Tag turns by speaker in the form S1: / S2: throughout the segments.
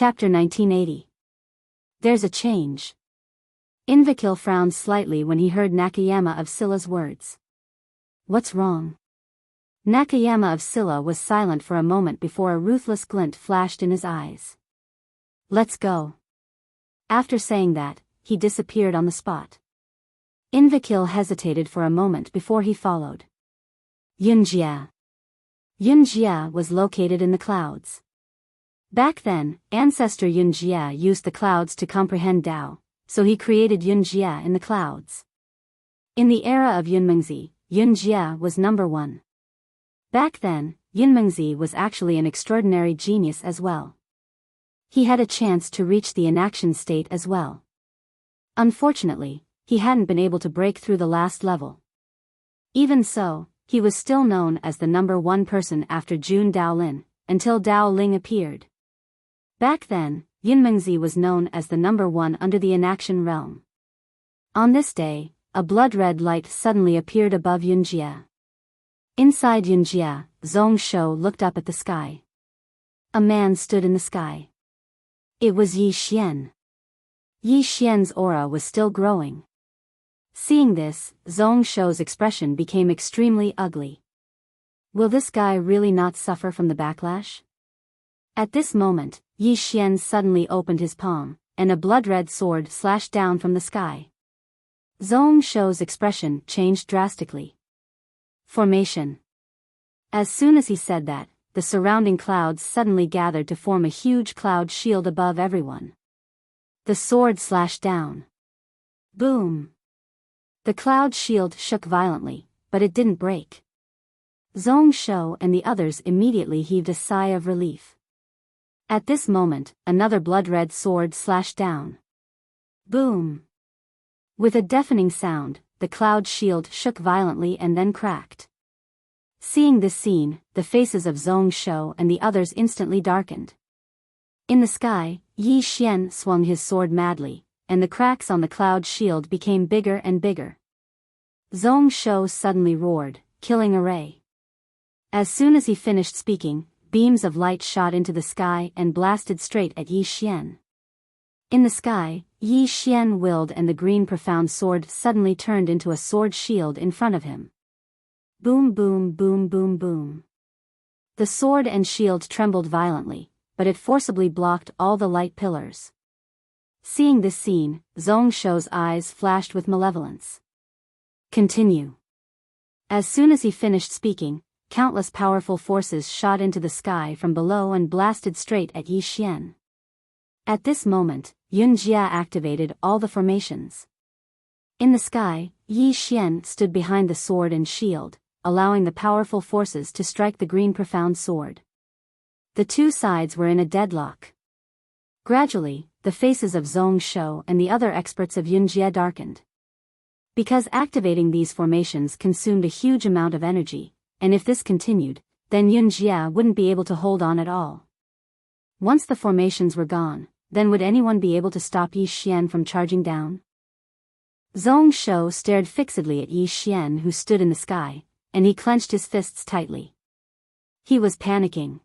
S1: Chapter 1980. There's a change. Invakil frowned slightly when he heard Nakayama of Scylla's words. What's wrong? Nakayama of Scylla was silent for a moment before a ruthless glint flashed in his eyes. Let's go. After saying that, he disappeared on the spot. Invakil hesitated for a moment before he followed. Yunjia. Yunjia was located in the clouds. Back then, ancestor Yunjia used the clouds to comprehend Tao, so he created Yunjia in the clouds. In the era of Yunmengzi, Yunjia was number 1. Back then, Yunmengzi was actually an extraordinary genius as well. He had a chance to reach the inaction state as well. Unfortunately, he hadn't been able to break through the last level. Even so, he was still known as the number 1 person after Jun Daolin, until Dao Ling appeared. Back then, Yunmengzi was known as the number 1 under the inaction realm. On this day, a blood-red light suddenly appeared above Yunjia. Inside Yunjia, Zhong Shou looked up at the sky. A man stood in the sky. It was Yi Xian. Yi Xian's aura was still growing. Seeing this, Zhong Shou's expression became extremely ugly. Will this guy really not suffer from the backlash? At this moment, Yi Xian suddenly opened his palm, and a blood-red sword slashed down from the sky. Zhong Shou's expression changed drastically. Formation. As soon as he said that, the surrounding clouds suddenly gathered to form a huge cloud shield above everyone. The sword slashed down. Boom! The cloud shield shook violently, but it didn't break. Zhong Shou and the others immediately heaved a sigh of relief. At this moment, another blood-red sword slashed down. Boom! With a deafening sound, the cloud shield shook violently and then cracked. Seeing this scene, the faces of Zhong Shou and the others instantly darkened. In the sky, Yi Xian swung his sword madly, and the cracks on the cloud shield became bigger and bigger. Zhong Shou suddenly roared, killing a ray. As soon as he finished speaking, beams of light shot into the sky and blasted straight at Yi Xian. In the sky, Yi Xian willed and the green profound sword suddenly turned into a sword shield in front of him. Boom boom boom boom boom. The sword and shield trembled violently, but it forcibly blocked all the light pillars. Seeing this scene, Zhong Shou's eyes flashed with malevolence. Continue. As soon as he finished speaking, countless powerful forces shot into the sky from below and blasted straight at Yi Xian. At this moment, Yunjia activated all the formations. In the sky, Yi Xian stood behind the sword and shield, allowing the powerful forces to strike the green profound sword. The two sides were in a deadlock. Gradually, the faces of Zhong Shou and the other experts of Yunjia darkened. Because activating these formations consumed a huge amount of energy, and if this continued, then Yunjia wouldn't be able to hold on at all. Once the formations were gone, then would anyone be able to stop Yi Xian from charging down? Zhong Shou stared fixedly at Yi Xian who stood in the sky, and he clenched his fists tightly. He was panicking.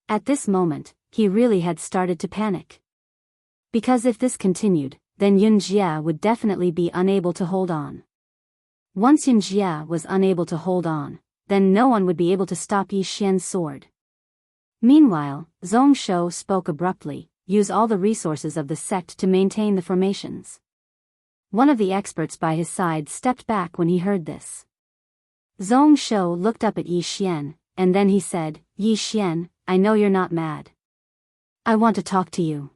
S1: At this moment, he really had started to panic. Because if this continued, then Yunjia would definitely be unable to hold on. Once Yunjia was unable to hold on, then no one would be able to stop Yi Xian's sword. Meanwhile, Zhong Shou spoke abruptly, use all the resources of the sect to maintain the formations. One of the experts by his side stepped back when he heard this. Zhong Shou looked up at Yi Xian, and then he said, Yi Xian, I know you're not mad. I want to talk to you.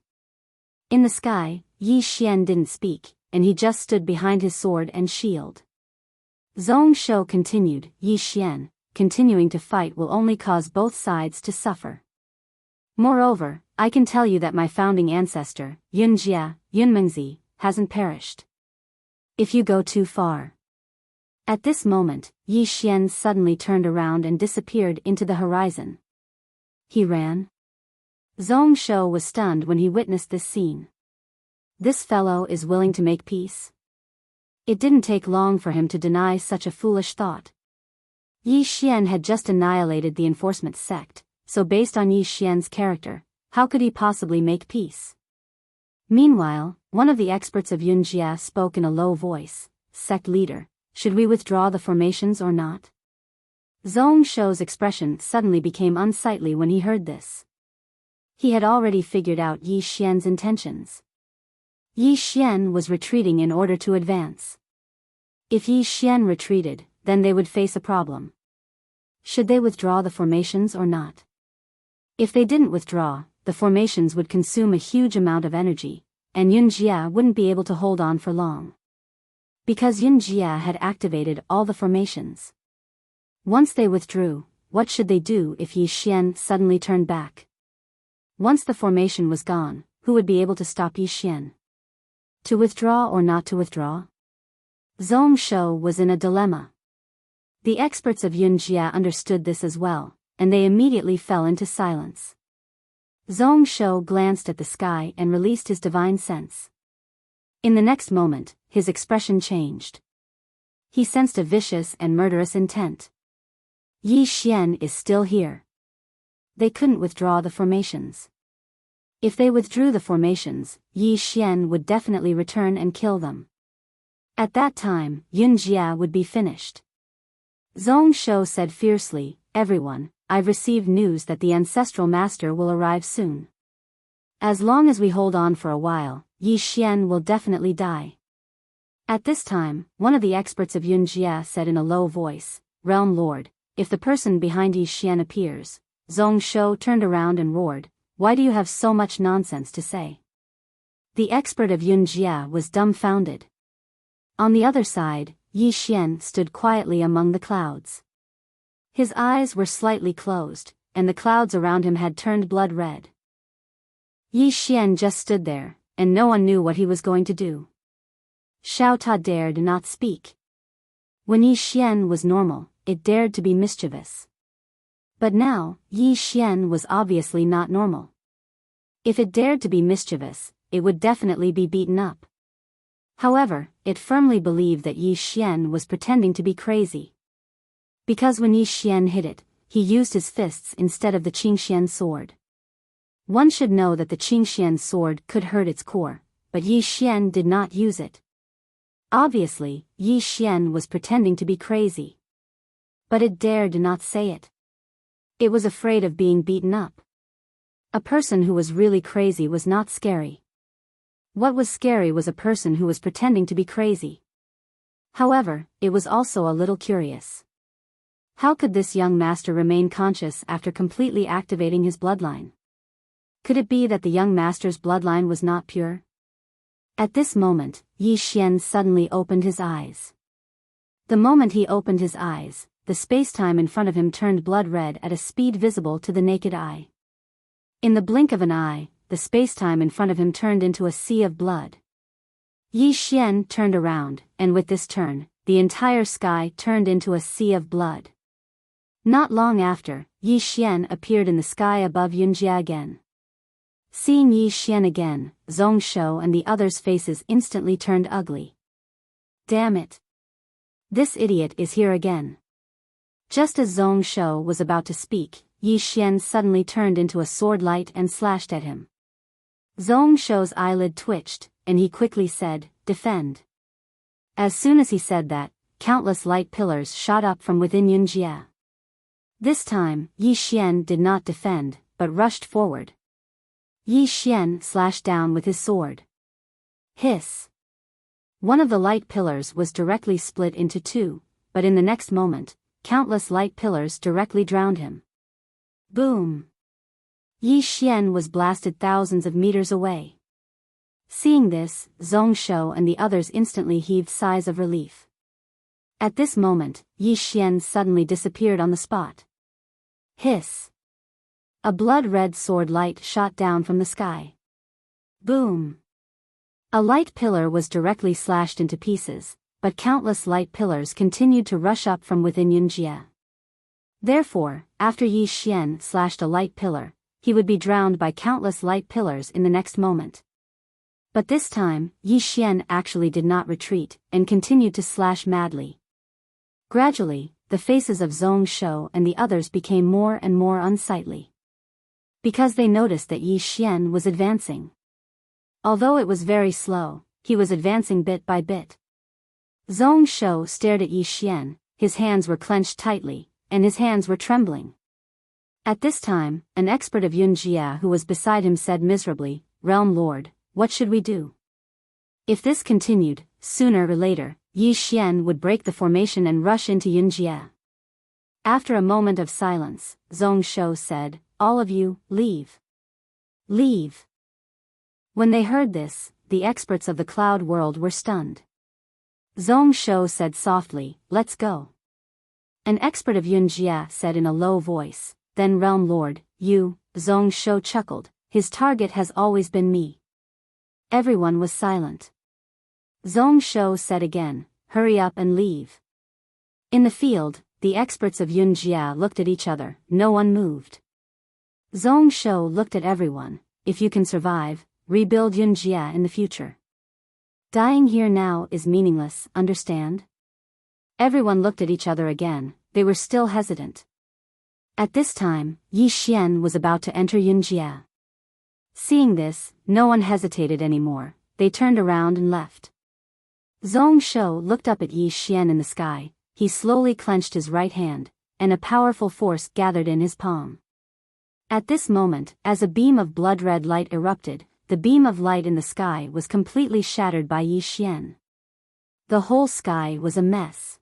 S1: In the sky, Yi Xian didn't speak, and he just stood behind his sword and shield. Zhong Shou continued, Yi Xian, continuing to fight will only cause both sides to suffer. Moreover, I can tell you that my founding ancestor, Yunjia, Yunmengzi, hasn't perished. If you go too far. At this moment, Yi Xian suddenly turned around and disappeared into the horizon. He ran. Zhong Shou was stunned when he witnessed this scene. This fellow is willing to make peace? It didn't take long for him to deny such a foolish thought. Yi Xian had just annihilated the enforcement sect, so based on Yi Xian's character, How could he possibly make peace? Meanwhile, one of the experts of Yunjia spoke in a low voice. Sect leader, should we withdraw the formations or not? Zhong Shou's expression suddenly became unsightly when he heard this. He had already figured out Yi Xian's intentions. Yi Xian was retreating in order to advance. If Yi Xian retreated, then they would face a problem. Should they withdraw the formations or not? If they didn't withdraw, the formations would consume a huge amount of energy, and Yunjia wouldn't be able to hold on for long. Because Yunjia had activated all the formations. Once they withdrew, what should they do if Yi Xian suddenly turned back? Once the formation was gone, who would be able to stop Yi Xian? To withdraw or not to withdraw? Zhong Shou was in a dilemma. The experts of Yunjia understood this as well, and they immediately fell into silence. Zhong Shou glanced at the sky and released his divine sense. In the next moment, his expression changed. He sensed a vicious and murderous intent. Yi Xian is still here. They couldn't withdraw the formations. If they withdrew the formations, Yi Xian would definitely return and kill them. At that time, Yunjia would be finished. Zhong Shou said fiercely, "Everyone, I've received news that the ancestral master will arrive soon. As long as we hold on for a while, Yi Xian will definitely die." At this time, one of the experts of Yunjia said in a low voice, "Realm Lord, if the person behind Yi Xian appears." Zhong Shou turned around and roared, "Why do you have so much nonsense to say?" The expert of Yunjia was dumbfounded. On the other side, Yi Xian stood quietly among the clouds. His eyes were slightly closed, and the clouds around him had turned blood red. Yi Xian just stood there, and no one knew what he was going to do. Xiao Ta dared not speak. When Yi Xian was normal, it dared to be mischievous. But now, Yi Xian was obviously not normal. If it dared to be mischievous, it would definitely be beaten up. However, it firmly believed that Yi Xian was pretending to be crazy. Because when Yi Xian hit it, he used his fists instead of the Qingxian sword. One should know that the Qingxian sword could hurt its core, but Yi Xian did not use it. Obviously, Yi Xian was pretending to be crazy. But it dared not say it. It was afraid of being beaten up. A person who was really crazy was not scary. What was scary was a person who was pretending to be crazy. However, it was also a little curious. How could this young master remain conscious after completely activating his bloodline? Could it be that the young master's bloodline was not pure? At this moment, Yi Xian suddenly opened his eyes. The moment he opened his eyes, the space-time in front of him turned blood red at a speed visible to the naked eye. In the blink of an eye, the space-time in front of him turned into a sea of blood. Yi Xian turned around, and with this turn, the entire sky turned into a sea of blood. Not long after, Yi Xian appeared in the sky above Yunjia again. Seeing Yi Xian again, Zhong Shou and the others' faces instantly turned ugly. Damn it! This idiot is here again. Just as Zhong Shou was about to speak, Yi Xian suddenly turned into a sword light and slashed at him. Zhong Shou's eyelid twitched, and he quickly said, "Defend." As soon as he said that, countless light pillars shot up from within Yunjia. This time, Yi Xian did not defend, but rushed forward. Yi Xian slashed down with his sword. Hiss! One of the light pillars was directly split into two, but in the next moment, countless light pillars directly drowned him. Boom! Yi Xian was blasted thousands of meters away. Seeing this, Zhong Shou and the others instantly heaved sighs of relief. At this moment, Yi Xian suddenly disappeared on the spot. Hiss! A blood-red sword light shot down from the sky. Boom! A light pillar was directly slashed into pieces, but countless light pillars continued to rush up from within Yunjia. Therefore, after Yi Xian slashed a light pillar, he would be drowned by countless light pillars in the next moment. But this time, Yi Xian actually did not retreat, and continued to slash madly. Gradually, the faces of Zhong Shou and the others became more and more unsightly. because they noticed that Yi Xian was advancing. Although it was very slow, he was advancing bit by bit. Zhong Shou stared at Yi Xian, his hands were clenched tightly, and his hands were trembling. At this time, an expert of Yunjia who was beside him said miserably, "Realm Lord, what should we do?" If this continued, sooner or later, Yi Xian would break the formation and rush into Yunjia. After a moment of silence, Zhong Shou said, "All of you, leave. Leave." When they heard this, the experts of the cloud world were stunned. Zhong Shou said softly, "Let's go." An expert of Yunjia said in a low voice, "Then Realm Lord, you," Zhong Shou chuckled, "his target has always been me." Everyone was silent. Zhong Shou said again, "Hurry up and leave." In the field, the experts of Yunjia looked at each other, no one moved. Zhong Shou looked at everyone, "If you can survive, rebuild Yunjia in the future. Dying here now is meaningless, understand?" Everyone looked at each other again, they were still hesitant. At this time, Yi Xian was about to enter Yunjia. Seeing this, no one hesitated anymore, they turned around and left. Zhong Shou looked up at Yi Xian in the sky, he slowly clenched his right hand, and a powerful force gathered in his palm. At this moment, as a beam of blood-red light erupted, the beam of light in the sky was completely shattered by Yi Xian. The whole sky was a mess.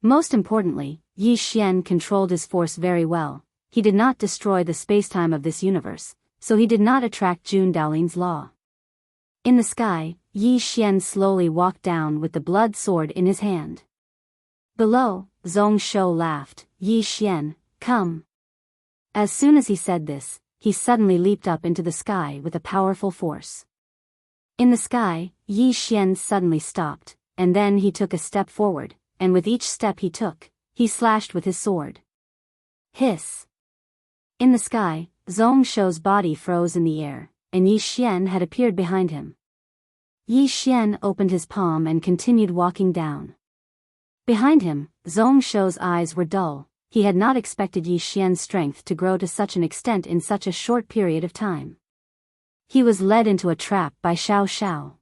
S1: Most importantly, Yi Xian controlled his force very well, he did not destroy the spacetime of this universe, so he did not attract Jun Daolin's law. In the sky, Yi Xian slowly walked down with the blood sword in his hand. Below, Zhong Shou laughed, "Yi Xian, come." As soon as he said this, he suddenly leaped up into the sky with a powerful force. In the sky, Yi Xian suddenly stopped, and then he took a step forward, and with each step he took, he slashed with his sword. Hiss! In the sky, Zhong Shou's body froze in the air, and Yi Xian had appeared behind him. Yi Xian opened his palm and continued walking down. Behind him, Zhong Shou's eyes were dull, he had not expected Yi Xian's strength to grow to such an extent in such a short period of time. He was led into a trap by Xiao Xiao.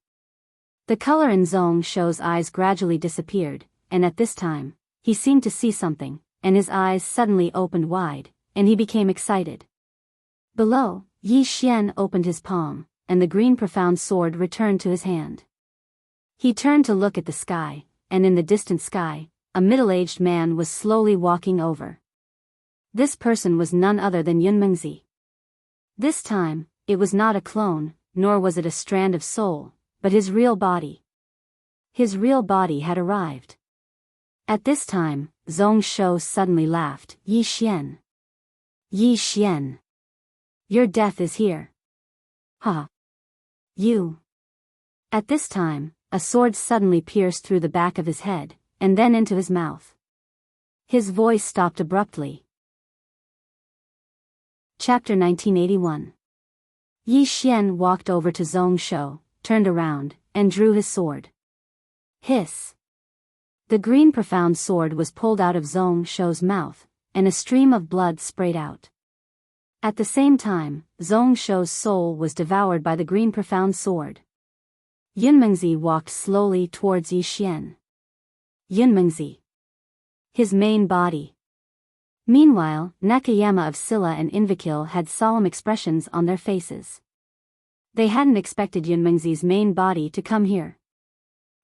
S1: The color in Zhong Shou's eyes gradually disappeared, and at this time, he seemed to see something, and his eyes suddenly opened wide, and he became excited. Below, Yi Xian opened his palm, and the green profound sword returned to his hand. He turned to look at the sky, and in the distant sky, a middle-aged man was slowly walking over. This person was none other than Yunmengzi. This time, it was not a clone, nor was it a strand of soul, but his real body. His real body had arrived. At this time, Zhong Shou suddenly laughed, "Yi Xian. Yi Xian. Your death is here. Ha! You." At this time, a sword suddenly pierced through the back of his head, and then into his mouth. His voice stopped abruptly. Chapter 1981. Yi Xian walked over to Zhong Shou, turned around, and drew his sword. Hiss! The green profound sword was pulled out of Zhong Shou's mouth, and a stream of blood sprayed out. At the same time, Zhong Shou's soul was devoured by the green profound sword. Yunmengzi walked slowly towards Yi Xian. Yunmengzi. His main body. Meanwhile, Nakayama of Scylla and Invicil had solemn expressions on their faces. They hadn't expected Yunmengzi's main body to come here.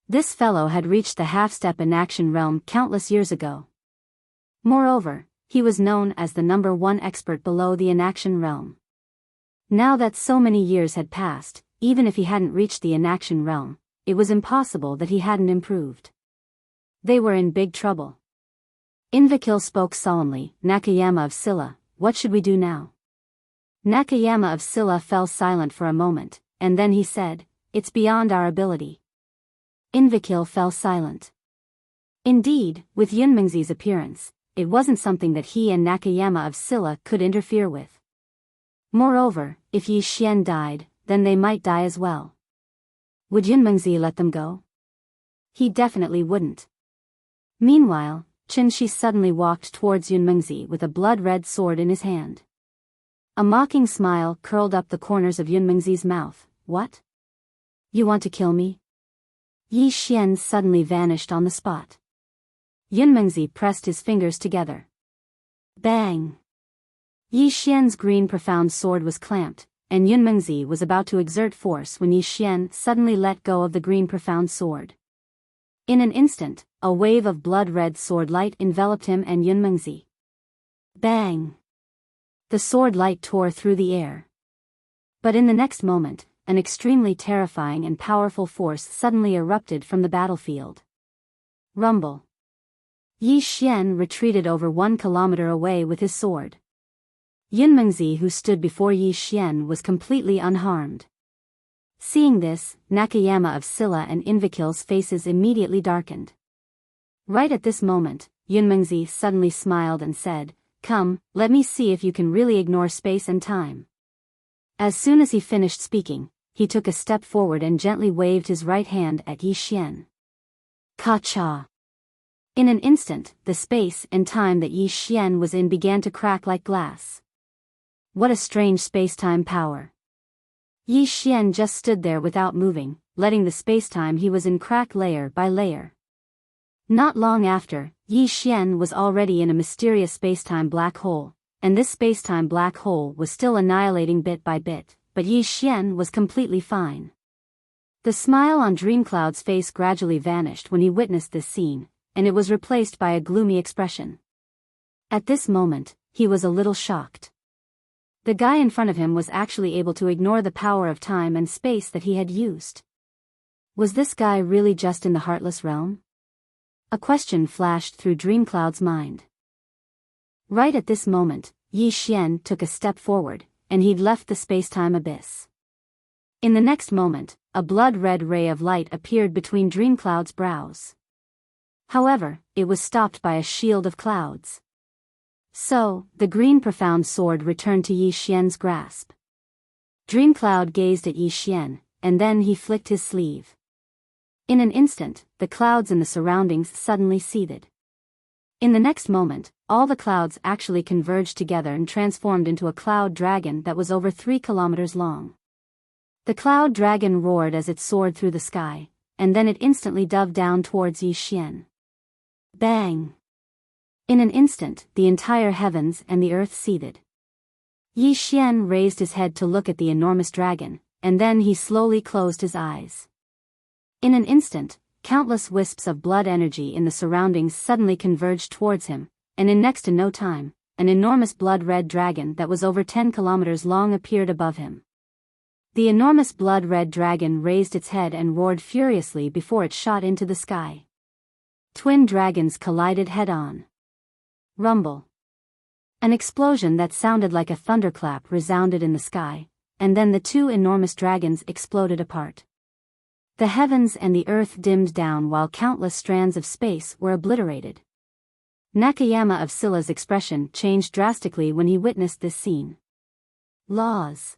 S1: This fellow had reached the half-step inaction realm countless years ago. Moreover, he was known as the #1 expert below the inaction realm. Now that so many years had passed, even if he hadn't reached the inaction realm, it was impossible that he hadn't improved. They were in big trouble. Invicil spoke solemnly, "Nakayama of Scylla, what should we do now?" Nakayama of Scylla fell silent for a moment, and then he said, "It's beyond our ability." Invicil fell silent. Indeed, with Yunmengzi's appearance, it wasn't something that he and Nakayama of Scylla could interfere with. Moreover, if Yi Xian died, then they might die as well. Would Yunmengzi let them go? He definitely wouldn't. Meanwhile, Qin Shi suddenly walked towards Yunmengzi with a blood-red sword in his hand. A mocking smile curled up the corners of Yunmengzi's mouth. What? You want to kill me? Yi Xian suddenly vanished on the spot. Yunmengzi pressed his fingers together. Bang! Yi Xian's green profound sword was clamped, and Yunmengzi was about to exert force when Yi Xian suddenly let go of the green profound sword. In an instant, a wave of blood-red sword light enveloped him and Yunmengzi. Bang! The sword light tore through the air. But in the next moment, an extremely terrifying and powerful force suddenly erupted from the battlefield. Rumble. Yi Xian retreated over 1 kilometer away with his sword. Yunmengzi, who stood before Yi Xian, was completely unharmed. Seeing this, Nakayama of Scylla and Invicil's faces immediately darkened. Right at this moment, Yunmengzi suddenly smiled and said, "Come, let me see if you can really ignore space and time." As soon as he finished speaking, he took a step forward and gently waved his right hand at Yi Xian. Ka-cha! In an instant, the space and time that Yi Xian was in began to crack like glass. What a strange space-time power! Yi Xian just stood there without moving, letting the space-time he was in crack layer by layer. Not long after, Yi Xian was already in a mysterious space-time black hole, and this space-time black hole was still annihilating bit by bit, but Yi Xian was completely fine. The smile on Dreamcloud's face gradually vanished when he witnessed this scene, and it was replaced by a gloomy expression. At this moment, he was a little shocked. The guy in front of him was actually able to ignore the power of time and space that he had used. Was this guy really just in the Heartless Realm? A question flashed through Dreamcloud's mind. Right at this moment, Yi Xian took a step forward, and he'd left the space-time abyss. In the next moment, a blood-red ray of light appeared between Dreamcloud's brows. However, it was stopped by a shield of clouds. So, the green profound sword returned to Yi Xian's grasp. Dreamcloud gazed at Yi Xian, and then he flicked his sleeve. In an instant, the clouds in the surroundings suddenly seethed. In the next moment, all the clouds actually converged together and transformed into a cloud dragon that was over 3 kilometers long. The cloud dragon roared as it soared through the sky, and then it instantly dove down towards Yi Xian. Bang! In an instant, the entire heavens and the earth seethed. Yi Xian raised his head to look at the enormous dragon, and then he slowly closed his eyes. In an instant, countless wisps of blood energy in the surroundings suddenly converged towards him, and in next to no time, an enormous blood-red dragon that was over 10 kilometers long appeared above him. The enormous blood-red dragon raised its head and roared furiously before it shot into the sky. Twin dragons collided head-on. Rumble. An explosion that sounded like a thunderclap resounded in the sky, and then the two enormous dragons exploded apart. The heavens and the earth dimmed down while countless strands of space were obliterated. Nakayama of Scylla's expression changed drastically when he witnessed this scene. Laws.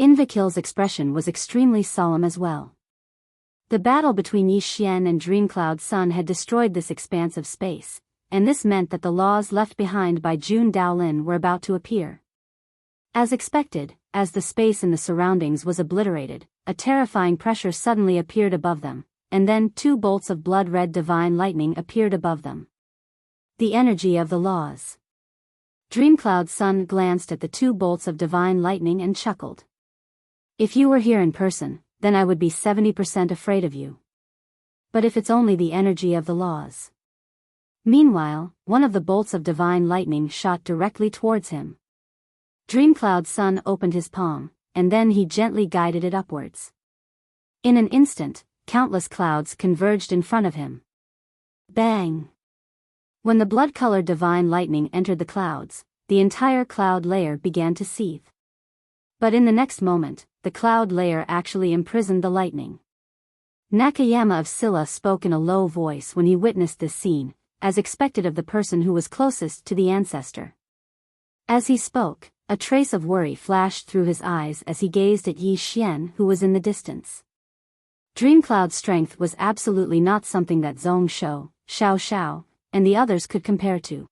S1: Invicil's expression was extremely solemn as well. The battle between Yi Xian and Dreamcloud's sun had destroyed this expanse of space, and this meant that the laws left behind by Jun Daolin were about to appear. As expected, as the space in the surroundings was obliterated, a terrifying pressure suddenly appeared above them, and then 2 bolts of blood-red divine lightning appeared above them. The energy of the laws. Dreamcloud's sun glanced at the 2 bolts of divine lightning and chuckled. If you were here in person, then I would be 70% afraid of you. But if it's only the energy of the laws. Meanwhile, one of the bolts of divine lightning shot directly towards him. Dreamcloud's sun opened his palm, and then he gently guided it upwards. In an instant, countless clouds converged in front of him. Bang! When the blood-colored divine lightning entered the clouds, the entire cloud layer began to seethe. But in the next moment, the cloud layer actually imprisoned the lightning. Nakayama of Scylla spoke in a low voice when he witnessed this scene, as expected of the person who was closest to the ancestor. As he spoke, a trace of worry flashed through his eyes as he gazed at Yi Xian, who was in the distance. Dreamcloud's strength was absolutely not something that Zhong Shou, Xiao Xiao, and the others could compare to.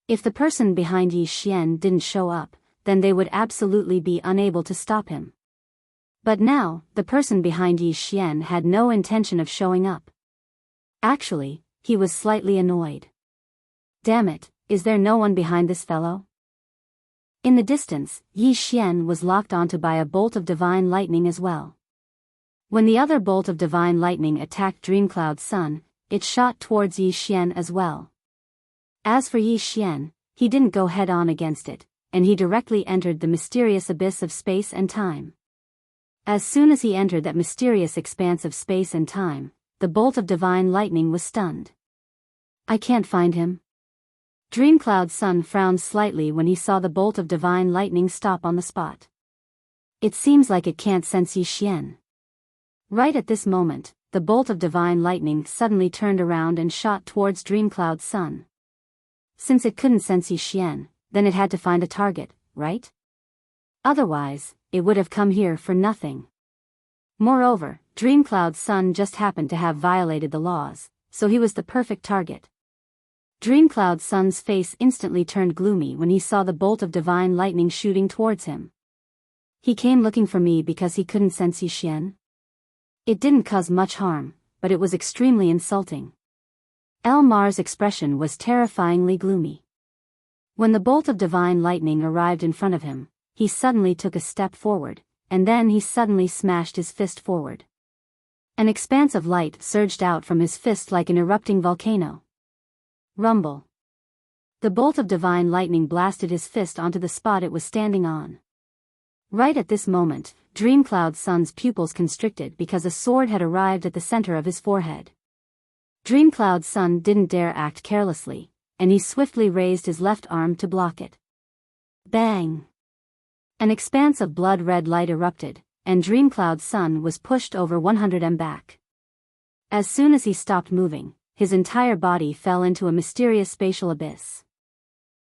S1: If the person behind Yi Xian didn't show up, then they would absolutely be unable to stop him. But now, the person behind Yi Xian had no intention of showing up. Actually, he was slightly annoyed. Damn it, is there no one behind this fellow? In the distance, Yi Xian was locked onto by a bolt of divine lightning as well. When the other bolt of divine lightning attacked Dreamcloud's son, it shot towards Yi Xian as well. As for Yi Xian, he didn't go head-on against it, and he directly entered the mysterious abyss of space and time. As soon as he entered that mysterious expanse of space and time, the bolt of divine lightning was stunned. I can't find him. Dreamcloud's son frowned slightly when he saw the bolt of divine lightning stop on the spot. It seems like it can't sense Yi Xian. Right at this moment, the bolt of divine lightning suddenly turned around and shot towards Dreamcloud's son. Since it couldn't sense Yi Xian, then it had to find a target, right? Otherwise, it would have come here for nothing. Moreover, Dreamcloud's son just happened to have violated the laws, so he was the perfect target. Dreamcloud's son's face instantly turned gloomy when he saw the bolt of divine lightning shooting towards him. He came looking for me because he couldn't sense Yi Xian? It didn't cause much harm, but it was extremely insulting. Elmar's expression was terrifyingly gloomy. When the bolt of divine lightning arrived in front of him, he suddenly took a step forward, and then he suddenly smashed his fist forward. An expanse of light surged out from his fist like an erupting volcano. Rumble. The bolt of divine lightning blasted his fist onto the spot it was standing on. Right at this moment, Dreamcloud's son's pupils constricted because a sword had arrived at the center of his forehead. Dreamcloud's son didn't dare act carelessly, and he swiftly raised his left arm to block it. Bang! An expanse of blood-red light erupted, and Dreamcloud's son was pushed over 100 m back. As soon as he stopped moving, his entire body fell into a mysterious spatial abyss.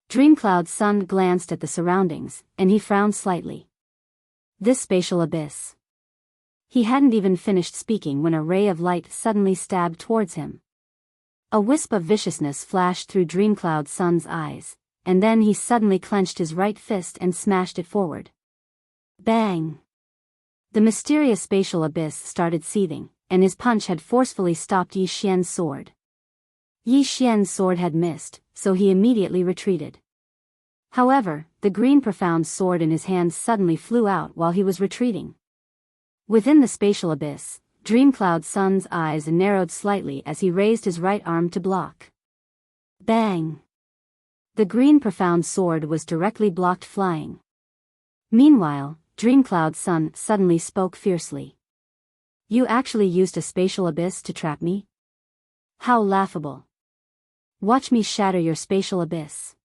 S1: Dreamcloud's son glanced at the surroundings, and he frowned slightly. This spatial abyss. He hadn't even finished speaking when a ray of light suddenly stabbed towards him. A wisp of viciousness flashed through Dreamcloud's son's eyes, and then he suddenly clenched his right fist and smashed it forward. Bang! The mysterious spatial abyss started seething, and his punch had forcefully stopped Yi Xian's sword. Yi Xian's sword had missed, so he immediately retreated. However, the green profound sword in his hand suddenly flew out while he was retreating. Within the spatial abyss, Dreamcloud's son's eyes narrowed slightly as he raised his right arm to block. Bang! The green profound sword was directly blocked flying. Meanwhile, Dreamcloud's son suddenly spoke fiercely. You actually used a spatial abyss to trap me? How laughable. Watch me shatter your spatial abyss.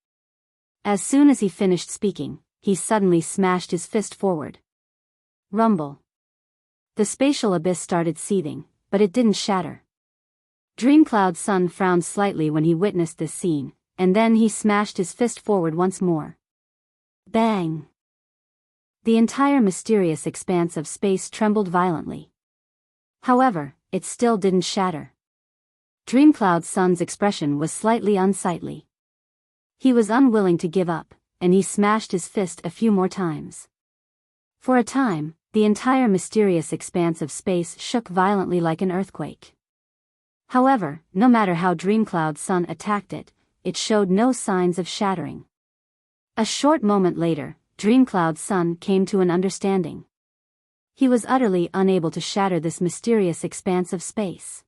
S1: As soon as he finished speaking, he suddenly smashed his fist forward. Rumble. The spatial abyss started seething, but it didn't shatter. Dreamcloud's son frowned slightly when he witnessed this scene, and then he smashed his fist forward once more. Bang! The entire mysterious expanse of space trembled violently. However, it still didn't shatter. Dreamcloud's son's expression was slightly unsightly. He was unwilling to give up, and he smashed his fist a few more times. For a time, the entire mysterious expanse of space shook violently like an earthquake. However, no matter how Dreamcloud's son attacked it, it showed no signs of shattering. A short moment later, Dreamcloud's son came to an understanding. He was utterly unable to shatter this mysterious expanse of space.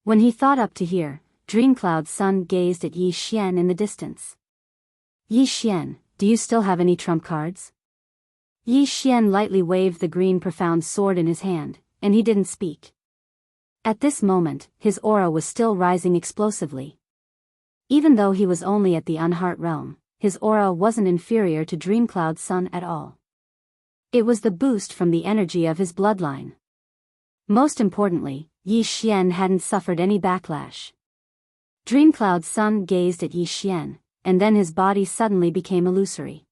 S1: When he thought up to here, Dreamcloud's son gazed at Yi Xian in the distance. Yi Xian, do you still have any trump cards? Yi Xian lightly waved the green profound sword in his hand, and he didn't speak. At this moment, his aura was still rising explosively. Even though he was only at the unheart realm, his aura wasn't inferior to Dreamcloud's son at all. It was the boost from the energy of his bloodline. Most importantly, Yi Xian hadn't suffered any backlash. Dreamcloud's son gazed at Yi Xian, and then his body suddenly became illusory.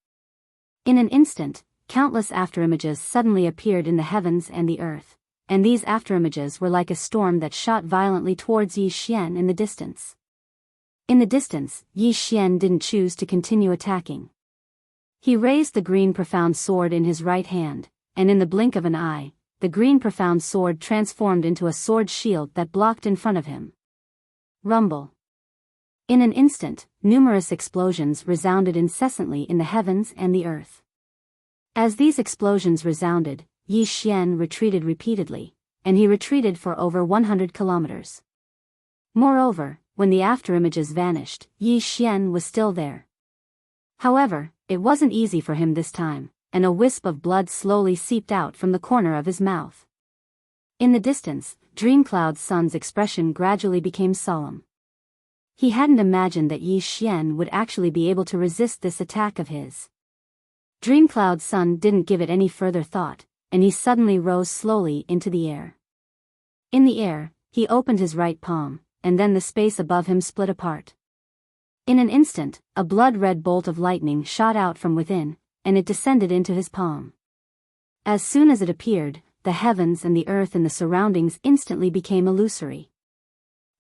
S1: In an instant, countless afterimages suddenly appeared in the heavens and the earth, and these afterimages were like a storm that shot violently towards Yi Xian in the distance. In the distance, Yi Xian didn't choose to continue attacking. He raised the green profound sword in his right hand, and in the blink of an eye, the green profound sword transformed into a sword shield that blocked in front of him. Rumble. In an instant, numerous explosions resounded incessantly in the heavens and the earth. As these explosions resounded, Yi Xian retreated repeatedly, and he retreated for over 100 kilometers. Moreover, when the afterimages vanished, Yi Xian was still there. However, it wasn't easy for him this time, and a wisp of blood slowly seeped out from the corner of his mouth. In the distance, Dreamcloud's son's expression gradually became solemn. He hadn't imagined that Yi Xian would actually be able to resist this attack of his. Dreamcloud's son didn't give it any further thought, and he suddenly rose slowly into the air. In the air, he opened his right palm, and then the space above him split apart. In an instant, a blood-red bolt of lightning shot out from within, and it descended into his palm. As soon as it appeared, the heavens and the earth and the surroundings instantly became illusory.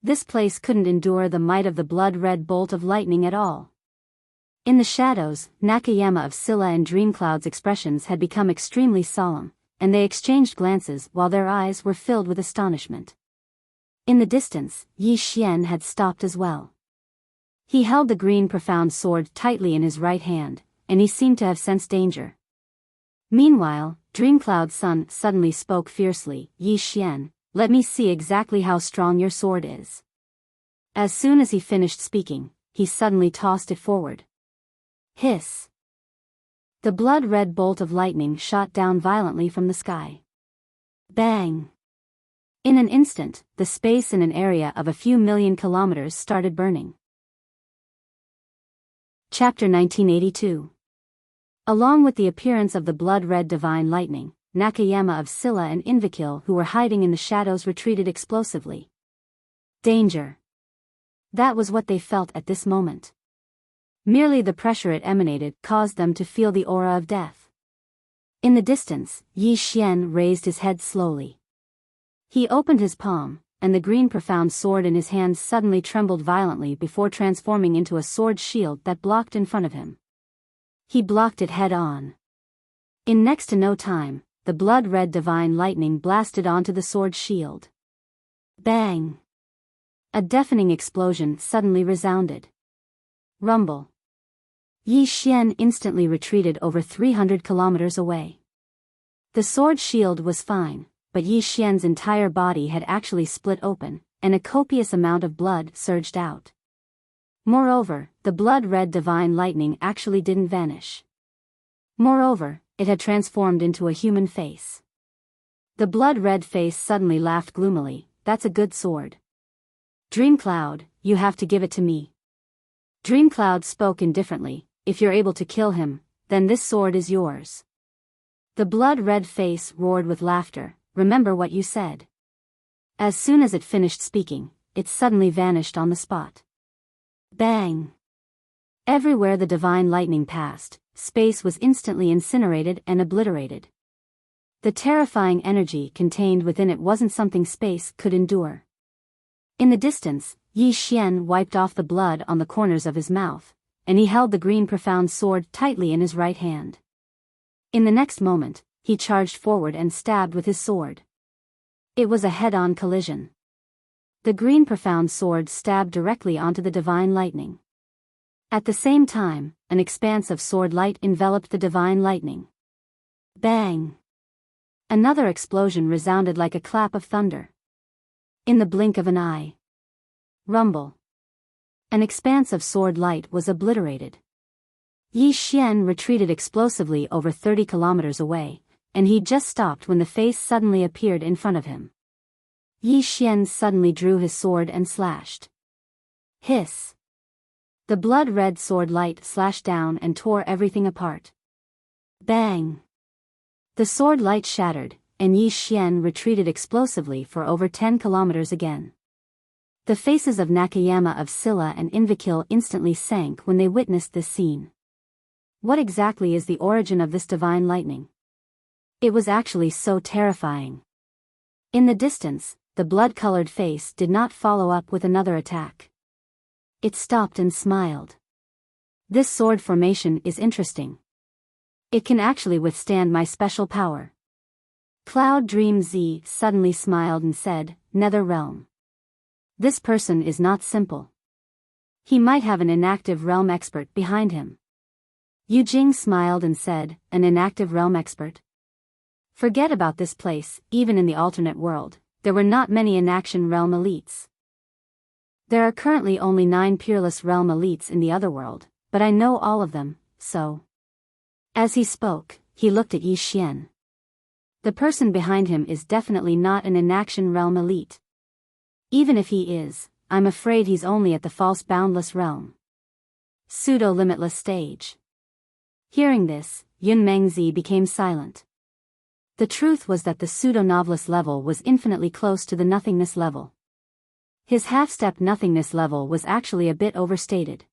S1: This place couldn't endure the might of the blood-red bolt of lightning at all. In the shadows, Nakayama of Scylla and Dreamcloud's expressions had become extremely solemn, and they exchanged glances while their eyes were filled with astonishment. In the distance, Yi Xian had stopped as well. He held the green profound sword tightly in his right hand, and he seemed to have sensed danger. Meanwhile, Dreamcloud's son suddenly spoke fiercely, "Yi Xian, let me see exactly how strong your sword is." As soon as he finished speaking, he suddenly tossed it forward. Hiss! The blood-red bolt of lightning shot down violently from the sky. Bang! In an instant, the space in an area of a few million kilometers started burning. Chapter 1982. Along with the appearance of the blood-red divine lightning, Nakayama of Scylla and Invicil who were hiding in the shadows retreated explosively. Danger! That was what they felt at this moment. Merely the pressure it emanated caused them to feel the aura of death. In the distance, Yi Xian raised his head slowly. He opened his palm, and the green profound sword in his hand suddenly trembled violently before transforming into a sword shield that blocked in front of him. He blocked it head-on. In next to no time, the blood-red divine lightning blasted onto the sword shield. Bang! A deafening explosion suddenly resounded. Rumble! Yi Xian instantly retreated over 300 kilometers away. The sword shield was fine, but Yi Xian's entire body had actually split open, and a copious amount of blood surged out. Moreover, the blood-red divine lightning actually didn't vanish. Moreover, it had transformed into a human face. The blood-red face suddenly laughed gloomily, "That's a good sword. Dreamcloud, you have to give it to me." Dreamcloud spoke indifferently, "If you're able to kill him, then this sword is yours." The blood-red face roared with laughter, "Remember what you said." As soon as it finished speaking, it suddenly vanished on the spot. Bang! Everywhere the divine lightning passed, space was instantly incinerated and obliterated. The terrifying energy contained within it wasn't something space could endure. In the distance, Yi Xian wiped off the blood on the corners of his mouth, and he held the green profound sword tightly in his right hand. In the next moment, he charged forward and stabbed with his sword. It was a head-on collision. The green profound sword stabbed directly onto the divine lightning. At the same time, an expanse of sword light enveloped the divine lightning. Bang! Another explosion resounded like a clap of thunder. In the blink of an eye. Rumble! An expanse of sword light was obliterated. Yi Xian retreated explosively over 30 kilometers away, and he just stopped when the face suddenly appeared in front of him. Yi Xian suddenly drew his sword and slashed. Hiss! The blood-red sword light slashed down and tore everything apart. Bang! The sword light shattered, and Yi Xian retreated explosively for over 10 kilometers again. The faces of Nakayama of Scylla and Invicil instantly sank when they witnessed this scene. What exactly is the origin of this divine lightning? It was actually so terrifying. In the distance, the blood-colored face did not follow up with another attack. It stopped and smiled. "This sword formation is interesting. It can actually withstand my special power. Cloud Dream Z suddenly smiled and said, Nether Realm. This person is not simple. He might have an inactive realm expert behind him. Yu Jing smiled and said, an inactive realm expert? Forget about this place. Even in the alternate world, there were not many inaction realm elites. There are currently only 9 peerless realm elites in the other world, but I know all of them, so. As he spoke, he looked at Yi Xian. The person behind him is definitely not an inaction realm elite. Even if he is, I'm afraid he's only at the false boundless realm. Pseudo-limitless stage. Hearing this, Yun Mengzi became silent. The truth was that the pseudo-novelist level was infinitely close to the nothingness level. His half-step nothingness level was actually a bit overstated.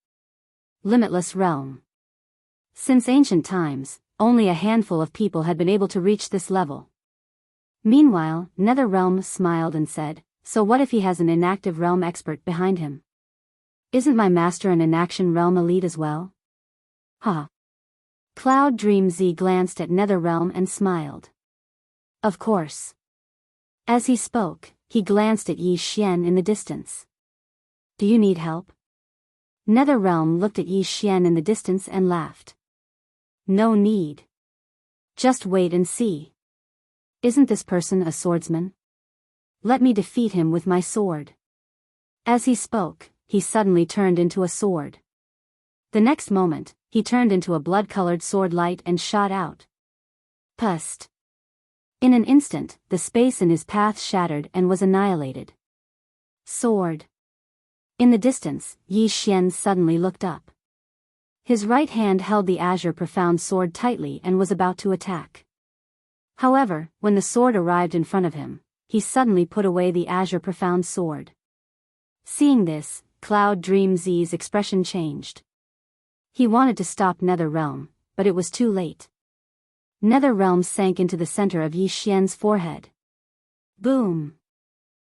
S1: Limitless realm. Since ancient times, only a handful of people had been able to reach this level. Meanwhile, Nether Realm smiled and said, so what if he has an inactive realm expert behind him? Isn't my master an inaction realm elite as well? Ha. Cloud Dream Z glanced at Nether Realm and smiled. Of course. As he spoke, he glanced at Yi Xian in the distance. Do you need help? Nether Realm looked at Yi Xian in the distance and laughed. No need. Just wait and see. Isn't this person a swordsman? Let me defeat him with my sword. As he spoke, he suddenly turned into a sword. The next moment, he turned into a blood-colored sword light and shot out. Pust. In an instant, the space in his path shattered and was annihilated. Sword. In the distance, Yi Xian suddenly looked up. His right hand held the azure profound sword tightly and was about to attack. However, when the sword arrived in front of him, he suddenly put away the azure profound sword. Seeing this, Cloud Dream Z's expression changed. He wanted to stop Nether Realm, but it was too late. Nether Realm sank into the center of Yi Xian's forehead. Boom!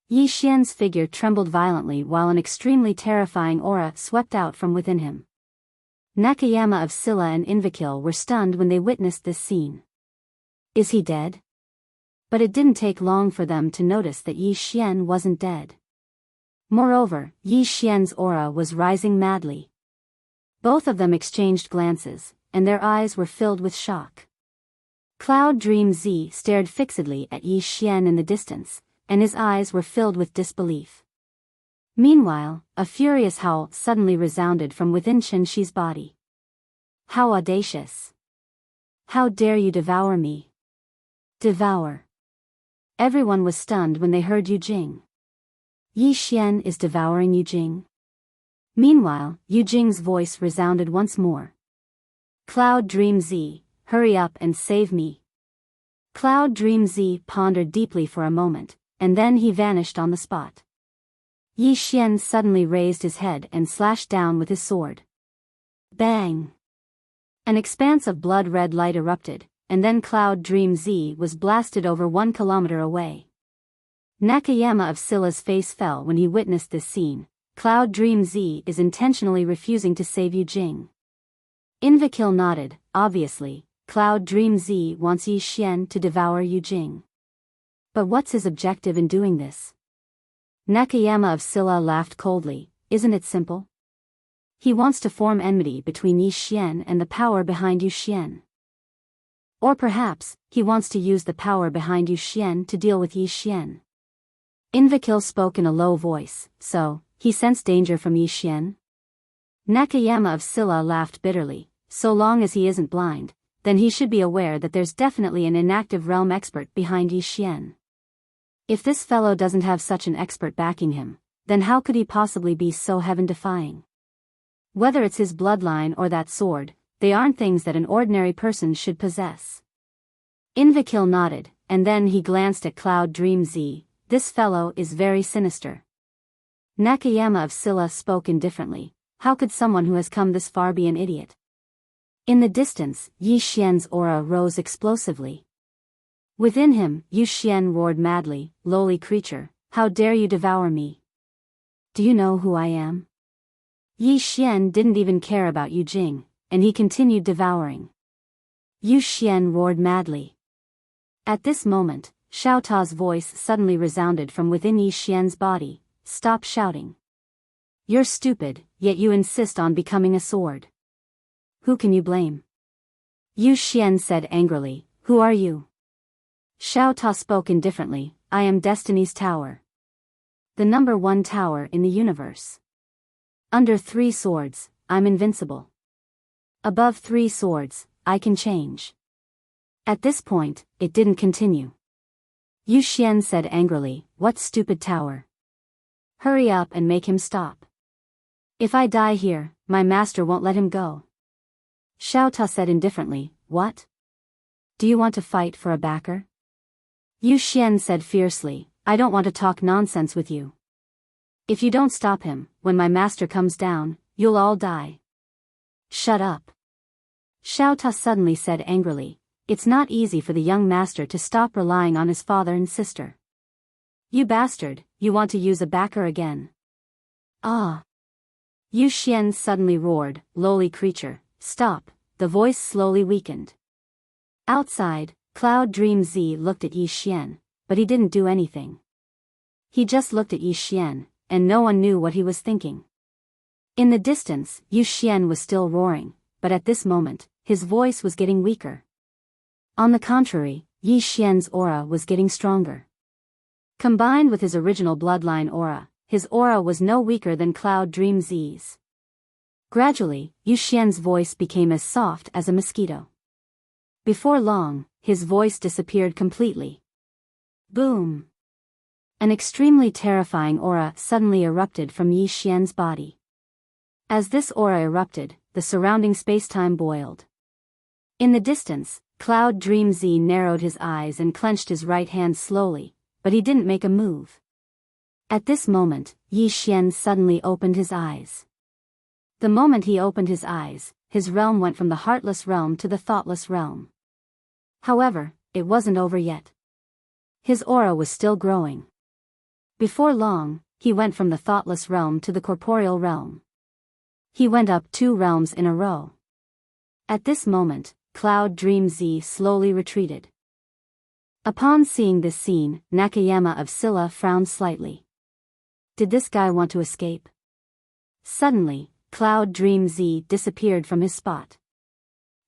S1: Yi Xian's figure trembled violently while an extremely terrifying aura swept out from within him. Nakayama of Scylla and Invicil were stunned when they witnessed this scene. Is he dead? But it didn't take long for them to notice that Yi Xian wasn't dead. Moreover, Yi Xian's aura was rising madly. Both of them exchanged glances, and their eyes were filled with shock. Cloud Dream Z stared fixedly at Yi Xian in the distance, and his eyes were filled with disbelief. Meanwhile, a furious howl suddenly resounded from within Chen Shi's body. How audacious! How dare you devour me? Devour. Everyone was stunned when they heard Yu Jing. Yi Xian is devouring Yu Jing. Meanwhile, Yu Jing's voice resounded once more. Cloud Dream Z, hurry up and save me. Cloud Dream Z pondered deeply for a moment, and then he vanished on the spot. Yi Xian suddenly raised his head and slashed down with his sword. Bang! An expanse of blood-red light erupted, and then Cloud Dream Z was blasted over 1 kilometer away. Nakayama of Scylla's face fell when he witnessed this scene. Cloud Dream Z is intentionally refusing to save Yu Jing. Invicil nodded. Obviously, Cloud Dream Z wants Yi Xian to devour Yu Jing. But what's his objective in doing this? Nakayama of Scylla laughed coldly. Isn't it simple? He wants to form enmity between Yi Xian and the power behind Yu Xian. Or perhaps, he wants to use the power behind Yu Xian to deal with Yi Xian. Invicil spoke in a low voice. So, he sensed danger from Yi Xian? Nakayama of Scylla laughed bitterly. So long as he isn't blind, then he should be aware that there's definitely an inactive realm expert behind Yi Xian. If this fellow doesn't have such an expert backing him, then how could he possibly be so heaven-defying? Whether it's his bloodline or that sword, they aren't things that an ordinary person should possess. Invicil nodded, and then he glanced at Cloud Dream Z. This fellow is very sinister. Nakayama of Scylla spoke indifferently. How could someone who has come this far be an idiot? In the distance, Yi Xian's aura rose explosively. Within him, Yu Xian roared madly, lowly creature, how dare you devour me? Do you know who I am? Yi Xian didn't even care about Yu Jing, and he continued devouring. Yu Xian roared madly. At this moment, Xiao Ta's voice suddenly resounded from within Yi Xian's body. Stop shouting. You're stupid, yet you insist on becoming a sword. Who can you blame? Yu Xian said angrily, who are you? Xiao Ta spoke indifferently, I am Destiny's Tower. The number 1 tower in the universe. Under 3 swords, I'm invincible. Above 3 swords, I can change. At this point, it didn't continue. Yu Xian said angrily, what stupid tower? Hurry up and make him stop. If I die here, my master won't let him go. Xiao Ta said indifferently, what? Do you want to fight for a backer? Yu Xian said fiercely, I don't want to talk nonsense with you. If you don't stop him, when my master comes down, you'll all die. Shut up. Xiao Ta suddenly said angrily, it's not easy for the young master to stop relying on his father and sister. You bastard, you want to use a backer again. Ah. Yu Xian suddenly roared, lowly creature, stop, the voice slowly weakened. Outside, Cloud Dream Z looked at Yi Xian, but he didn't do anything. He just looked at Yi Xian, and no one knew what he was thinking. In the distance, Yu Xian was still roaring, but at this moment, his voice was getting weaker. On the contrary, Yi Xian's aura was getting stronger. Combined with his original bloodline aura, his aura was no weaker than Cloud Dream Z's. Gradually, Yu Xian's voice became as soft as a mosquito. Before long, his voice disappeared completely. Boom! An extremely terrifying aura suddenly erupted from Yi Xian's body. As this aura erupted, the surrounding spacetime boiled. In the distance, Cloud Dream Z narrowed his eyes and clenched his right hand slowly, but he didn't make a move. At this moment, Yi Xian suddenly opened his eyes. The moment he opened his eyes, his realm went from the heartless realm to the thoughtless realm. However, it wasn't over yet. His aura was still growing. Before long, he went from the thoughtless realm to the corporeal realm. He went up 2 realms in a row. At this moment, Cloud Dream Z slowly retreated. Upon seeing this scene, Nakayama of Scylla frowned slightly. Did this guy want to escape? Suddenly, Cloud Dream Z disappeared from his spot.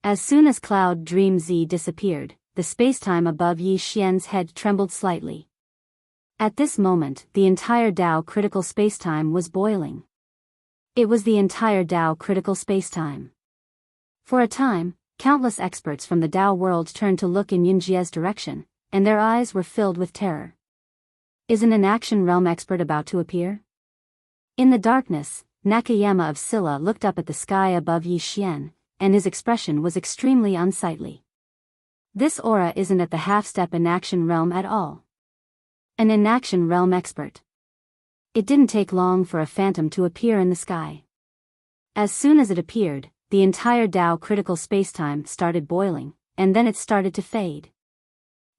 S1: As soon as Cloud Dream Z disappeared, the spacetime above Yi Xian's head trembled slightly. At this moment, the entire Dao critical spacetime was boiling. It was the entire Dao critical spacetime. For a time, countless experts from the Dao world turned to look in Yunjie's direction, and their eyes were filled with terror. Is an inaction realm expert about to appear? In the darkness, Nakayama of Scylla looked up at the sky above Yi Xian, and his expression was extremely unsightly. This aura isn't at the half-step inaction realm at all. An inaction realm expert. It didn't take long for a phantom to appear in the sky. As soon as it appeared, the entire Dao critical spacetime started boiling, and then it started to fade.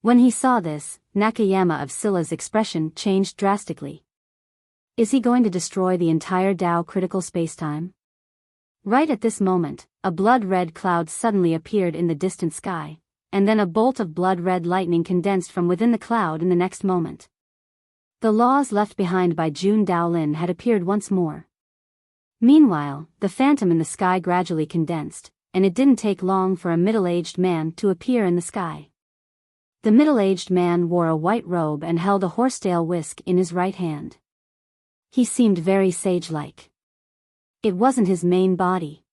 S1: When he saw this, Nakayama of Scylla's expression changed drastically. Is he going to destroy the entire Dao critical spacetime? Right at this moment, a blood-red cloud suddenly appeared in the distant sky, and then a bolt of blood-red lightning condensed from within the cloud in the next moment. The laws left behind by Jun Daolin had appeared once more. Meanwhile, the phantom in the sky gradually condensed, and it didn't take long for a middle-aged man to appear in the sky. The middle-aged man wore a white robe and held a horsetail whisk in his right hand. He seemed very sage-like. It wasn't his main body.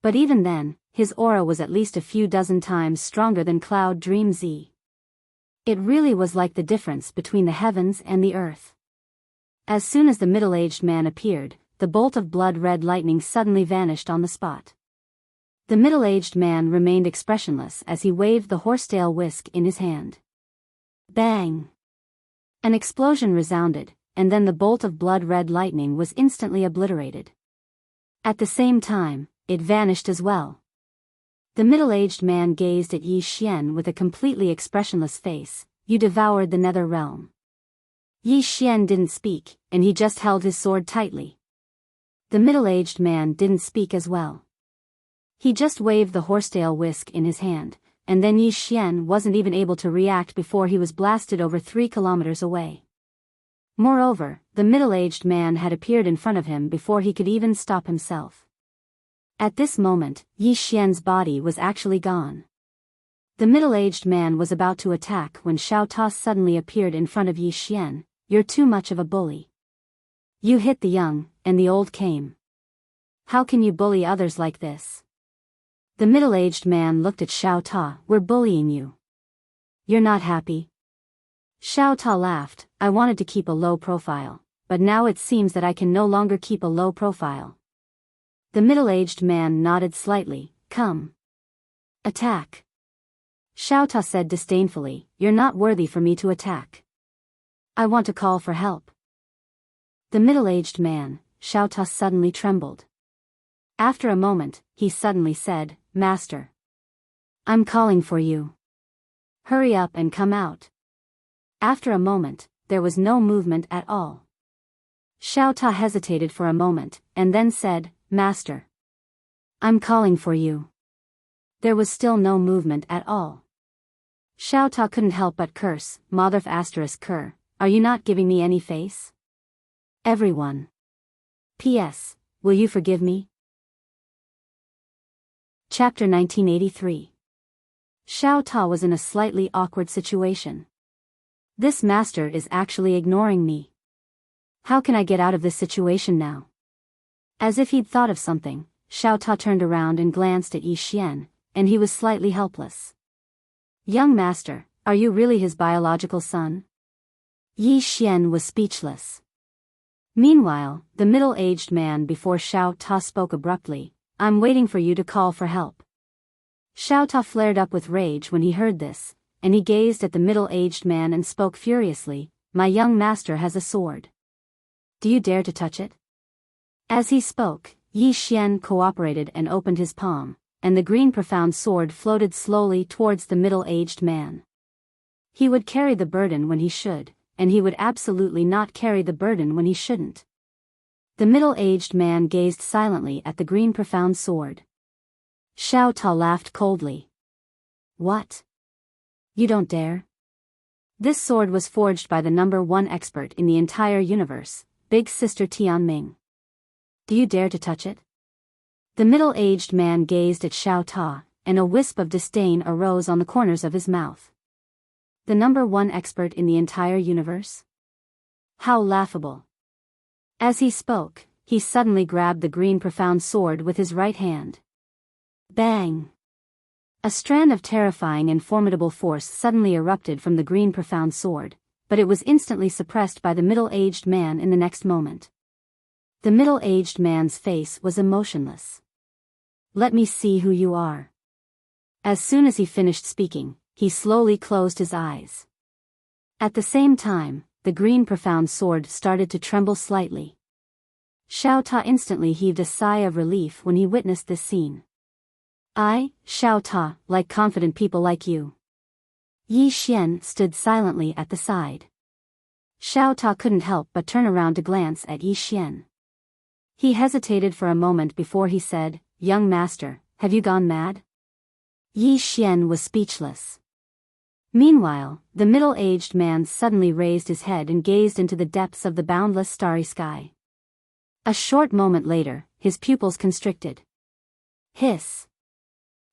S1: But even then, his aura was at least a few dozen times stronger than Cloud Dream Z. It really was like the difference between the heavens and the earth. As soon as the middle-aged man appeared, the bolt of blood-red lightning suddenly vanished on the spot. The middle-aged man remained expressionless as he waved the horsetail whisk in his hand. Bang! An explosion resounded, and then the bolt of blood-red lightning was instantly obliterated. At the same time, it vanished as well. The middle-aged man gazed at Yi Xian with a completely expressionless face. You devoured the nether realm. Yi Xian didn't speak, and he just held his sword tightly. The middle-aged man didn't speak as well. He just waved the horsetail whisk in his hand, and then Yi Xian wasn't even able to react before he was blasted over 3 kilometers away. Moreover, the middle-aged man had appeared in front of him before he could even stop himself. At this moment, Yi Xian's body was actually gone. The middle-aged man was about to attack when Xiao Ta suddenly appeared in front of Yi Xian. "You're too much of a bully. You hit the young, and the old came. How can you bully others like this?" The middle-aged man looked at Xiao Ta. "We're bullying you. You're not happy?" Xiao Ta laughed. "I wanted to keep a low profile, but now it seems that I can no longer keep a low profile." The middle-aged man nodded slightly. "Come. Attack." Xiao Ta said disdainfully, "You're not worthy for me to attack. I want to call for help." The middle-aged man, Xiao Ta, suddenly trembled. After a moment, he suddenly said, "Master. I'm calling for you. Hurry up and come out." After a moment, there was no movement at all. Xiao Ta hesitated for a moment, and then said, "Master. I'm calling for you." There was still no movement at all. Xiao Ta couldn't help but curse, "Motherf asterisk cur, are you not giving me any face? Everyone. P.S. Will you forgive me?" Chapter 1983. Xiao Ta was in a slightly awkward situation. This master is actually ignoring me. How can I get out of this situation now? As if he'd thought of something, Xiao Ta turned around and glanced at Yi Xian, and he was slightly helpless. "Young master, are you really his biological son?" Yi Xian was speechless. Meanwhile, the middle-aged man before Xiao Ta spoke abruptly, "I'm waiting for you to call for help." Xiao Ta flared up with rage when he heard this, and he gazed at the middle-aged man and spoke furiously, "My young master has a sword. Do you dare to touch it?" As he spoke, Yi Xian cooperated and opened his palm, and the green profound sword floated slowly towards the middle-aged man. He would carry the burden when he should, and he would absolutely not carry the burden when he shouldn't. The middle-aged man gazed silently at the green profound sword. Xiao Ta laughed coldly. "What? You don't dare?" This sword was forged by the #1 expert in the entire universe, Big Sister Tianming. Do you dare to touch it? The middle-aged man gazed at Xiao Ta, and a wisp of disdain arose on the corners of his mouth. The #1 expert in the entire universe? How laughable. As he spoke, he suddenly grabbed the green profound sword with his right hand. Bang! A strand of terrifying and formidable force suddenly erupted from the green profound sword, but it was instantly suppressed by the middle-aged man in the next moment. The middle-aged man's face was emotionless. "Let me see who you are." As soon as he finished speaking, he slowly closed his eyes. At the same time, the green profound sword started to tremble slightly. Xiao Ta instantly heaved a sigh of relief when he witnessed this scene. "I, Xiao Ta, like confident people like you." Yi Xian stood silently at the side. Xiao Ta couldn't help but turn around to glance at Yi Xian. He hesitated for a moment before he said, "Young master, have you gone mad?" Yi Xian was speechless. Meanwhile, the middle-aged man suddenly raised his head and gazed into the depths of the boundless starry sky. A short moment later, his pupils constricted. Hiss!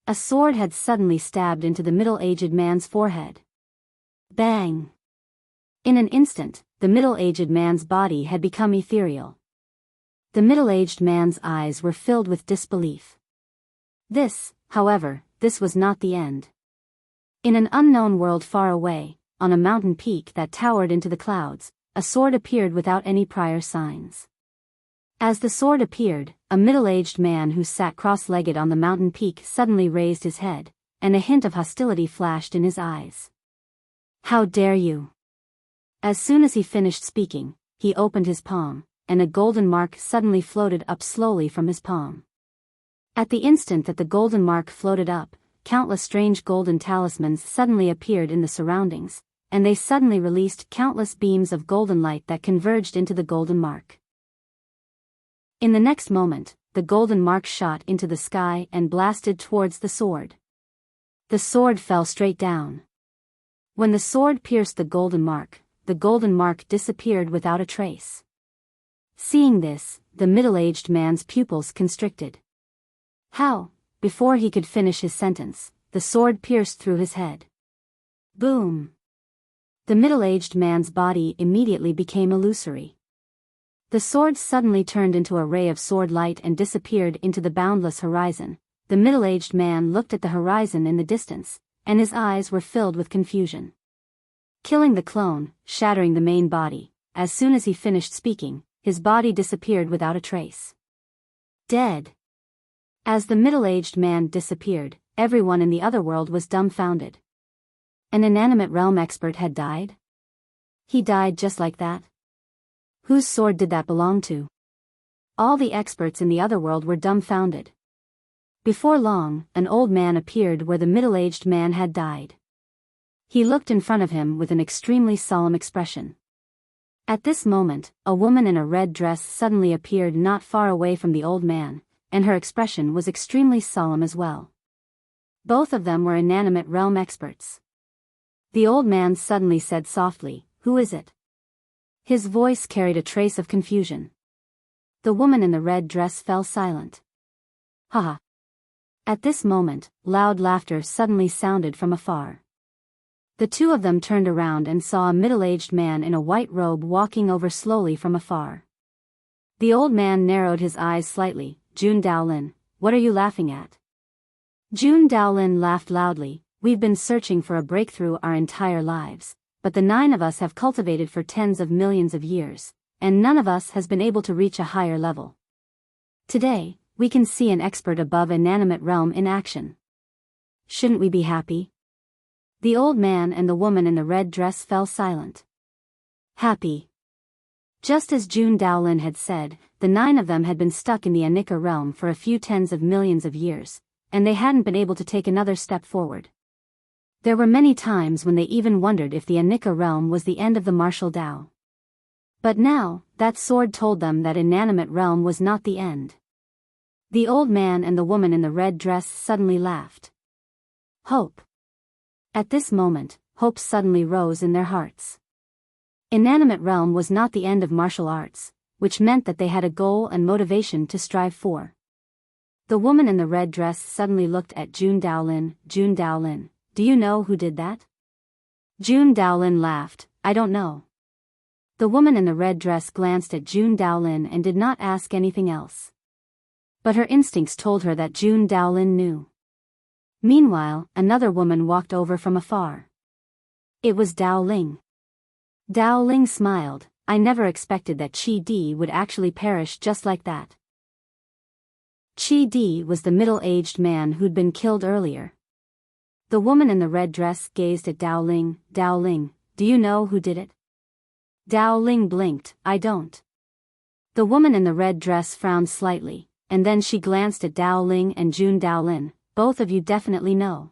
S1: A sword had suddenly stabbed into the middle-aged man's forehead. Bang! In an instant, the middle-aged man's body had become ethereal. The middle-aged man's eyes were filled with disbelief. However, this was not the end. In an unknown world far away, on a mountain peak that towered into the clouds, a sword appeared without any prior signs. As the sword appeared, a middle-aged man who sat cross-legged on the mountain peak suddenly raised his head, and a hint of hostility flashed in his eyes. "How dare you!" As soon as he finished speaking, he opened his palm, and a golden mark suddenly floated up slowly from his palm. At the instant that the golden mark floated up, countless strange golden talismans suddenly appeared in the surroundings, and they suddenly released countless beams of golden light that converged into the golden mark. In the next moment, the golden mark shot into the sky and blasted towards the sword. The sword fell straight down. When the sword pierced the golden mark disappeared without a trace. Seeing this, the middle-aged man's pupils constricted. How? Before he could finish his sentence, the sword pierced through his head. Boom! The middle-aged man's body immediately became illusory. The sword suddenly turned into a ray of sword light and disappeared into the boundless horizon. The middle-aged man looked at the horizon in the distance, and his eyes were filled with confusion. Killing the clone, shattering the main body, as soon as he finished speaking, his body disappeared without a trace. Dead. As the middle-aged man disappeared, everyone in the other world was dumbfounded. An inanimate realm expert had died? He died just like that? Whose sword did that belong to? All the experts in the other world were dumbfounded. Before long, an old man appeared where the middle-aged man had died. He looked in front of him with an extremely solemn expression. At this moment, a woman in a red dress suddenly appeared not far away from the old man, and her expression was extremely solemn as well. Both of them were inanimate realm experts. The old man suddenly said softly, "Who is it?" His voice carried a trace of confusion. The woman in the red dress fell silent. Haha. At this moment, loud laughter suddenly sounded from afar. The two of them turned around and saw a middle-aged man in a white robe walking over slowly from afar. The old man narrowed his eyes slightly. "Jun Daolin, what are you laughing at?" Jun Daolin laughed loudly. "We've been searching for a breakthrough our entire lives, but the 9 of us have cultivated for tens of millions of years, and none of us has been able to reach a higher level. Today, we can see an expert above inanimate realm in action. Shouldn't we be happy?" The old man and the woman in the red dress fell silent. Happy. Just as Jun Daolin had said, the 9 of them had been stuck in the Anika realm for a few tens of millions of years, and they hadn't been able to take another step forward. There were many times when they even wondered if the Anika realm was the end of the martial Tao. But now, that sword told them that inanimate realm was not the end. The old man and the woman in the red dress suddenly laughed. Hope. At this moment, hope suddenly rose in their hearts. Inanimate realm was not the end of martial arts, which meant that they had a goal and motivation to strive for. The woman in the red dress suddenly looked at Jun Daolin. "Jun Daolin, do you know who did that?" Jun Daolin laughed. "I don't know." The woman in the red dress glanced at Jun Daolin and did not ask anything else. But her instincts told her that Jun Daolin knew. Meanwhile, another woman walked over from afar. It was Dao Ling. Dao Ling smiled. "I never expected that Chi Di would actually perish just like that." Chi Di was the middle-aged man who'd been killed earlier. The woman in the red dress gazed at Dao Ling. "Dao Ling, do you know who did it?" Dao Ling blinked. "I don't." The woman in the red dress frowned slightly, and then she glanced at Dao Ling and Jun Daolin. "Both of you definitely know."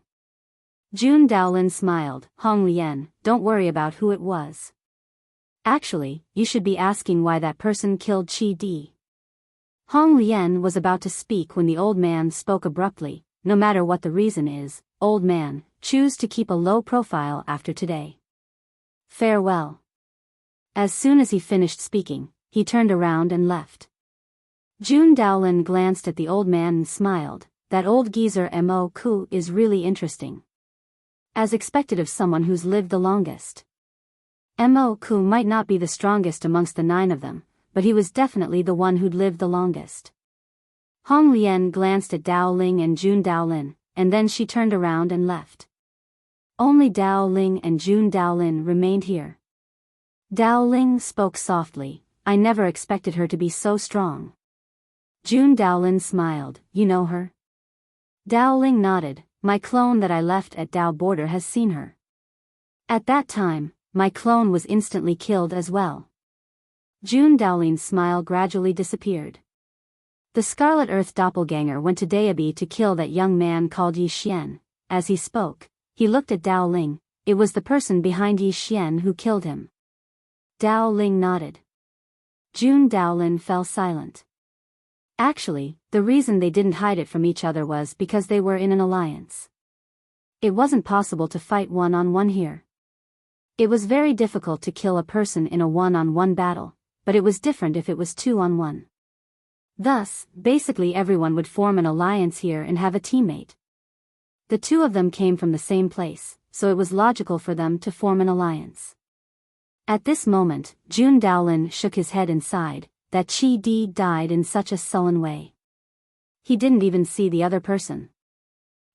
S1: Jun Daolin smiled. "Hong Lian, don't worry about who it was. Actually, you should be asking why that person killed Chi Di." Hong Lian was about to speak when the old man spoke abruptly. "No matter what the reason is, old man, choose to keep a low profile after today. Farewell." As soon as he finished speaking, he turned around and left. Jun Daolin glanced at the old man and smiled. That old geezer Mo Ku is really interesting. As expected of someone who's lived the longest. Mo Ku might not be the strongest amongst the 9 of them, but he was definitely the one who'd lived the longest. Hong Lian glanced at Dao Ling and Jun Daolin, and then she turned around and left. Only Dao Ling and Jun Daolin remained here. Dao Ling spoke softly. "I never expected her to be so strong." Jun Daolin smiled. "You know her?" Dao Ling nodded. "My clone that I left at Dao border has seen her." At that time, my clone was instantly killed as well. Jun Daolin's smile gradually disappeared. The Scarlet Earth doppelganger went to Daobi to kill that young man called Yi Xian. As he spoke, he looked at Dao Ling. It was the person behind Yi Xian who killed him. Dao Ling nodded. Jun Daolin fell silent. Actually, the reason they didn't hide it from each other was because they were in an alliance. It wasn't possible to fight one-on-one here. It was very difficult to kill a person in a one-on-one battle, but it was different if it was two-on-one. Thus, basically everyone would form an alliance here and have a teammate. The two of them came from the same place, so it was logical for them to form an alliance. At this moment, Jun Daolin shook his head and sighed, that Chi Di died in such a sullen way. He didn't even see the other person.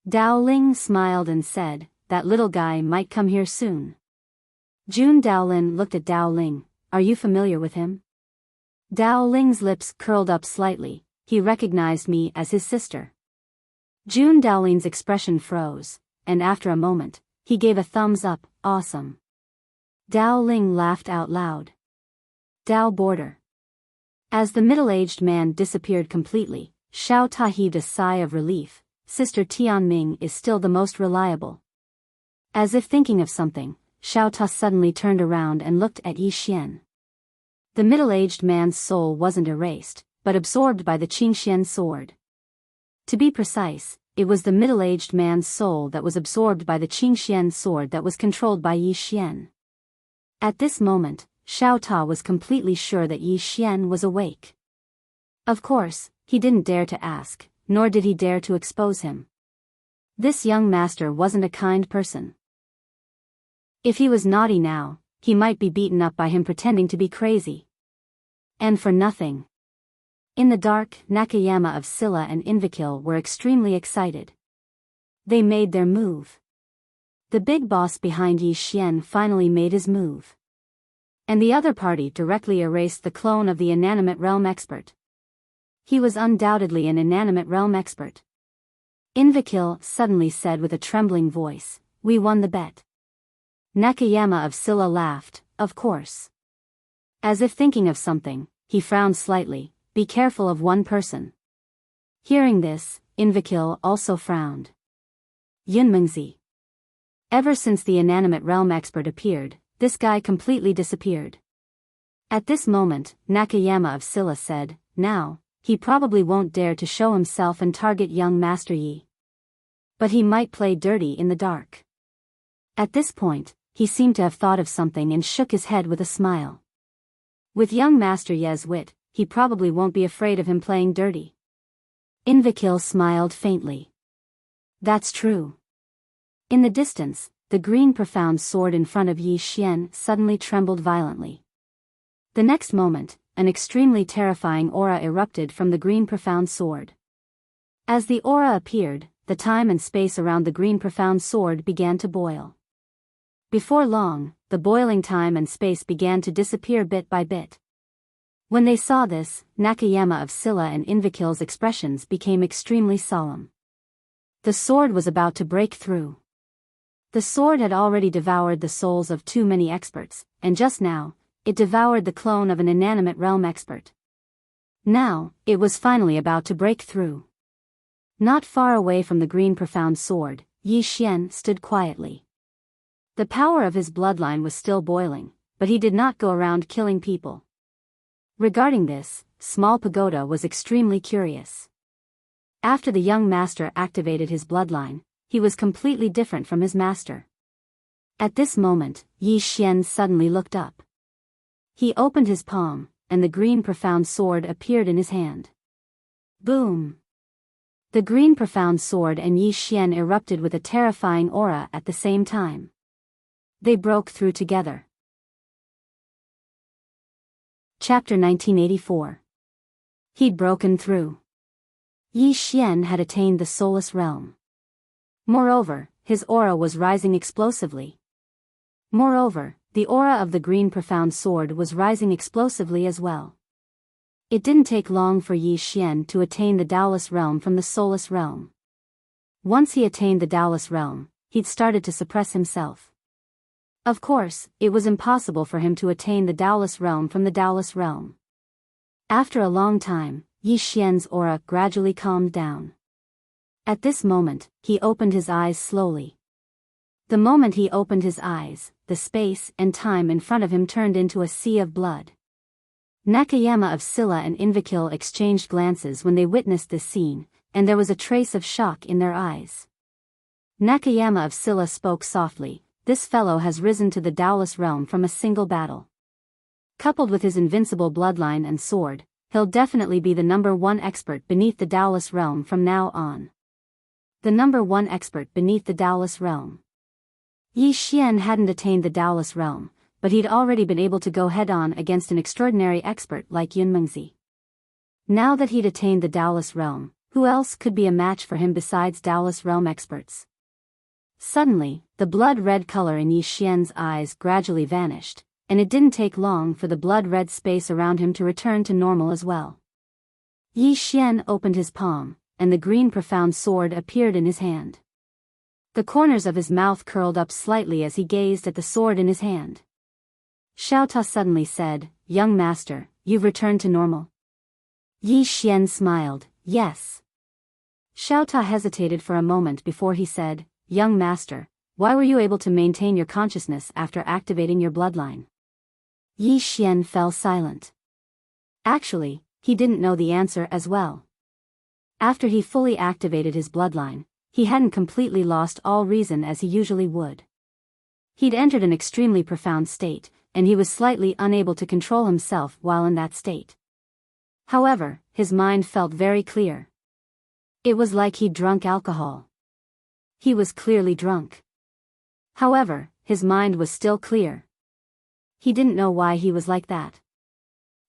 S1: Dao Ling smiled and said, that little guy might come here soon. Jun Daolin looked at Dao Ling, are you familiar with him? Dao Ling's lips curled up slightly, he recognized me as his sister. Jun Daolin's expression froze, and after a moment, he gave a thumbs up, awesome. Dao Ling laughed out loud. Dao Border. As the middle-aged man disappeared completely, Xiao Ta heaved a sigh of relief. Sister Tianming is still the most reliable. As if thinking of something, Xiao Ta suddenly turned around and looked at Yi Xian. The middle-aged man's soul wasn't erased, but absorbed by the Qingxian sword. To be precise, it was the middle-aged man's soul that was absorbed by the Qingxian sword that was controlled by Yi Xian. At this moment, Xiao Ta was completely sure that Yi Xian was awake. Of course, he didn't dare to ask, nor did he dare to expose him. This young master wasn't a kind person. If he was naughty now, he might be beaten up by him pretending to be crazy. And for nothing. In the dark, Nakayama of Scylla and Invicil were extremely excited. They made their move. The big boss behind Yi Xian finally made his move. And the other party directly erased the clone of the inanimate realm expert. He was undoubtedly an inanimate realm expert. Invicil suddenly said with a trembling voice, we won the bet. Nakayama of Scylla laughed, of course. As if thinking of something, he frowned slightly, be careful of one person. Hearing this, Invicil also frowned. Yunmengzi. Ever since the inanimate realm expert appeared, this guy completely disappeared. At this moment, Nakayama of Scylla said, now, he probably won't dare to show himself and target young Master Yi. But he might play dirty in the dark. At this point, he seemed to have thought of something and shook his head with a smile. With young Master Ye's wit, he probably won't be afraid of him playing dirty. Invicil smiled faintly. That's true. In the distance, the green profound sword in front of Yi Xian suddenly trembled violently. The next moment, an extremely terrifying aura erupted from the green profound sword. As the aura appeared, the time and space around the green profound sword began to boil. Before long, the boiling time and space began to disappear bit by bit. When they saw this, Nakayama of Scylla and Invicil's expressions became extremely solemn. The sword was about to break through. The sword had already devoured the souls of too many experts, and just now, it devoured the clone of an inanimate realm expert. Now, it was finally about to break through. Not far away from the green profound sword, Yi Xian stood quietly. The power of his bloodline was still boiling, but he did not go around killing people. Regarding this, Small Pagoda was extremely curious. After the young master activated his bloodline, he was completely different from his master. At this moment, Yi Xian suddenly looked up. He opened his palm, and the green profound sword appeared in his hand. Boom! The green profound sword and Yi Xian erupted with a terrifying aura at the same time. They broke through together. Chapter 1984. He'd broken through. Yi Xian had attained the soulless realm. Moreover, his aura was rising explosively. Moreover, the aura of the green profound sword was rising explosively as well. It didn't take long for Yi Xian to attain the Taoist realm from the soulless realm. Once he attained the Taoist realm, he'd started to suppress himself. Of course, it was impossible for him to attain the Taoist realm from the Taoist realm. After a long time, Yi Xian's aura gradually calmed down. At this moment, he opened his eyes slowly. The moment he opened his eyes, the space and time in front of him turned into a sea of blood. Nakayama of Scylla and Invicil exchanged glances when they witnessed this scene, and there was a trace of shock in their eyes. Nakayama of Scylla spoke softly, "This fellow has risen to the Daolus realm from a single battle. Coupled with his invincible bloodline and sword, he'll definitely be the #1 expert beneath the Daolus realm from now on." The #1 expert beneath the Daolus realm. Yi Xian hadn't attained the Daolus realm, but he'd already been able to go head-on against an extraordinary expert like Yun Mengzi. Now that he'd attained the Daolus realm, who else could be a match for him besides Daolus realm experts? Suddenly, the blood-red color in Yi Xian's eyes gradually vanished, and it didn't take long for the blood-red space around him to return to normal as well. Yi Xian opened his palm, and the green profound sword appeared in his hand. The corners of his mouth curled up slightly as he gazed at the sword in his hand. Xiao Ta suddenly said, "Young master, you've returned to normal?" Yi Xian smiled, "Yes." Xiao Ta hesitated for a moment before he said, "Young master, why were you able to maintain your consciousness after activating your bloodline?" Yi Xian fell silent. Actually, he didn't know the answer as well. After he fully activated his bloodline, he hadn't completely lost all reason as he usually would. He'd entered an extremely profound state, and he was slightly unable to control himself while in that state. However, his mind felt very clear. It was like he'd drunk alcohol. He was clearly drunk. However, his mind was still clear. He didn't know why he was like that.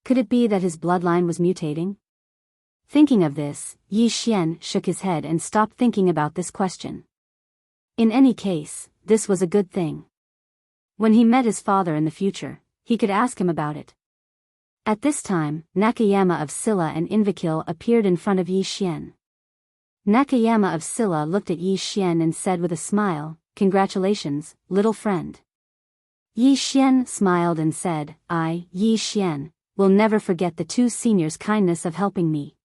S1: Could it be that his bloodline was mutating? Thinking of this, Yi Xian shook his head and stopped thinking about this question. In any case, this was a good thing. When he met his father in the future, he could ask him about it. At this time, Nakayama of Scylla and Invicil appeared in front of Yi Xian. Nakayama of Scylla looked at Yi Xian and said with a smile, "Congratulations, little friend." Yi Xian smiled and said, "I, Yi Xian, will never forget the two seniors' kindness of helping me."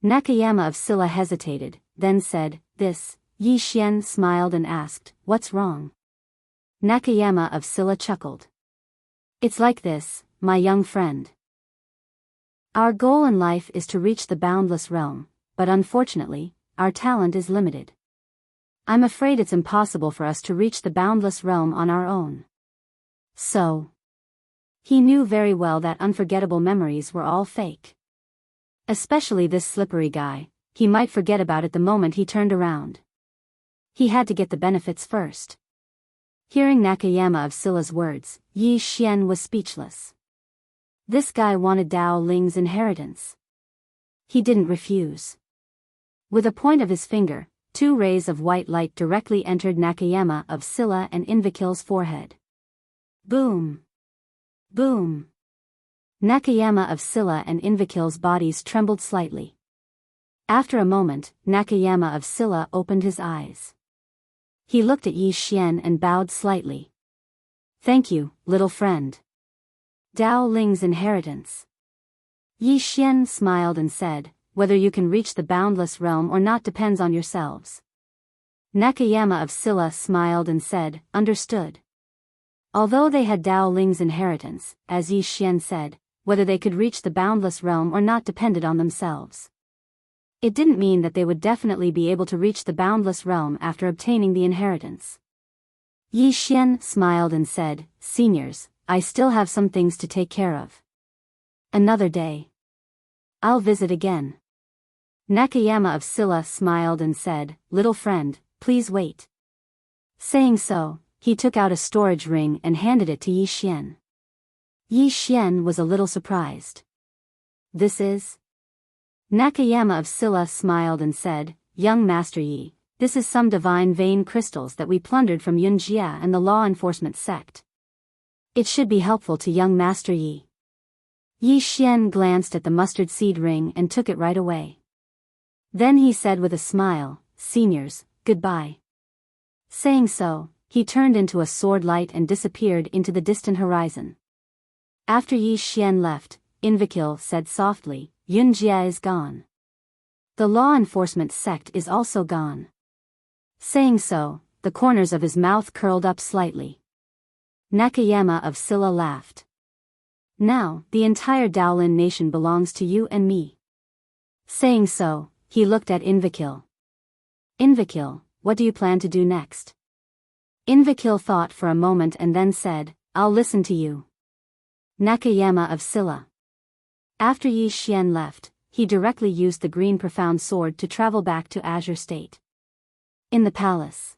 S1: Nakayama of Scylla hesitated, then said, "This." Yi Xian smiled and asked, "What's wrong?" Nakayama of Scylla chuckled. "It's like this, my young friend. Our goal in life is to reach the boundless realm, but unfortunately, our talent is limited. I'm afraid it's impossible for us to reach the boundless realm on our own." So, he knew very well that unforgettable memories were all fake. Especially this slippery guy, he might forget about it the moment he turned around. He had to get the benefits first. Hearing Nakayama of Scylla's words, Yi Xian was speechless. This guy wanted Dao Ling's inheritance. He didn't refuse. With a point of his finger, two rays of white light directly entered Nakayama of Scylla and Invicil's forehead. Boom! Boom! Nakayama of Scylla and Invicil's bodies trembled slightly. After a moment, Nakayama of Scylla opened his eyes. He looked at Yi Xian and bowed slightly. "Thank you, little friend." Dao Ling's inheritance. Yi Xian smiled and said, "Whether you can reach the boundless realm or not depends on yourselves." Nakayama of Scylla smiled and said, "Understood." Although they had Dao Ling's inheritance, as Yi Xian said, whether they could reach the boundless realm or not depended on themselves. It didn't mean that they would definitely be able to reach the boundless realm after obtaining the inheritance. Yi Xian smiled and said, "Seniors, I still have some things to take care of. Another day. I'll visit again." Nakayama of Scylla smiled and said, "Little friend, please wait." Saying so, he took out a storage ring and handed it to Yi Xian. Yi Xian was a little surprised. "This is?" Nakayama of Scylla smiled and said, "Young Master Yi, this is some divine vein crystals that we plundered from Yunjia and the law enforcement sect. It should be helpful to young Master Yi." Yi Xian glanced at the mustard seed ring and took it right away. Then he said with a smile, "Seniors, goodbye." Saying so, he turned into a sword light and disappeared into the distant horizon. After Yi Xian left, Invicil said softly, "Yunjia is gone. The law enforcement sect is also gone." Saying so, the corners of his mouth curled up slightly. Nakayama of Scylla laughed. Now, the entire Daolin nation belongs to you and me. Saying so, he looked at Invakil. Invakil, what do you plan to do next? Invakil thought for a moment and then said, I'll listen to you. Nakayama of Silla. After Yi Xian left, he directly used the green profound sword to travel back to Azure State. In the palace,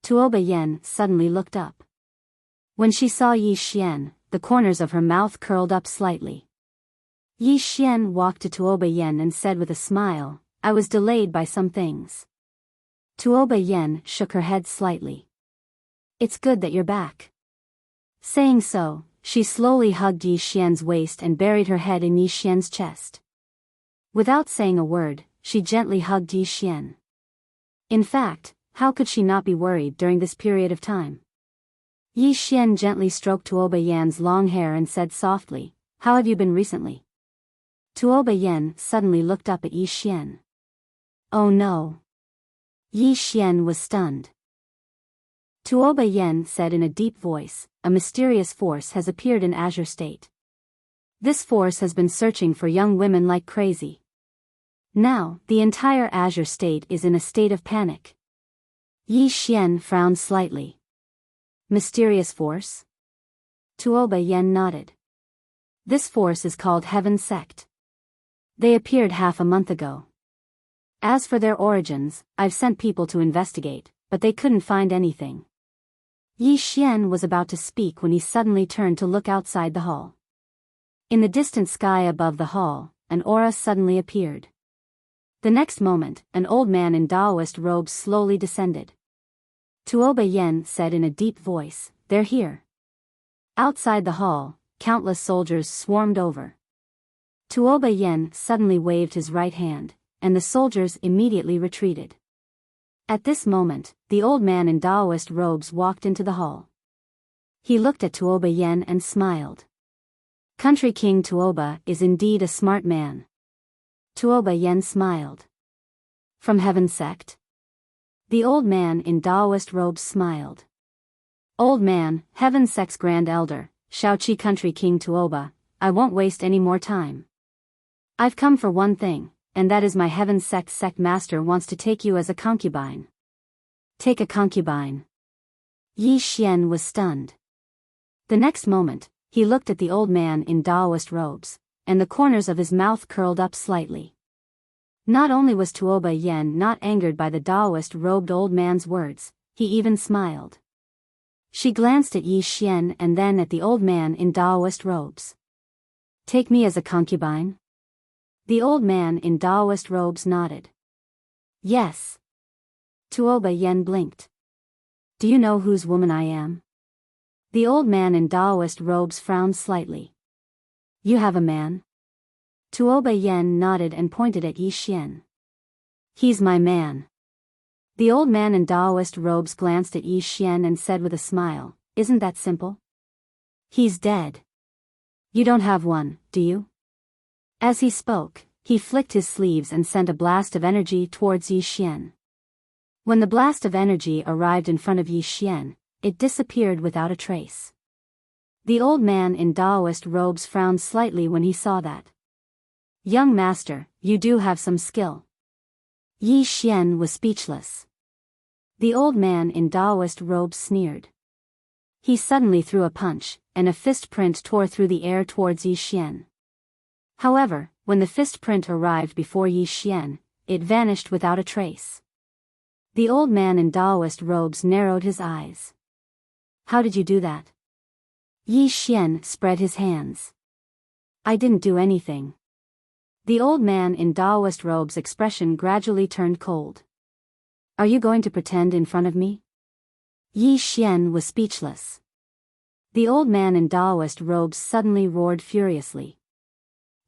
S1: Tuoba Yen suddenly looked up. When she saw Yi Xian, the corners of her mouth curled up slightly. Yi Xian walked to Tuoba Yen and said with a smile, I was delayed by some things. Tuoba Yen shook her head slightly. It's good that you're back. Saying so, she slowly hugged Yi Xian's waist and buried her head in Yi Xian's chest. Without saying a word, she gently hugged Yi Xian. In fact, how could she not be worried during this period of time? Yi Xian gently stroked Tuoba Yan's long hair and said softly, How have you been recently? Tuoba Yan suddenly looked up at Yi Xian. Oh no. Yi Xian was stunned. Tuoba Yan said in a deep voice, a mysterious force has appeared in Azure State. This force has been searching for young women like crazy. Now, the entire Azure State is in a state of panic. Yi Xian frowned slightly. Mysterious force? Tuoba Yen nodded. This force is called Heaven Sect. They appeared half a month ago. As for their origins, I've sent people to investigate, but they couldn't find anything. Yi Xian was about to speak when he suddenly turned to look outside the hall. In the distant sky above the hall, an aura suddenly appeared. The next moment, an old man in Taoist robes slowly descended. Tuoba Yen said in a deep voice, They're here. Outside the hall, countless soldiers swarmed over. Tuoba Yen suddenly waved his right hand, and the soldiers immediately retreated. At this moment, the old man in Taoist robes walked into the hall. He looked at Tuoba Yen and smiled. Country King Tuoba is indeed a smart man. Tuoba Yen smiled. From Heaven Sect? The old man in Taoist robes smiled. Old man, Heaven Sect's Grand Elder, Shaoqi Country King Tuoba, I won't waste any more time. I've come for one thing, and that is my Heaven Sect master wants to take you as a concubine. Take a concubine. Yi Xian was stunned. The next moment, he looked at the old man in Taoist robes, and the corners of his mouth curled up slightly. Not only was Tuoba Yen not angered by the Taoist-robed old man's words, he even smiled. She glanced at Yi Xian and then at the old man in Taoist robes. Take me as a concubine? The old man in Taoist robes nodded. Yes. Tuoba Yen blinked. Do you know whose woman I am? The old man in Taoist robes frowned slightly. You have a man? Tuoba Yen nodded and pointed at Yi Xian. He's my man. The old man in Taoist robes glanced at Yi Xian and said with a smile, Isn't that simple? He's dead. You don't have one, do you? As he spoke, he flicked his sleeves and sent a blast of energy towards Yi Xian. When the blast of energy arrived in front of Yi Xian, it disappeared without a trace. The old man in Taoist robes frowned slightly when he saw that. Young master, you do have some skill. Yi Xian was speechless. The old man in Taoist robes sneered. He suddenly threw a punch, and a fist print tore through the air towards Yi Xian. However, when the fist print arrived before Yi Xian, it vanished without a trace. The old man in Taoist robes narrowed his eyes. How did you do that? Yi Xian spread his hands. I didn't do anything. The old man in Taoist robes' expression gradually turned cold. Are you going to pretend in front of me? Yi Xian was speechless. The old man in Taoist robes suddenly roared furiously.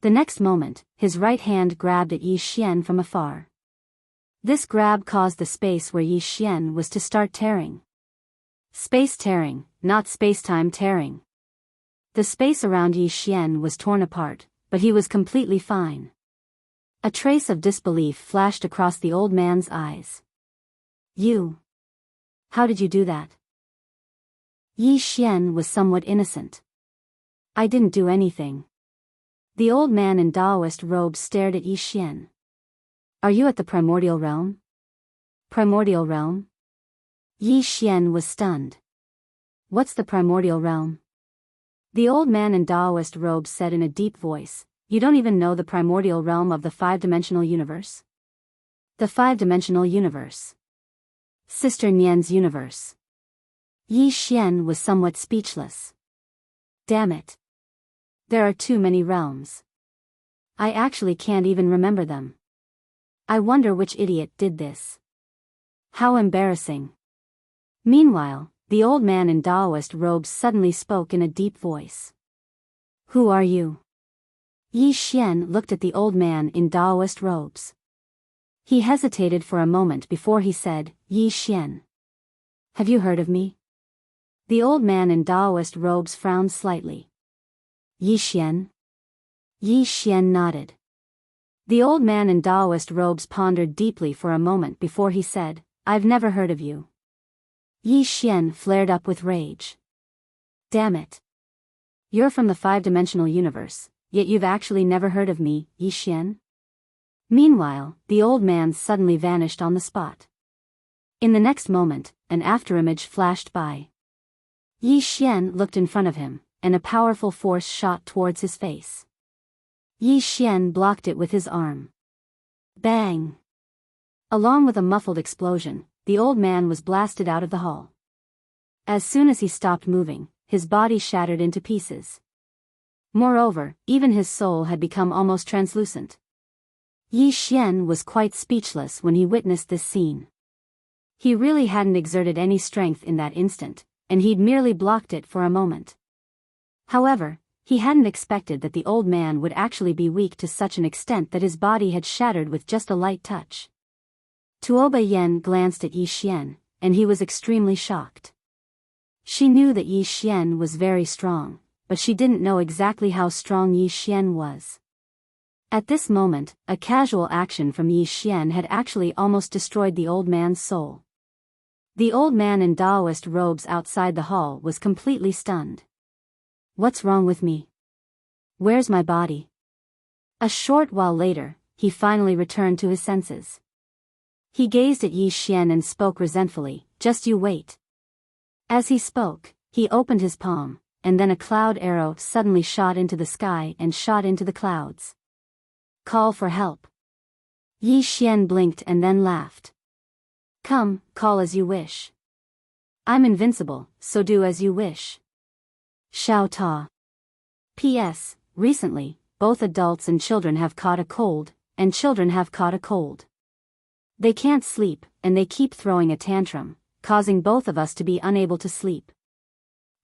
S1: The next moment, his right hand grabbed at Yi Xian from afar. This grab caused the space where Yi Xian was to start tearing. Space tearing, not space-time tearing. The space around Yi Xian was torn apart, but he was completely fine. A trace of disbelief flashed across the old man's eyes. You? How did you do that? Yi Xian was somewhat innocent. I didn't do anything. The old man in Taoist robes stared at Yi Xian. Are you at the primordial realm? Primordial realm? Yi Xian was stunned. What's the primordial realm? The old man in Taoist robes said in a deep voice, you don't even know the primordial realm of the five-dimensional universe? The five-dimensional universe. Sister Nian's universe. Yi Xian was somewhat speechless. Damn it. There are too many realms. I actually can't even remember them. I wonder which idiot did this. How embarrassing. Meanwhile, the old man in Taoist robes suddenly spoke in a deep voice. Who are you? Yi Xian looked at the old man in Taoist robes. He hesitated for a moment before he said, Yi Xian. Have you heard of me? The old man in Taoist robes frowned slightly. Yi Xian? Yi Xian nodded. The old man in Taoist robes pondered deeply for a moment before he said, I've never heard of you. Yi Xian flared up with rage. Damn it. You're from the five-dimensional universe, yet you've actually never heard of me, Yi Xian? Meanwhile, the old man suddenly vanished on the spot. In the next moment, an afterimage flashed by. Yi Xian looked in front of him, and a powerful force shot towards his face. Yi Xian blocked it with his arm. Bang! Along with a muffled explosion, the old man was blasted out of the hall. As soon as he stopped moving, his body shattered into pieces. Moreover, even his soul had become almost translucent. Yi Xian was quite speechless when he witnessed this scene. He really hadn't exerted any strength in that instant, and he'd merely blocked it for a moment. However, he hadn't expected that the old man would actually be weak to such an extent that his body had shattered with just a light touch. Tuoba Yen glanced at Yi Xian, and he was extremely shocked. She knew that Yi Xian was very strong, but she didn't know exactly how strong Yi Xian was. At this moment, a casual action from Yi Xian had actually almost destroyed the old man's soul. The old man in Taoist robes outside the hall was completely stunned. What's wrong with me? Where's my body? A short while later, he finally returned to his senses. He gazed at Yi Xian and spoke resentfully, just you wait. As he spoke, he opened his palm, and then a cloud arrow suddenly shot into the sky and shot into the clouds. Call for help. Yi Xian blinked and then laughed. Come, call as you wish. I'm invincible, so do as you wish. Xiao Ta. P.S. Recently, both adults and children have caught a cold, and children have caught a cold. They can't sleep, and they keep throwing a tantrum, causing both of us to be unable to sleep.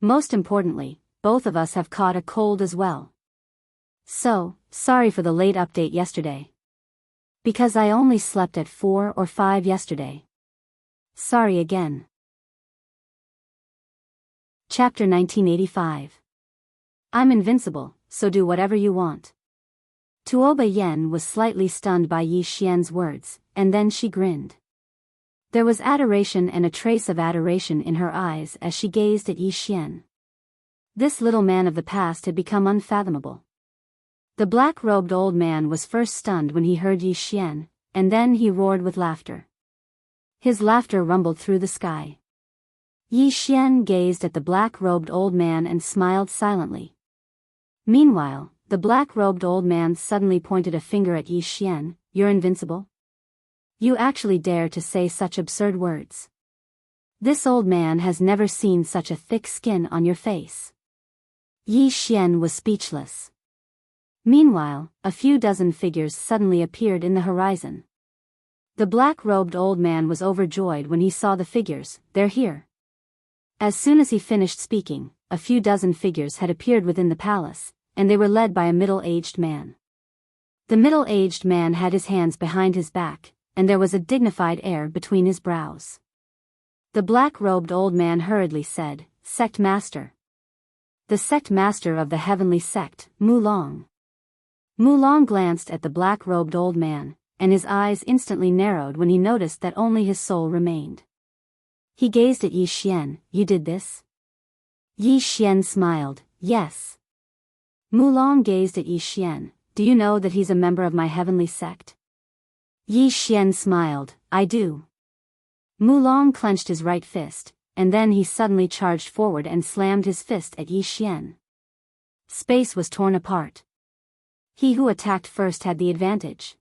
S1: Most importantly, both of us have caught a cold as well. So, sorry for the late update yesterday. Because I only slept at 4 or 5 yesterday. Sorry again. Chapter 1985. I'm invincible, so do whatever you want. Tuoba Yen was slightly stunned by Yi Xian's words, and then she grinned. There was adoration and a trace of adoration in her eyes as she gazed at Yi Xian. This little man of the past had become unfathomable. The black-robed old man was first stunned when he heard Yi Xian, and then he roared with laughter. His laughter rumbled through the sky. Yi Xian gazed at the black-robed old man and smiled silently. Meanwhile, the black-robed old man suddenly pointed a finger at Yi Xian. You're invincible? You actually dare to say such absurd words. This old man has never seen such a thick skin on your face. Yi Xian was speechless. Meanwhile, a few dozen figures suddenly appeared in the horizon. The black-robed old man was overjoyed when he saw the figures. They're here. As soon as he finished speaking, a few dozen figures had appeared within the palace, and they were led by a middle-aged man. The middle-aged man had his hands behind his back, and there was a dignified air between his brows. The black-robed old man hurriedly said, Sect Master. The sect master of the heavenly sect, Mulong. Mulong glanced at the black-robed old man, and his eyes instantly narrowed when he noticed that only his soul remained. He gazed at Yi Xian. You did this? Yi Xian smiled. Yes. Mulong gazed at Yi Xian. Do you know that he's a member of my heavenly sect? Yi Xian smiled. I do. Mulong clenched his right fist, and then he suddenly charged forward and slammed his fist at Yi Xian. Space was torn apart. He who attacked first had the advantage.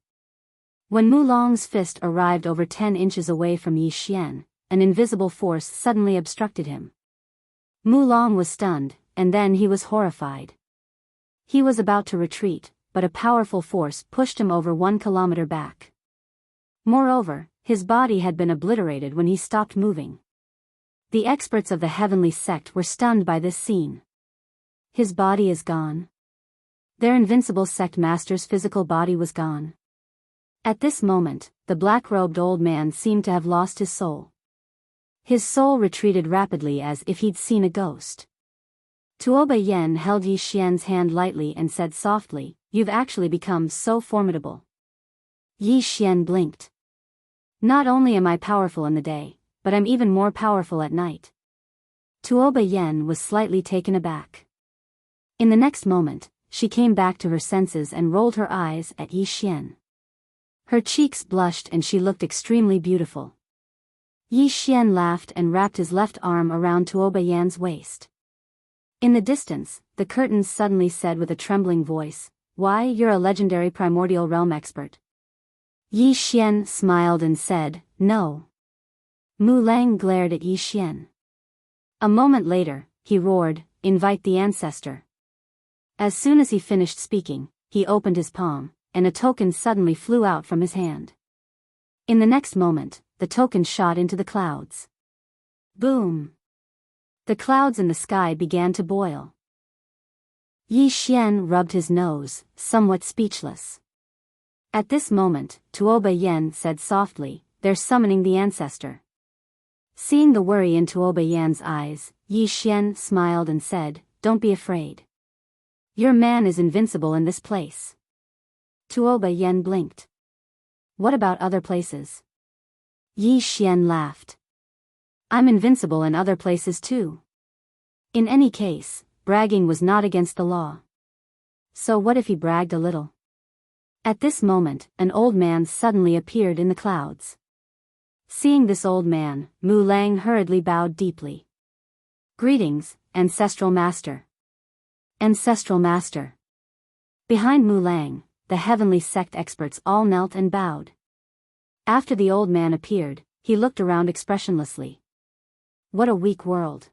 S1: When Mulong's fist arrived over 10 inches away from Yi Xian, an invisible force suddenly obstructed him. Mulong was stunned, and then he was horrified. He was about to retreat, but a powerful force pushed him over 1 kilometer back. Moreover, his body had been obliterated when he stopped moving. The experts of the heavenly sect were stunned by this scene. His body is gone. Their invincible sect master's physical body was gone. At this moment, the black-robed old man seemed to have lost his soul. His soul retreated rapidly as if he'd seen a ghost. Tuoba Yen held Yi Xian's hand lightly and said softly, "You've actually become so formidable." Yi Xian blinked. Not only am I powerful in the day, but I'm even more powerful at night. Tuoba Yen was slightly taken aback. In the next moment, she came back to her senses and rolled her eyes at Yi Xian. Her cheeks blushed and she looked extremely beautiful. Yi Xian laughed and wrapped his left arm around Tuoba Yan's waist. In the distance, the curtains suddenly said with a trembling voice, "Why, you're a legendary primordial realm expert." Yi Xian smiled and said, "No." Mu Lang glared at Yi Xian. A moment later, he roared, "Invite the ancestor." As soon as he finished speaking, he opened his palm, and a token suddenly flew out from his hand. In the next moment, the token shot into the clouds. Boom! The clouds in the sky began to boil. Yi Xian rubbed his nose, somewhat speechless. At this moment, Tuoba Yen said softly, "They're summoning the ancestor." Seeing the worry in Tuoba Yan's eyes, Yi Xian smiled and said, "Don't be afraid. Your man is invincible in this place." Tuoba Yen blinked. "What about other places?" Yi Xian laughed. "I'm invincible in other places too." In any case, bragging was not against the law. So what if he bragged a little? At this moment, an old man suddenly appeared in the clouds. Seeing this old man, Mu Lang hurriedly bowed deeply. "Greetings, Ancestral Master." Ancestral Master. Behind Mu Lang, the heavenly sect experts all knelt and bowed. After the old man appeared, he looked around expressionlessly. What a weak world.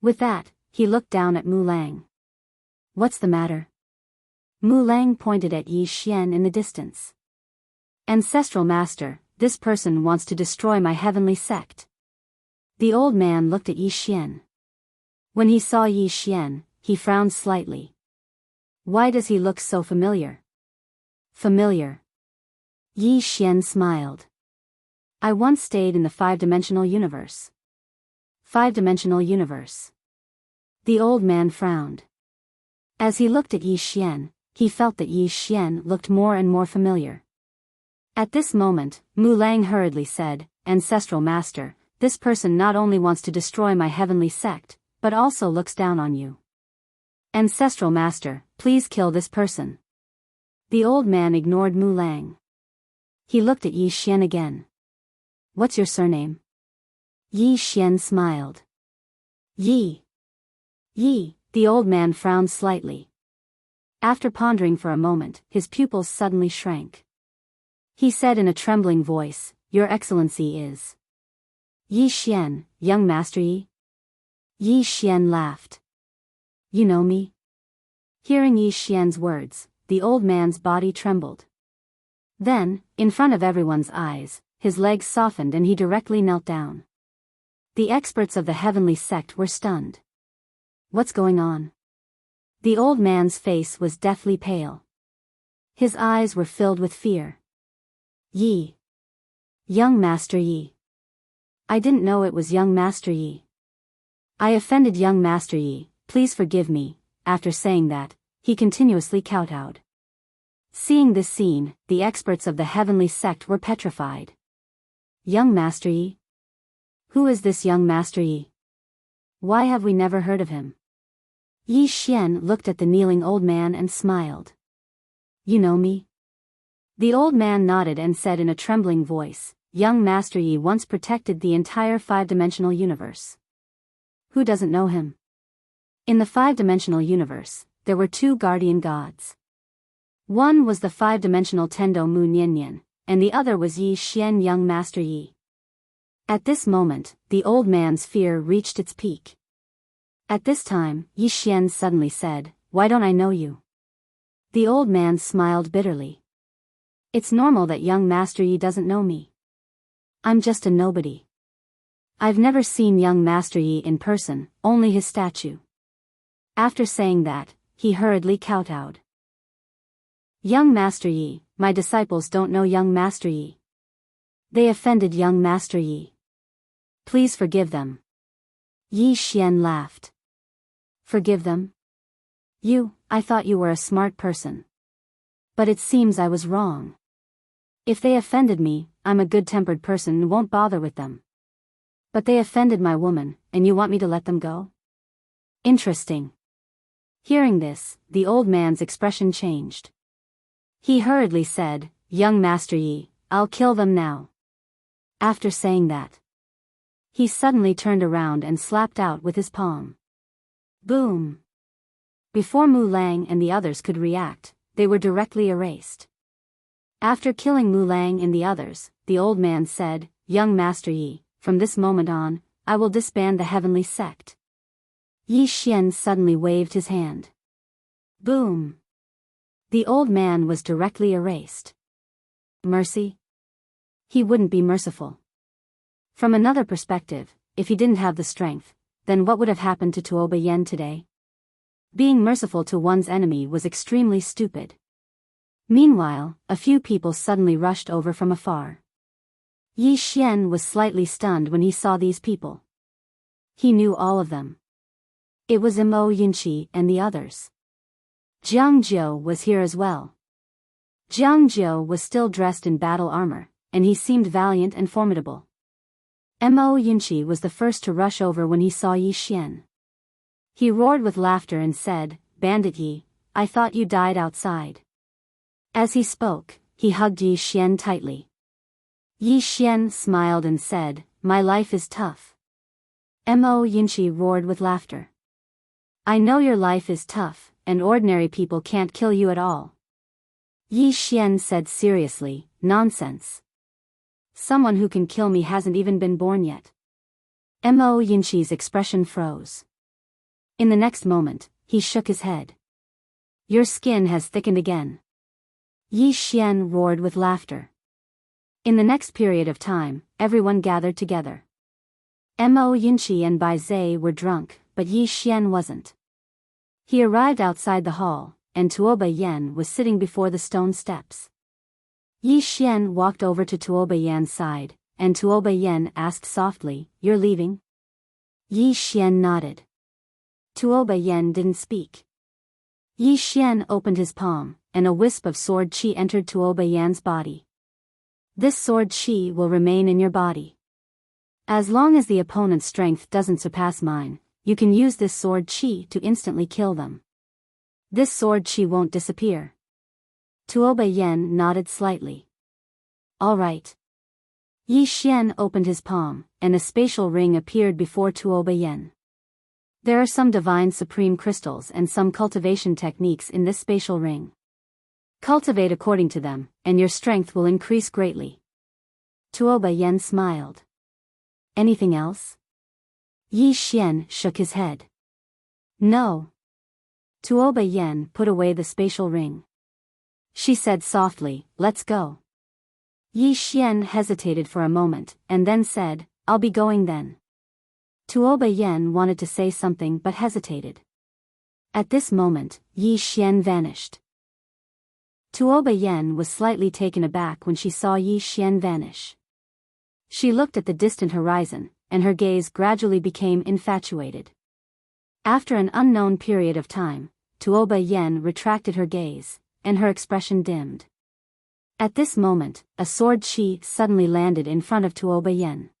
S1: With that, he looked down at Mu Lang. "What's the matter?" Mu Lang pointed at Yi Xian in the distance. "Ancestral Master, this person wants to destroy my heavenly sect." The old man looked at Yi Xian. When he saw Yi Xian, he frowned slightly. Why does he look so familiar? Familiar. Yi Xian smiled. "I once stayed in the 5-dimensional universe." 5-dimensional universe. The old man frowned. As he looked at Yi Xian, he felt that Yi Xian looked more and more familiar. At this moment, Mu Lang hurriedly said, "Ancestral Master, this person not only wants to destroy my heavenly sect, but also looks down on you. Ancestral Master, please kill this person." The old man ignored Mu Lang. He looked at Yi Xian again. "What's your surname?" Yi Xian smiled. "Yi." "Yi," the old man frowned slightly. After pondering for a moment, his pupils suddenly shrank. He said in a trembling voice, "Your Excellency is Yi Xian, young Master Yi?" Yi Xian laughed. "You know me?" Hearing Yi Xian's words, the old man's body trembled. Then, in front of everyone's eyes, his legs softened and he directly knelt down. The experts of the heavenly sect were stunned. What's going on? The old man's face was deathly pale. His eyes were filled with fear. Yi. Young Master Yi. I didn't know it was young Master Yi. I offended young Master Yi, please forgive me. After saying that, he continuously kowtowed. Seeing this scene, the experts of the heavenly sect were petrified. Young Master Yi? Who is this young Master Yi? Why have we never heard of him? Yi Xian looked at the kneeling old man and smiled. You know me? The old man nodded and said in a trembling voice, young Master Yi once protected the entire five-dimensional universe. Who doesn't know him? In the five-dimensional universe, there were two guardian gods. One was the five-dimensional Tendo Mu Nian, and the other was Yi Xian, young Master Yi. At this moment, the old man's fear reached its peak. At this time, Yi Xian suddenly said, "Why don't I know you?" The old man smiled bitterly. It's normal that young Master Yi doesn't know me. I'm just a nobody. I've never seen young Master Yi in person, only his statue. After saying that, he hurriedly kowtowed. Young Master Yi, my disciples don't know young Master Yi. They offended young Master Yi. Please forgive them. Yi Xian laughed. Forgive them? I thought you were a smart person. But it seems I was wrong. If they offended me, I'm a good-tempered person and won't bother with them. But they offended my woman, and you want me to let them go? Interesting. Hearing this, the old man's expression changed. He hurriedly said, young Master Yi, I'll kill them now. After saying that, he suddenly turned around and slapped out with his palm. Boom! Before Mu Lang and the others could react, they were directly erased. After killing Mu Lang and the others, the old man said, young Master Yi, from this moment on, I will disband the heavenly sect. Yi Xian suddenly waved his hand. Boom! The old man was directly erased. Mercy? He wouldn't be merciful. From another perspective, if he didn't have the strength, then what would have happened to Tuoba Yen today? Being merciful to one's enemy was extremely stupid. Meanwhile, a few people suddenly rushed over from afar. Yi Xian was slightly stunned when he saw these people. He knew all of them. It was Mo Yunqi and the others. Jiang Jiu was here as well. Jiang Jiu was still dressed in battle armor, and he seemed valiant and formidable. Mo Yunqi was the first to rush over when he saw Yi Xian. He roared with laughter and said, Bandit Yi, I thought you died outside. As he spoke, he hugged Yi Xian tightly. Yi Xian smiled and said, my life is tough. Mo Yunqi roared with laughter. I know your life is tough, and ordinary people can't kill you at all. Yi Xian said seriously, nonsense. Someone who can kill me hasn't even been born yet. Mo Yunqi's expression froze. In the next moment, he shook his head. Your skin has thickened again. Yi Xian roared with laughter. In the next period of time, everyone gathered together. Mo Yunqi and Bai Zhe were drunk, but Yi Xian wasn't. He arrived outside the hall, and Tuoba Yen was sitting before the stone steps. Yi Xian walked over to Tuoba Yan's side, and Tuoba Yen asked softly, You're leaving? Yi Xian nodded. Tuoba Yen didn't speak. Yi Xian opened his palm, and a wisp of sword qi entered Tuoba Yan's body. This sword qi will remain in your body. As long as the opponent's strength doesn't surpass mine, you can use this sword qi to instantly kill them. This sword qi won't disappear. Tuoba Yen nodded slightly. All right. Yi Xian opened his palm, and a spatial ring appeared before Tuoba Yen. There are some divine supreme crystals and some cultivation techniques in this spatial ring. Cultivate according to them, and your strength will increase greatly. Tuoba Yen smiled. Anything else? Yi Xian shook his head. No. Tuoba Yen put away the spatial ring. She said softly, let's go. Yi Xian hesitated for a moment, and then said, I'll be going then. Tuoba Yen wanted to say something but hesitated. At this moment, Yi Xian vanished. Tuoba Yen was slightly taken aback when she saw Yi Xian vanish. She looked at the distant horizon, and her gaze gradually became infatuated. After an unknown period of time, Tuoba Yen retracted her gaze, and her expression dimmed. At this moment, a sword qi suddenly landed in front of Tuoba Yen.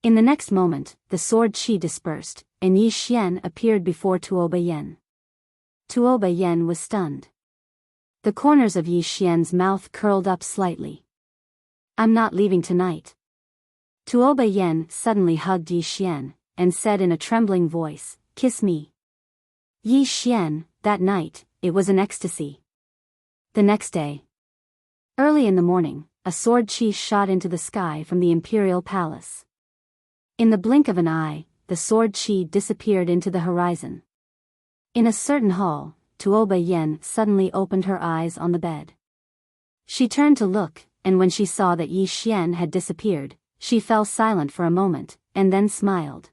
S1: In the next moment, the sword qi dispersed, and Yi Xian appeared before Tuoba Yen. Tuoba Yen was stunned. The corners of Yi Xian's mouth curled up slightly. "I'm not leaving tonight." Tuoba Yen suddenly hugged Yi Xian, and said in a trembling voice, "Kiss me." Yi Xian, that night, it was an ecstasy. The next day, early in the morning, a sword chi shot into the sky from the imperial palace. In the blink of an eye, the sword chi disappeared into the horizon. In a certain hall, Tuoba Yen suddenly opened her eyes on the bed. She turned to look, and when she saw that Yi Xian had disappeared, she fell silent for a moment, and then smiled.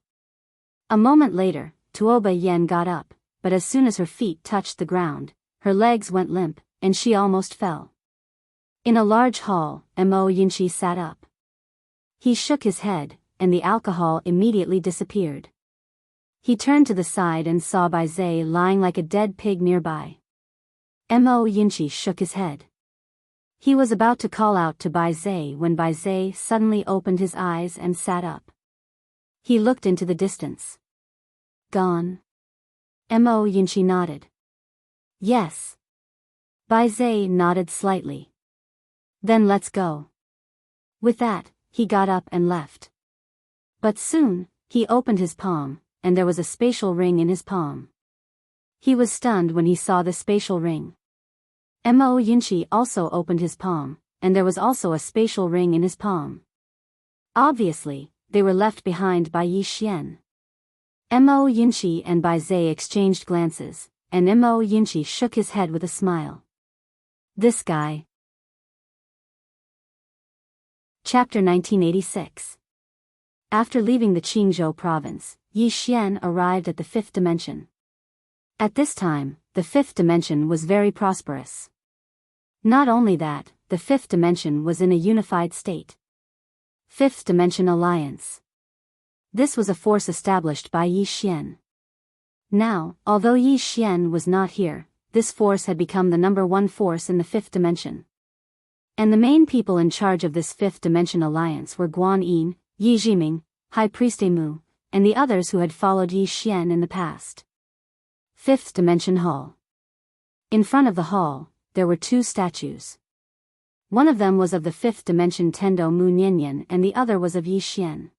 S1: A moment later, Tuoba Yen got up, but as soon as her feet touched the ground, her legs went limp, and she almost fell. In a large hall, Mo Yinchi sat up. He shook his head, and the alcohol immediately disappeared. He turned to the side and saw Bai Zhe lying like a dead pig nearby. Mo Yinchi shook his head. He was about to call out to Bai Zhe when Bai Zhe suddenly opened his eyes and sat up. He looked into the distance. "Gone?" Mo Yinchi nodded. "Yes." Bai Zhe nodded slightly. "Then let's go." With that, he got up and left. But soon, he opened his palm, and there was a spatial ring in his palm. He was stunned when he saw the spatial ring. Mo Yinchi also opened his palm, and there was also a spatial ring in his palm. Obviously, they were left behind by Yi Xian. Mo Yinchi and Bai Zhe exchanged glances, and Mo Yinchi shook his head with a smile. "This guy." Chapter 1986. After leaving the Qingzhou province, Yi Xian arrived at the fifth dimension. At this time, the fifth dimension was very prosperous. Not only that, the fifth dimension was in a unified state. Fifth Dimension Alliance. This was a force established by Yi Xian. Now, although Yi Xian was not here, this force had become the #1 force in the fifth dimension. And the main people in charge of this fifth dimension alliance were Guan Yin, Yi Jiming, High Priest Mu, and the others who had followed Yi Xian in the past. Fifth Dimension Hall. In front of the hall, there were two statues. One of them was of the fifth dimension Tendo Mu Nianyan and the other was of Yi Xian.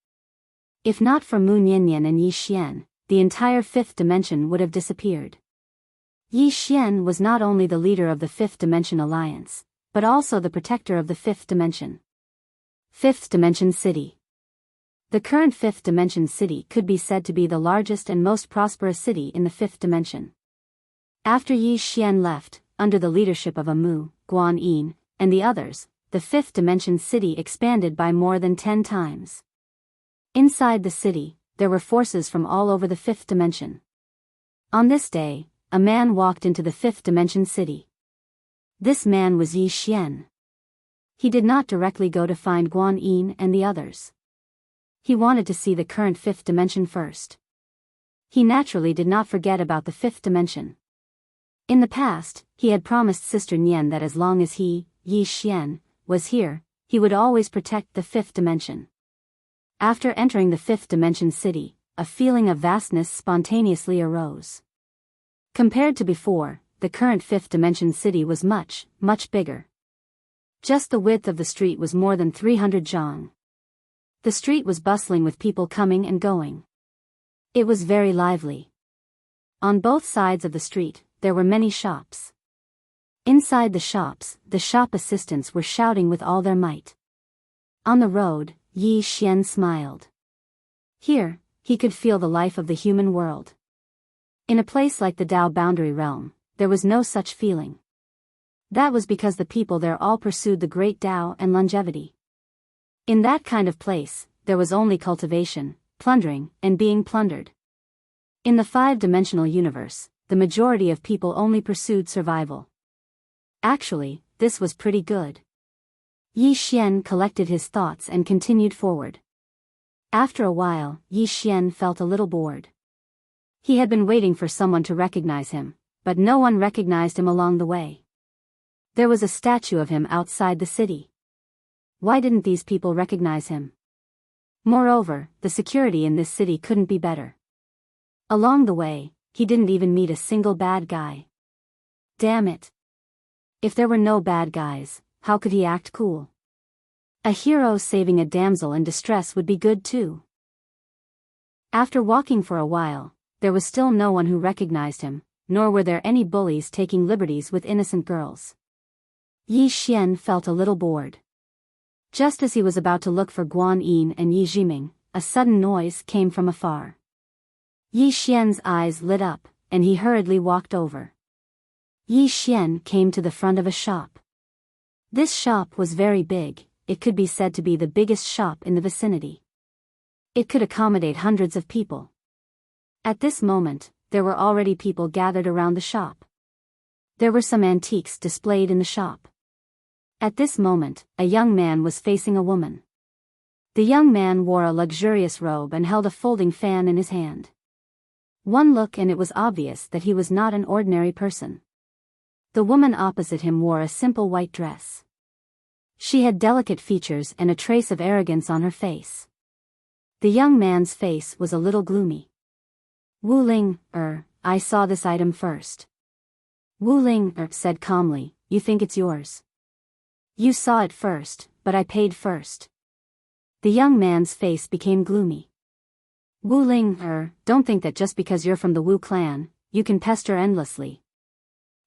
S1: If not for Mu Nianyan and Yi Xian, the entire fifth dimension would have disappeared. Yi Xian was not only the leader of the fifth dimension alliance, but also the protector of the fifth dimension. Fifth Dimension City. The current fifth dimension city could be said to be the largest and most prosperous city in the fifth dimension. After Yi Xian left, under the leadership of Mu, Guan Yin, and the others, the fifth dimension city expanded by more than 10 times. Inside the city, there were forces from all over the fifth dimension. On this day, a man walked into the fifth dimension city. This man was Yi Xian. He did not directly go to find Guan Yin and the others. He wanted to see the current fifth dimension first. He naturally did not forget about the fifth dimension. In the past, he had promised Sister Nian that as long as he, Yi Xian, was here, he would always protect the fifth dimension. After entering the fifth dimension city, a feeling of vastness spontaneously arose. Compared to before, the current fifth dimension city was much, much bigger. Just the width of the street was more than 300 zhang. The street was bustling with people coming and going. It was very lively. On both sides of the street, there were many shops. Inside the shops, the shop assistants were shouting with all their might. On the road, Yi Xian smiled. Here, he could feel the life of the human world. In a place like the Dao Boundary Realm, there was no such feeling. That was because the people there all pursued the great Dao and longevity. In that kind of place, there was only cultivation, plundering, and being plundered. In the five-dimensional universe, the majority of people only pursued survival. Actually, this was pretty good. Yi Xian collected his thoughts and continued forward. After a while, Yi Xian felt a little bored. He had been waiting for someone to recognize him, but no one recognized him along the way. There was a statue of him outside the city. Why didn't these people recognize him? Moreover, the security in this city couldn't be better. Along the way, he didn't even meet a single bad guy. Damn it. If there were no bad guys, how could he act cool? A hero saving a damsel in distress would be good too. After walking for a while, there was still no one who recognized him, nor were there any bullies taking liberties with innocent girls. Yi Xian felt a little bored. Just as he was about to look for Guan Yin and Yi Jiming, a sudden noise came from afar. Yi Xian's eyes lit up, and he hurriedly walked over. Yi Xian came to the front of a shop. This shop was very big, it could be said to be the biggest shop in the vicinity. It could accommodate hundreds of people. At this moment, there were already people gathered around the shop. There were some antiques displayed in the shop. At this moment, a young man was facing a woman. The young man wore a luxurious robe and held a folding fan in his hand. One look and it was obvious that he was not an ordinary person. The woman opposite him wore a simple white dress. She had delicate features and a trace of arrogance on her face. The young man's face was a little gloomy. Wu Ling, I saw this item first. Wu Ling, said calmly, you think it's yours? You saw it first, but I paid first. The young man's face became gloomy. Wu Ling, don't think that just because you're from the Wu clan, you can pester endlessly.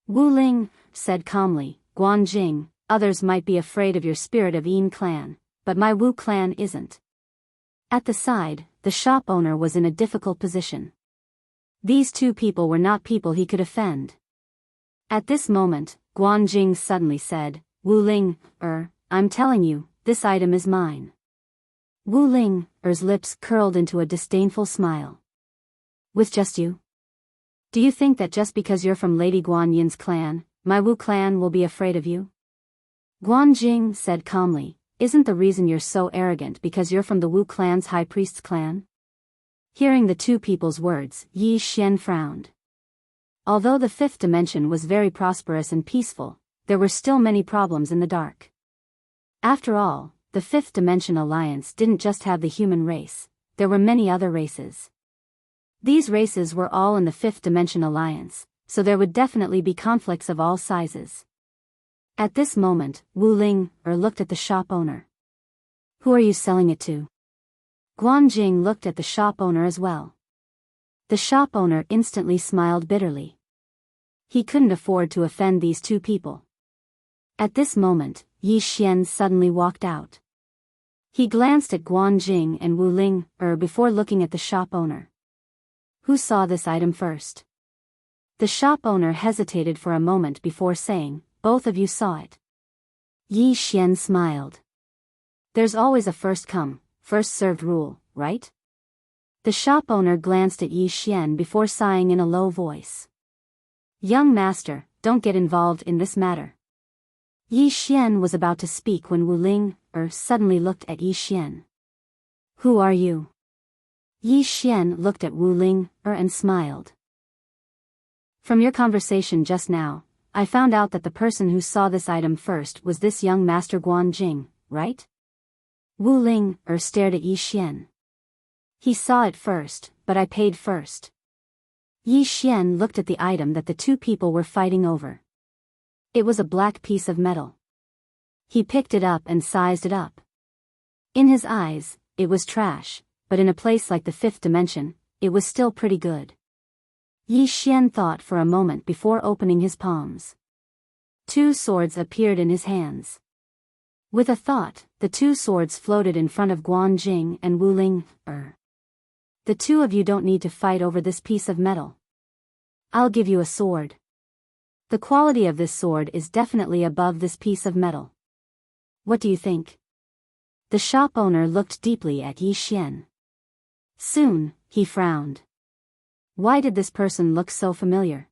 S1: Wu Ling, said calmly, Guan Jing, others might be afraid of your Spirit of Yin clan, but my Wu clan isn't. At the side, the shop owner was in a difficult position. These two people were not people he could offend. At this moment, Guan Jing suddenly said, Wu Ling, I'm telling you, this item is mine. Wu Ling's lips curled into a disdainful smile. With just you? Do you think that just because you're from Lady Guan Yin's clan, my Wu clan will be afraid of you? Guan Jing said calmly, isn't the reason you're so arrogant because you're from the Wu clan's high priest's clan? Hearing the two people's words, Yi Xian frowned. Although the fifth dimension was very prosperous and peaceful, there were still many problems in the dark. After all, the fifth dimension alliance didn't just have the human race, there were many other races. These races were all in the fifth dimension alliance, so there would definitely be conflicts of all sizes. At this moment, Wu Ling looked at the shop owner. Who are you selling it to? Guan Jing looked at the shop owner as well. The shop owner instantly smiled bitterly. He couldn't afford to offend these two people. At this moment, Yi Xian suddenly walked out. He glanced at Guan Jing and Wu Ling before looking at the shop owner. Who saw this item first? The shop owner hesitated for a moment before saying, both of you saw it. Yi Xian smiled. There's always a first come, first served rule, right? The shop owner glanced at Yi Xian before sighing in a low voice. Young master, don't get involved in this matter. Yi Xian was about to speak when Wu Ling suddenly looked at Yi Xian. Who are you? Yi Xian looked at Wu Ling and smiled. From your conversation just now, I found out that the person who saw this item first was this young master Guan Jing, right? Wu Ling stared at Yi Xian. He saw it first, but I paid first. Yi Xian looked at the item that the two people were fighting over. It was a black piece of metal. He picked it up and sized it up. In his eyes, it was trash, but in a place like the fifth dimension, it was still pretty good. Yi Xian thought for a moment before opening his palms. Two swords appeared in his hands. With a thought, the two swords floated in front of Guan Jing and Wu Ling. The two of you don't need to fight over this piece of metal. I'll give you a sword. The quality of this sword is definitely above this piece of metal. What do you think? The shop owner looked deeply at Yi Xian. Soon, he frowned. Why did this person look so familiar?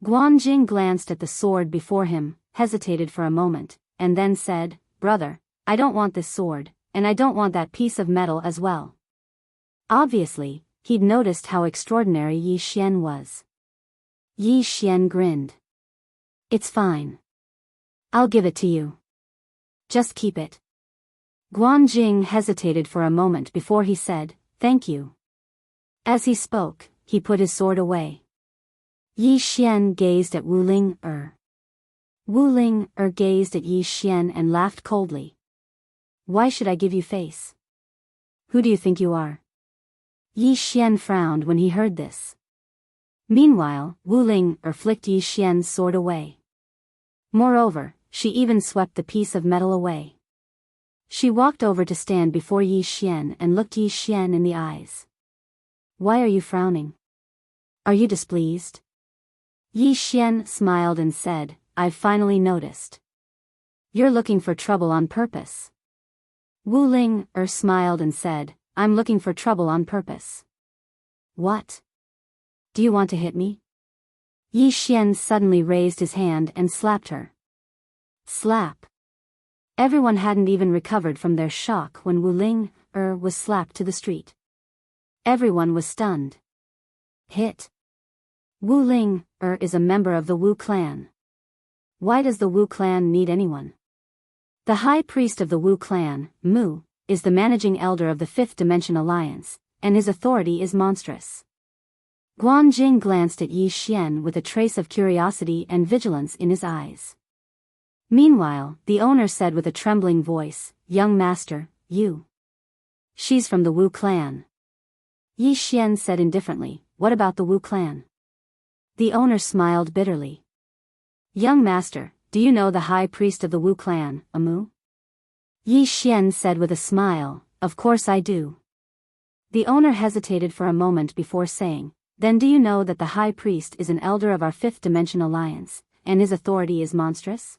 S1: Guan Jing glanced at the sword before him, hesitated for a moment, and then said, Brother, I don't want this sword, and I don't want that piece of metal as well. Obviously, he'd noticed how extraordinary Yi Xian was. Yi Xian grinned. It's fine. I'll give it to you. Just keep it. Guan Jing hesitated for a moment before he said, Thank you. As he spoke, he put his sword away. Yi Xian gazed at Wu Ling-er. Wu Ling-er gazed at Yi Xian and laughed coldly. Why should I give you face? Who do you think you are? Yi Xian frowned when he heard this. Meanwhile, Wu Ling-er flicked Yi Xian's sword away. Moreover, she even swept the piece of metal away. She walked over to stand before Yi Xian and looked Yi Xian in the eyes. Why are you frowning? Are you displeased? Yi Xian smiled and said, I've finally noticed. You're looking for trouble on purpose. Wu Ling-er smiled and said, I'm looking for trouble on purpose. What? Do you want to hit me? Yi Xian suddenly raised his hand and slapped her. Slap. Everyone hadn't even recovered from their shock when Wu Ling-er was slapped to the street. Everyone was stunned. Hit. Wu Ling-er is a member of the Wu clan. Why does the Wu clan need anyone? The high priest of the Wu clan, Mu, is the managing elder of the Fifth Dimension Alliance, and his authority is monstrous. Guanjing glanced at Yi Xian with a trace of curiosity and vigilance in his eyes. Meanwhile, the owner said with a trembling voice, Young master, you. She's from the Wu clan. Yi Xian said indifferently, What about the Wu clan? The owner smiled bitterly. Young master, do you know the high priest of the Wu clan, Mu? Yi Xian said with a smile, Of course I do. The owner hesitated for a moment before saying, Then do you know that the high priest is an elder of our Fifth Dimension Alliance, and his authority is monstrous?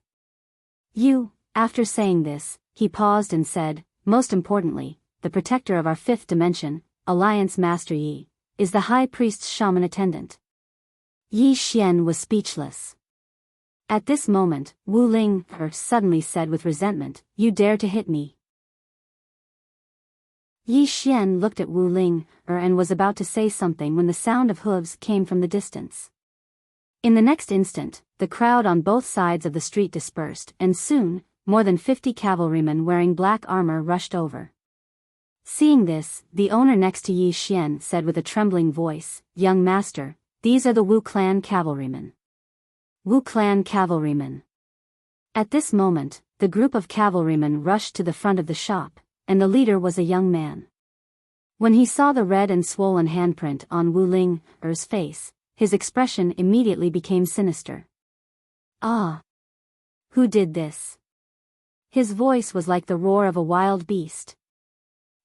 S1: After saying this, he paused and said, Most importantly, the protector of our Fifth Dimension, Alliance Master Yi, is the high priest's shaman attendant. Yi Xian was speechless. At this moment, Wu Ling-er suddenly said with resentment, You dare to hit me. Yi Xian looked at Wu Ling-er and was about to say something when the sound of hooves came from the distance. In the next instant, the crowd on both sides of the street dispersed, and soon, more than 50 cavalrymen wearing black armor rushed over. Seeing this, the owner next to Yi Xian said with a trembling voice, Young master, these are the Wu clan cavalrymen. Wu clan cavalrymen. At this moment, the group of cavalrymen rushed to the front of the shop, and the leader was a young man. When he saw the red and swollen handprint on Wu Ling-er's face, his expression immediately became sinister. Ah! Who did this? His voice was like the roar of a wild beast.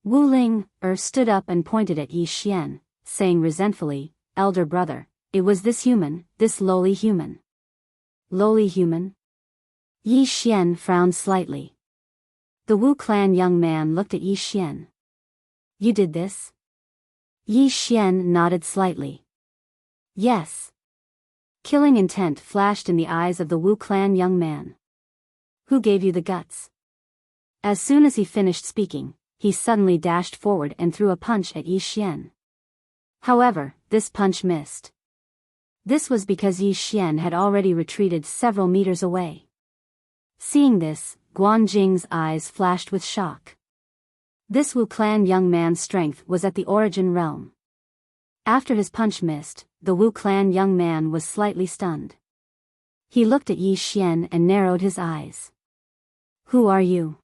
S1: Wu Ling-er stood up and pointed at Yi Xian, saying resentfully, Elder brother, it was this human, this lowly human. Lowly human? Yi Xian frowned slightly. The Wu clan young man looked at Yi Xian. You did this? Yi Xian nodded slightly. Yes. Killing intent flashed in the eyes of the Wu clan young man. Who gave you the guts? As soon as he finished speaking, he suddenly dashed forward and threw a punch at Yi Xian. However, this punch missed. This was because Yi Xian had already retreated several meters away. Seeing this, Guanjing's eyes flashed with shock. This Wu clan young man's strength was at the origin realm. After his punch missed, the Wu clan young man was slightly stunned. He looked at Yi Xian and narrowed his eyes. Who are you?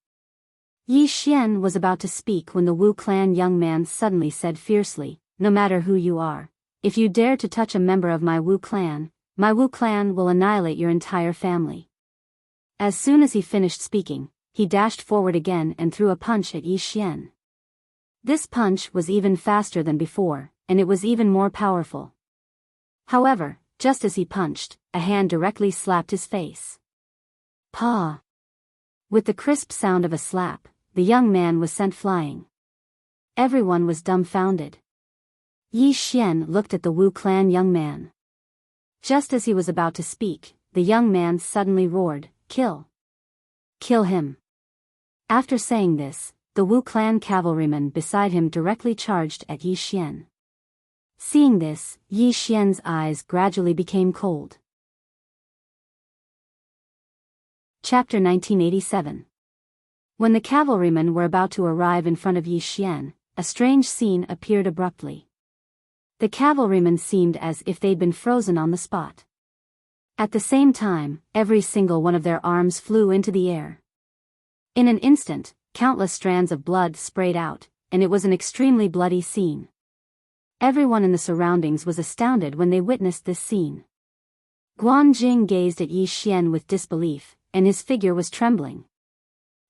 S1: Yi Xian was about to speak when the Wu clan young man suddenly said fiercely, No matter who you are, if you dare to touch a member of my Wu clan will annihilate your entire family. As soon as he finished speaking, he dashed forward again and threw a punch at Yi Xian. This punch was even faster than before, and it was even more powerful. However, just as he punched, a hand directly slapped his face. Paw! With the crisp sound of a slap, the young man was sent flying. Everyone was dumbfounded. Yi Xian looked at the Wu clan young man. Just as he was about to speak, the young man suddenly roared, Kill! Kill him! After saying this, the Wu clan cavalryman beside him directly charged at Yi Xian. Seeing this, Yi Xian's eyes gradually became cold. Chapter 1987. When the cavalrymen were about to arrive in front of Yi Xian, a strange scene appeared abruptly. The cavalrymen seemed as if they'd been frozen on the spot. At the same time, every single one of their arms flew into the air. In an instant, countless strands of blood sprayed out, and it was an extremely bloody scene. Everyone in the surroundings was astounded when they witnessed this scene. Guan Jing gazed at Yi Xian with disbelief, and his figure was trembling.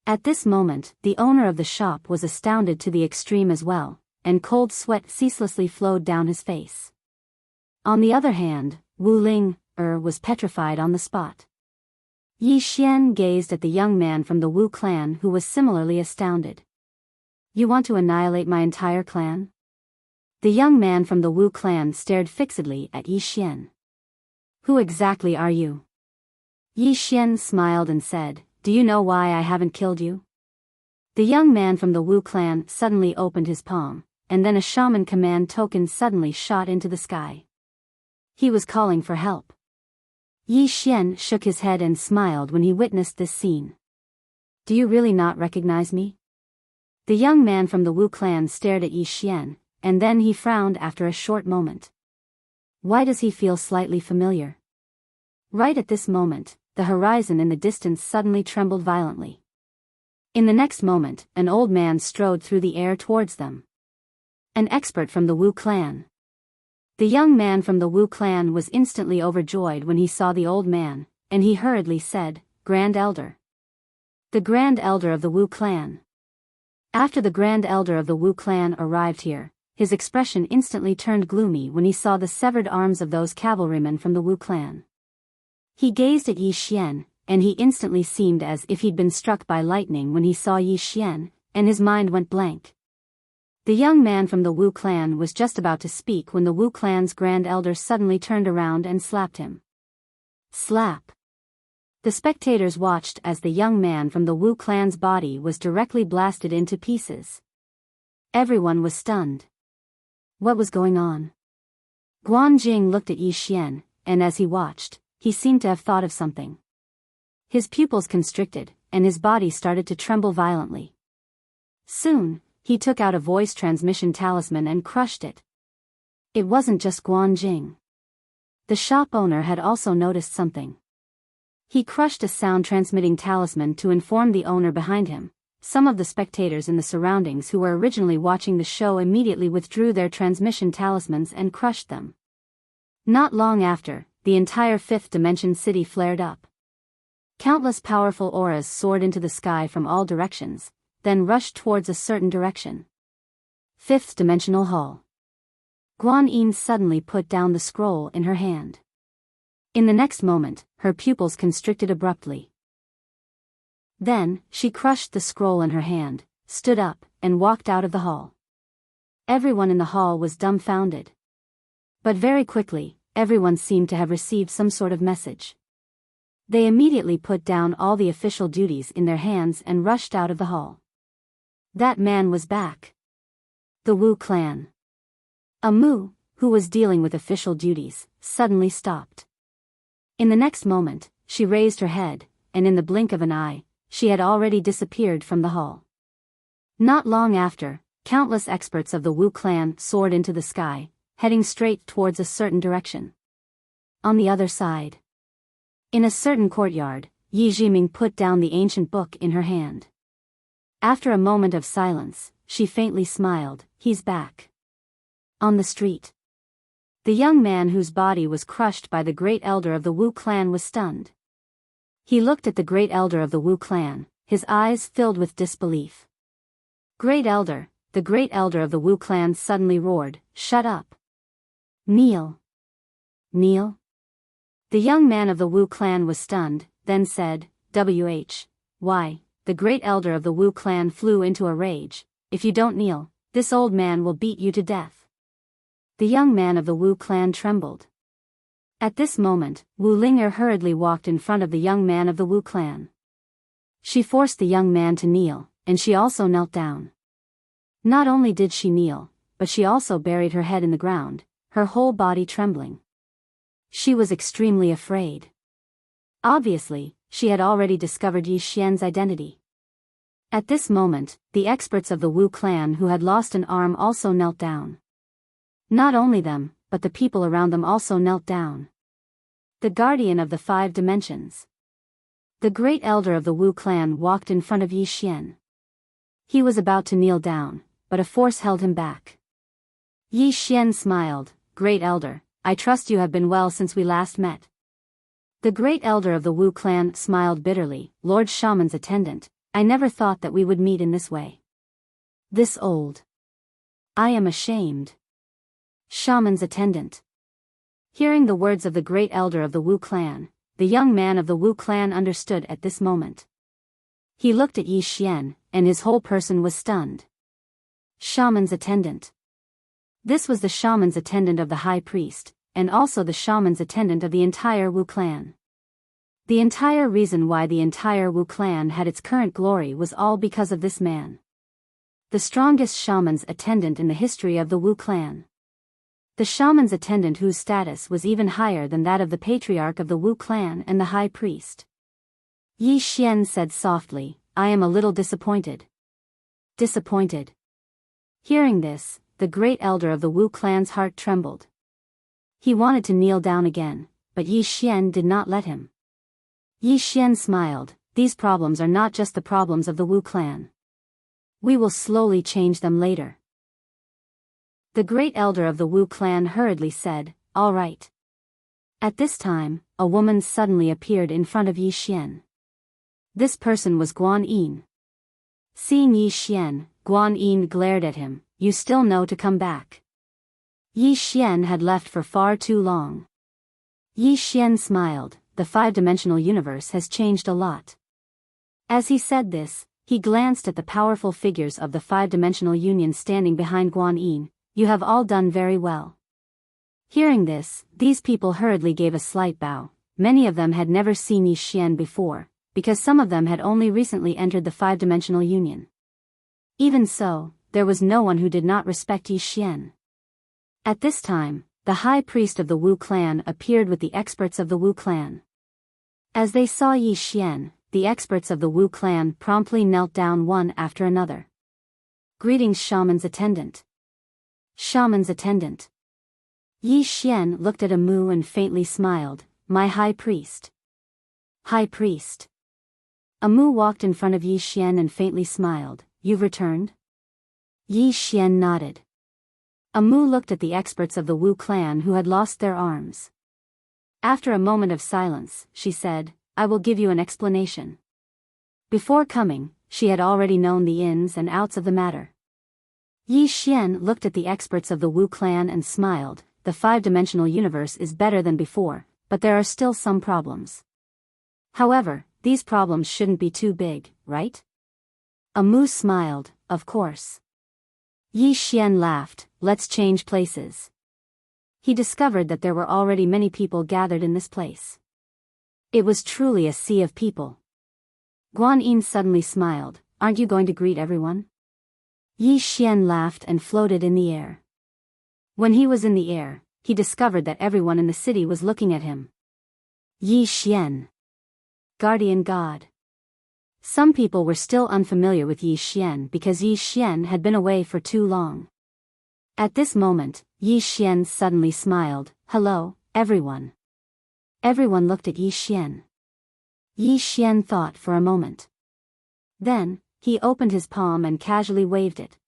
S1: At this moment, the owner of the shop was astounded to the extreme as well, and cold sweat ceaselessly flowed down his face. On the other hand, Wu Ling was petrified on the spot. Yi Xian gazed at the young man from the Wu clan who was similarly astounded. You want to annihilate my entire clan? The young man from the Wu clan stared fixedly at Yi Xian. Who exactly are you? Yi Xian smiled and said, do you know why I haven't killed you? The young man from the Wu clan suddenly opened his palm, and then a shaman command token suddenly shot into the sky. He was calling for help. Yi Xian shook his head and smiled when he witnessed this scene. Do you really not recognize me? The young man from the Wu clan stared at Yi Xian, and then he frowned after a short moment. Why does he feel slightly familiar? Right at this moment, the horizon in the distance suddenly trembled violently. In the next moment, an old man strode through the air towards them. An expert from the Wu clan. The young man from the Wu clan was instantly overjoyed when he saw the old man, and he hurriedly said, Grand Elder. The Grand Elder of the Wu clan. After the Grand Elder of the Wu clan arrived here, his expression instantly turned gloomy when he saw the severed arms of those cavalrymen from the Wu clan. He gazed at Yi Xian, and he instantly seemed as if he'd been struck by lightning when he saw Yi Xian, and his mind went blank. The young man from the Wu clan was just about to speak when the Wu clan's Grand Elder suddenly turned around and slapped him. Slap. The spectators watched as the young man from the Wu clan's body was directly blasted into pieces. Everyone was stunned. What was going on? Guan Jing looked at Yi Xian, and as he watched, he seemed to have thought of something. His pupils constricted, and his body started to tremble violently. Soon, he took out a voice transmission talisman and crushed it. It wasn't just Guan Jing. The shop owner had also noticed something. He crushed a sound-transmitting talisman to inform the owner behind him. Some of the spectators in the surroundings who were originally watching the show immediately withdrew their transmission talismans and crushed them. Not long after, the entire fifth dimension city flared up. Countless powerful auras soared into the sky from all directions, then rushed towards a certain direction. Fifth dimensional hall. Guan Yin suddenly put down the scroll in her hand. In the next moment, her pupils constricted abruptly. Then, she crushed the scroll in her hand, stood up, and walked out of the hall. Everyone in the hall was dumbfounded. But very quickly, everyone seemed to have received some sort of message. They immediately put down all the official duties in their hands and rushed out of the hall. That man was back. The Wu clan. Amu, who was dealing with official duties, suddenly stopped. In the next moment, she raised her head, and in the blink of an eye, she had already disappeared from the hall. Not long after, countless experts of the Wu clan soared into the sky, heading straight towards a certain direction. On the other side. In a certain courtyard, Yi Jiming put down the ancient book in her hand. After a moment of silence, she faintly smiled. He's back. On the street. The young man whose body was crushed by the great elder of the Wu clan was stunned. He looked at the great elder of the Wu clan, his eyes filled with disbelief. Great elder, the great elder of the Wu clan suddenly roared, "Shut up! Kneel! Kneel!" The young man of the Wu clan was stunned, then said, "Why?" The great elder of the Wu clan flew into a rage. "If you don't kneel, this old man will beat you to death." The young man of the Wu clan trembled. At this moment, Wu Linger hurriedly walked in front of the young man of the Wu clan. She forced the young man to kneel, and she also knelt down. Not only did she kneel, but she also buried her head in the ground, her whole body trembling. She was extremely afraid. Obviously, she had already discovered Yi Xian's identity. At this moment, the experts of the Wu clan who had lost an arm also knelt down. Not only them, but the people around them also knelt down. The guardian of the 5 dimensions. The great elder of the Wu clan walked in front of Yi Xian. He was about to kneel down, but a force held him back. Yi Xian smiled, "Great elder, I trust you have been well since we last met." The great elder of the Wu clan smiled bitterly, "Lord Shaman's attendant, I never thought that we would meet in this way. This old. I am ashamed." Shaman's attendant. Hearing the words of the great elder of the Wu clan, the young man of the Wu clan understood at this moment. He looked at Yi Xian, and his whole person was stunned. Shaman's attendant. This was the shaman's attendant of the high priest, and also the shaman's attendant of the entire Wu clan. The entire reason why the entire Wu clan had its current glory was all because of this man. The strongest shaman's attendant in the history of the Wu clan. The shaman's attendant whose status was even higher than that of the patriarch of the Wu clan and the high priest. Yi Xian said softly, "I am a little disappointed." Disappointed. Hearing this, the great elder of the Wu clan's heart trembled. He wanted to kneel down again, but Yi Xian did not let him. Yi Xian smiled, "These problems are not just the problems of the Wu clan. We will slowly change them later." The great elder of the Wu clan hurriedly said, "All right." At this time, a woman suddenly appeared in front of Yi Xian. This person was Guan Yin. Seeing Yi Xian, Guan Yin glared at him, "You still know to come back." Yi Xian had left for far too long. Yi Xian smiled, "The 5-dimensional universe has changed a lot." As he said this, he glanced at the powerful figures of the 5-dimensional union standing behind Guan Yin. "You have all done very well." Hearing this, these people hurriedly gave a slight bow. Many of them had never seen Yi Xian before, because some of them had only recently entered the 5-dimensional union. Even so, there was no one who did not respect Yi Xian. At this time, the high priest of the Wu clan appeared with the experts of the Wu clan. As they saw Yi Xian, the experts of the Wu clan promptly knelt down one after another. "Greetings, shaman's attendant." Shaman's attendant. Yi Xian looked at Amu and faintly smiled, "My high priest." High priest. Amu walked in front of Yi Xian and faintly smiled, "You've returned?" Yi Xian nodded. Amu looked at the experts of the Wu clan who had lost their arms. After a moment of silence, she said, "I will give you an explanation." Before coming, she had already known the ins and outs of the matter. Yi Xian looked at the experts of the Wu clan and smiled, "The 5-dimensional universe is better than before, but there are still some problems. However, these problems shouldn't be too big, right?" Amu smiled, "Of course." Yi Xian laughed, "Let's change places." He discovered that there were already many people gathered in this place. It was truly a sea of people. Guan Yin suddenly smiled, "Aren't you going to greet everyone?" Yi Xian laughed and floated in the air. When he was in the air, he discovered that everyone in the city was looking at him. Yi Xian. Guardian God. Some people were still unfamiliar with Yi Xian because Yi Xian had been away for too long. At this moment, Yi Xian suddenly smiled, "Hello, everyone." Everyone looked at Yi Xian. Yi Xian thought for a moment. Then, he opened his palm and casually waved it.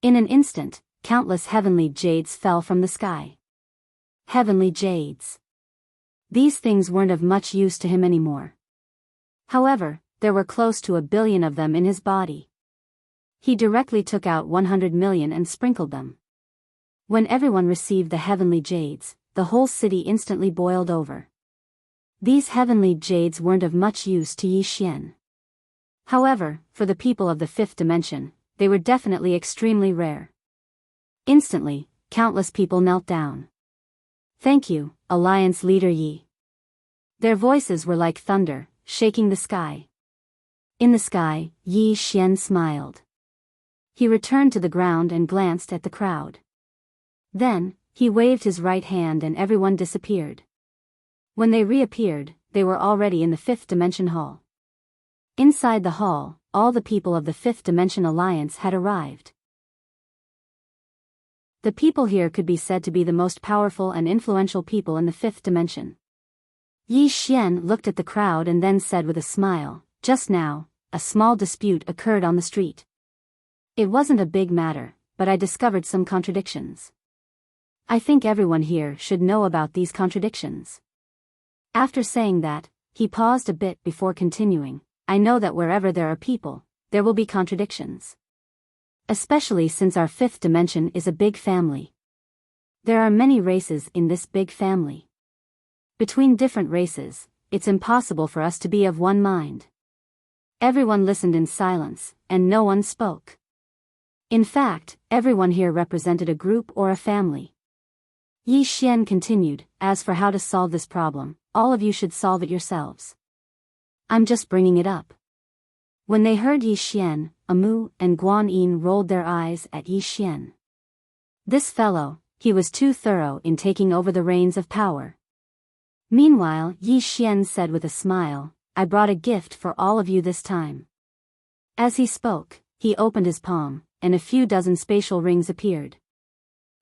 S1: In an instant, countless heavenly jades fell from the sky. Heavenly jades. These things weren't of much use to him anymore. However, there were close to 1 billion of them in his body. He directly took out 100 million and sprinkled them. When everyone received the heavenly jades, the whole city instantly boiled over. These heavenly jades weren't of much use to Yi Xian. However, for the people of the 5th dimension, they were definitely extremely rare. Instantly, countless people knelt down. "Thank you, Alliance Leader Yi." Their voices were like thunder, shaking the sky. In the sky, Yi Xian smiled. He returned to the ground and glanced at the crowd. Then, he waved his right hand and everyone disappeared. When they reappeared, they were already in the 5th dimension hall. Inside the hall, all the people of the 5th Dimension Alliance had arrived. The people here could be said to be the most powerful and influential people in the fifth dimension. Yi Xian looked at the crowd and then said with a smile, "Just now, a small dispute occurred on the street. It wasn't a big matter, but I discovered some contradictions. I think everyone here should know about these contradictions." After saying that, he paused a bit before continuing, "I know that wherever there are people, there will be contradictions. Especially since our fifth dimension is a big family. There are many races in this big family. Between different races, it's impossible for us to be of one mind." Everyone listened in silence, and no one spoke. In fact, everyone here represented a group or a family. Yi Xian continued, "As for how to solve this problem, all of you should solve it yourselves. I'm just bringing it up." When they heard Yi Xian, Amu and Guan Yin rolled their eyes at Yi Xian. This fellow, he was too thorough in taking over the reins of power. Meanwhile, Yi Xian said with a smile, "I brought a gift for all of you this time." As he spoke, he opened his palm, and a few dozen spatial rings appeared.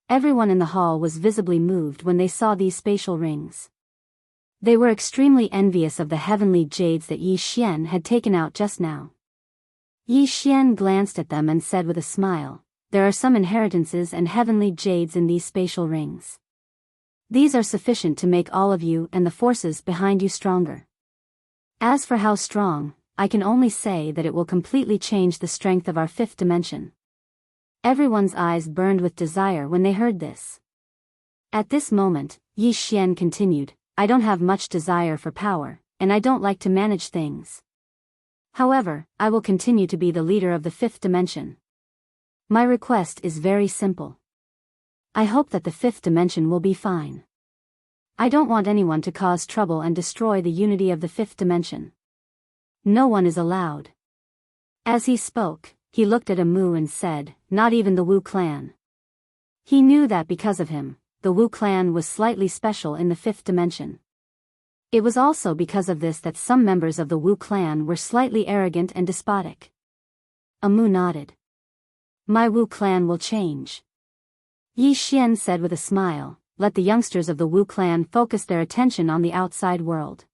S1: Everyone in the hall was visibly moved when they saw these spatial rings. They were extremely envious of the heavenly jades that Yi Xian had taken out just now. Yi Xian glanced at them and said with a smile, "There are some inheritances and heavenly jades in these spatial rings. These are sufficient to make all of you and the forces behind you stronger. As for how strong, I can only say that it will completely change the strength of our fifth dimension." Everyone's eyes burned with desire when they heard this. At this moment, Yi Xian continued, "I don't have much desire for power, and I don't like to manage things. However, I will continue to be the leader of the fifth dimension. My request is very simple. I hope that the fifth dimension will be fine. I don't want anyone to cause trouble and destroy the unity of the fifth dimension. No one is allowed." As he spoke, he looked at Amu and said, "Not even the Wu clan." He knew that because of him, the Wu clan was slightly special in the fifth dimension. It was also because of this that some members of the Wu clan were slightly arrogant and despotic. Amu nodded. "My Wu clan will change." Yi Xian said with a smile, "Let the youngsters of the Wu clan focus their attention on the outside world.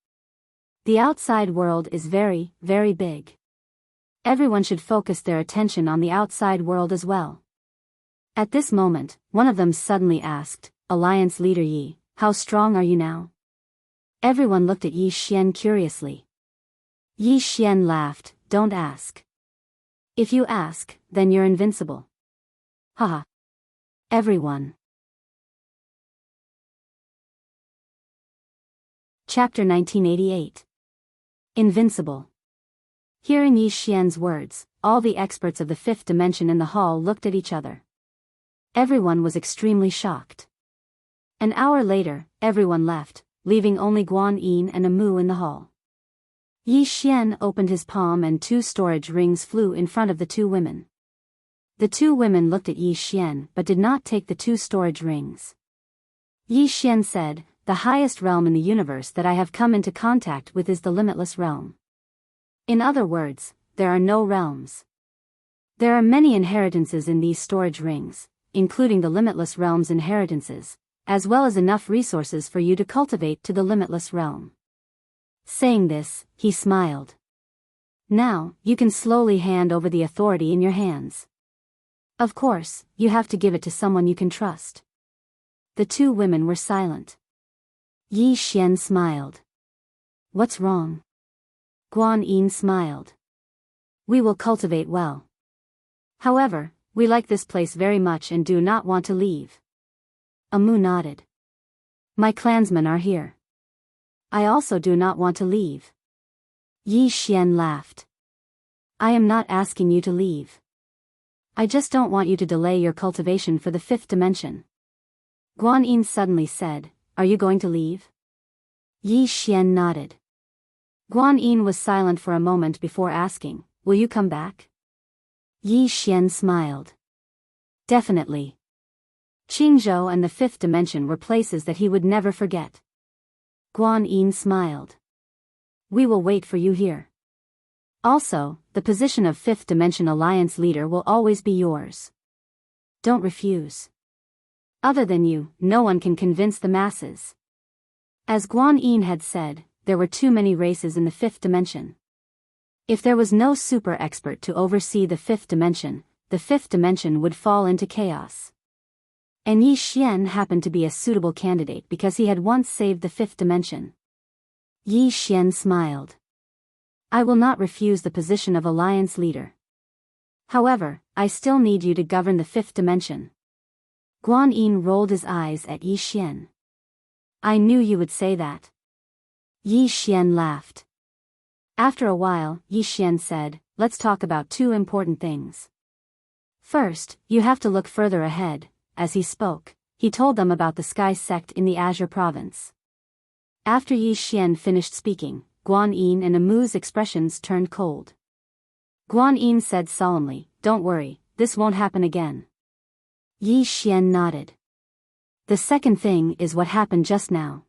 S1: The outside world is very, very big. Everyone should focus their attention on the outside world as well." At this moment, one of them suddenly asked, "Alliance leader Yi, how strong are you now?" Everyone looked at Yi Xian curiously. Yi Xian laughed, "Don't ask. If you ask, then you're invincible." Haha. Everyone. Chapter 1988. Invincible. Hearing Yi Xian's words, all the experts of the fifth dimension in the hall looked at each other. Everyone was extremely shocked. An hour later, everyone left, leaving only Guan Yin and Amu in the hall. Yi Xian opened his palm and 2 storage rings flew in front of the 2 women. The 2 women looked at Yi Xian but did not take the 2 storage rings. Yi Xian said, "The highest realm in the universe that I have come into contact with is the limitless realm. In other words, there are no realms. There are many inheritances in these storage rings, including the limitless realm's inheritances, as well as enough resources for you to cultivate to the limitless realm." Saying this, he smiled. "Now, you can slowly hand over the authority in your hands. Of course, you have to give it to someone you can trust." The 2 women were silent. Yi Xian smiled. "What's wrong?" Guan Yin smiled. "We will cultivate well. However, we like this place very much and do not want to leave." Amu nodded. "My clansmen are here. I also do not want to leave." Yi Xian laughed. "I am not asking you to leave. I just don't want you to delay your cultivation for the fifth dimension." Guan Yin suddenly said, "Are you going to leave?" Yi Xian nodded. Guan Yin was silent for a moment before asking, "Will you come back?" Yi Xian smiled. "Definitely." Qingzhou and the fifth dimension were places that he would never forget. Guan Yin smiled. "We will wait for you here. Also, the position of fifth dimension alliance leader will always be yours. Don't refuse." Other than you, no one can convince the masses. As Guan Yin had said, there were too many races in the fifth dimension. If there was no super expert to oversee the fifth dimension would fall into chaos. And Yi Xian happened to be a suitable candidate because he had once saved the fifth dimension. Yi Xian smiled. I will not refuse the position of alliance leader. However, I still need you to govern the fifth dimension. Guan Yin rolled his eyes at Yi Xian. I knew you would say that. Yi Xian laughed. After a while, Yi Xian said, let's talk about two important things. First, you have to look further ahead. As he spoke, he told them about the Sky Sect in the Azure Province. After Yi Xian finished speaking, Guan Yin and Amu's expressions turned cold. Guan Yin said solemnly, don't worry, this won't happen again. Yi Xian nodded. The second thing is what happened just now.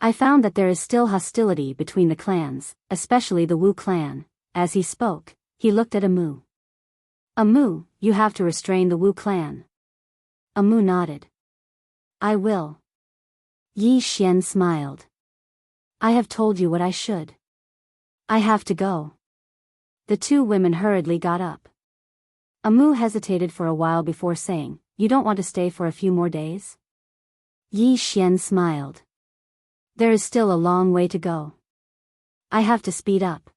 S1: I found that there is still hostility between the clans, especially the Wu clan. As he spoke, he looked at Amu. Amu, you have to restrain the Wu clan. Amu nodded. I will. Yi Xian smiled. I have told you what I should. I have to go. The two women hurriedly got up. Amu hesitated for a while before saying, you don't want to stay for a few more days? Yi Xian smiled. There is still a long way to go. I have to speed up.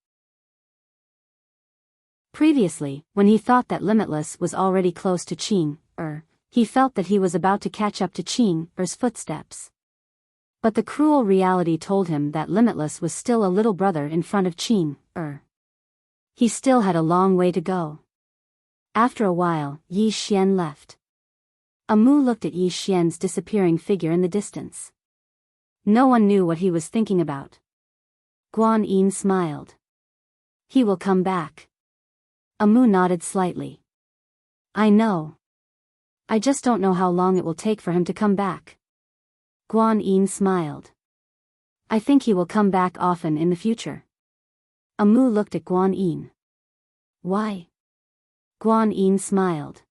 S1: Previously, when he thought that Limitless was already close to Qing, he felt that he was about to catch up to Qing's footsteps. But the cruel reality told him that Limitless was still a little brother in front of Qing. He still had a long way to go. After a while, Yi Xian left. Amu looked at Yi Xian's disappearing figure in the distance. No one knew what he was thinking about. Guan Yin smiled. He will come back. Amu nodded slightly. I know. I just don't know how long it will take for him to come back. Guan Yin smiled. I think he will come back often in the future. Amu looked at Guan Yin. Why? Guan Yin smiled.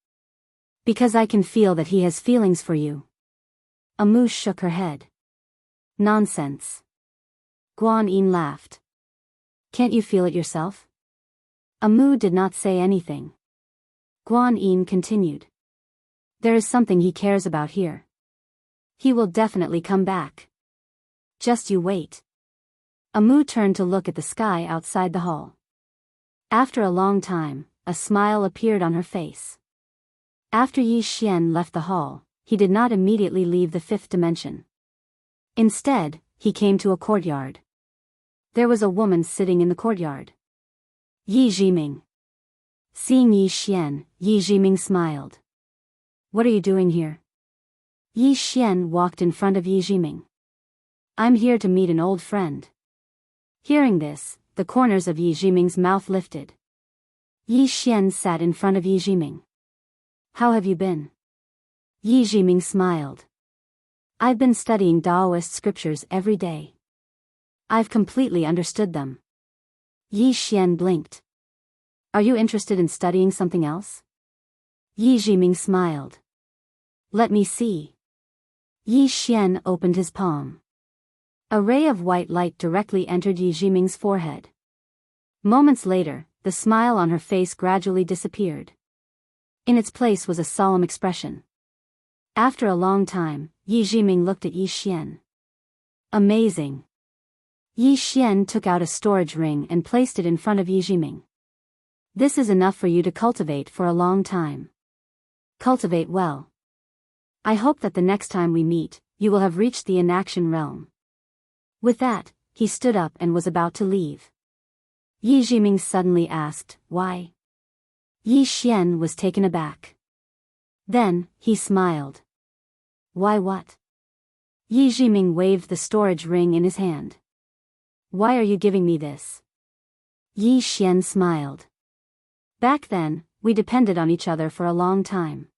S1: Because I can feel that he has feelings for you. Amu shook her head. Nonsense. Guan Yin laughed. Can't you feel it yourself? Amu did not say anything. Guan Yin continued. There is something he cares about here. He will definitely come back. Just you wait. Amu turned to look at the sky outside the hall. After a long time, a smile appeared on her face. After Yi Xian left the hall, he did not immediately leave the fifth dimension. Instead, he came to a courtyard. There was a woman sitting in the courtyard. Yi Jiming. Seeing Yi Xian, Yi Jiming smiled. What are you doing here? Yi Xian walked in front of Yi Jiming. I'm here to meet an old friend. Hearing this, the corners of Yi Jiming's mouth lifted. Yi Xian sat in front of Yi Jiming. How have you been? Yi Jiming smiled. I've been studying Taoist scriptures every day. I've completely understood them. Yi Xian blinked. Are you interested in studying something else? Yi Jiming smiled. Let me see. Yi Xian opened his palm. A ray of white light directly entered Yi Jiming's forehead. Moments later, the smile on her face gradually disappeared. In its place was a solemn expression. After a long time, Yi Jiming looked at Yi Xian. Amazing. Yi Xian took out a storage ring and placed it in front of Yi Jiming. This is enough for you to cultivate for a long time. Cultivate well. I hope that the next time we meet, you will have reached the inaction realm. With that, he stood up and was about to leave. Yi Jiming suddenly asked, why? Yi Xian was taken aback. Then, he smiled. Why what? Yi Jiming waved the storage ring in his hand. Why are you giving me this? Yi Xian smiled. Back then, we depended on each other for a long time.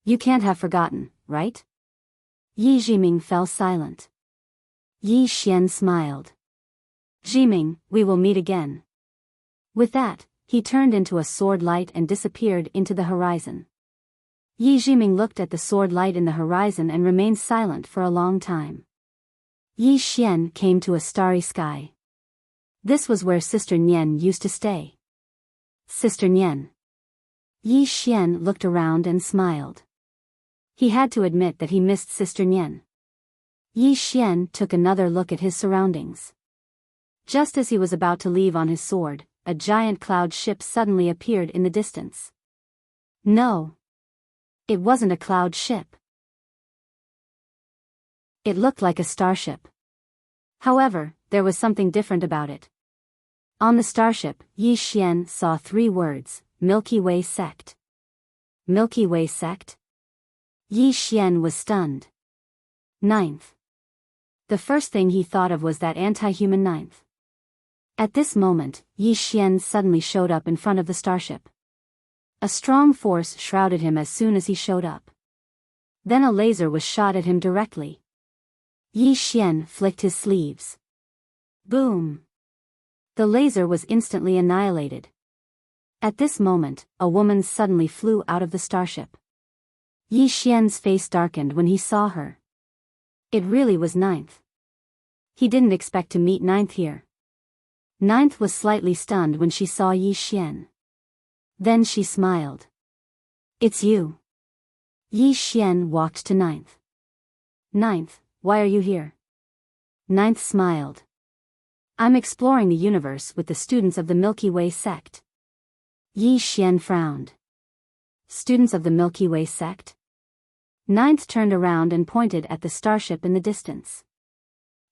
S1: You can't have forgotten, right? Yi Jiming fell silent. Yi Xian smiled. Jiming, we will meet again. With that, he turned into a sword light and disappeared into the horizon. Yi Jiming looked at the sword light in the horizon and remained silent for a long time. Yi Xian came to a starry sky. This was where Sister Nian used to stay. Sister Nian. Yi Xian looked around and smiled. He had to admit that he missed Sister Nian. Yi Xian took another look at his surroundings. Just as he was about to leave on his sword, a giant cloud ship suddenly appeared in the distance. No. It wasn't a cloud ship. It looked like a starship. However, there was something different about it. On the starship, Yi Xian saw 3 words, Milky Way Sect. Milky Way Sect? Yi Xian was stunned. 9th. The first thing he thought of was that anti-human 9th. At this moment, Yi Xian suddenly showed up in front of the starship. A strong force shrouded him as soon as he showed up. Then a laser was shot at him directly. Yi Xian flicked his sleeves. Boom! The laser was instantly annihilated. At this moment, a woman suddenly flew out of the starship. Yi Xian's face darkened when he saw her. It really was 9th. He didn't expect to meet 9th here. 9th was slightly stunned when she saw Yi Xian. Then she smiled. It's you. Yi Xian walked to 9th. 9th, why are you here? 9th smiled. I'm exploring the universe with the students of the Milky Way sect. Yi Xian frowned. Students of the Milky Way sect? 9th turned around and pointed at the starship in the distance.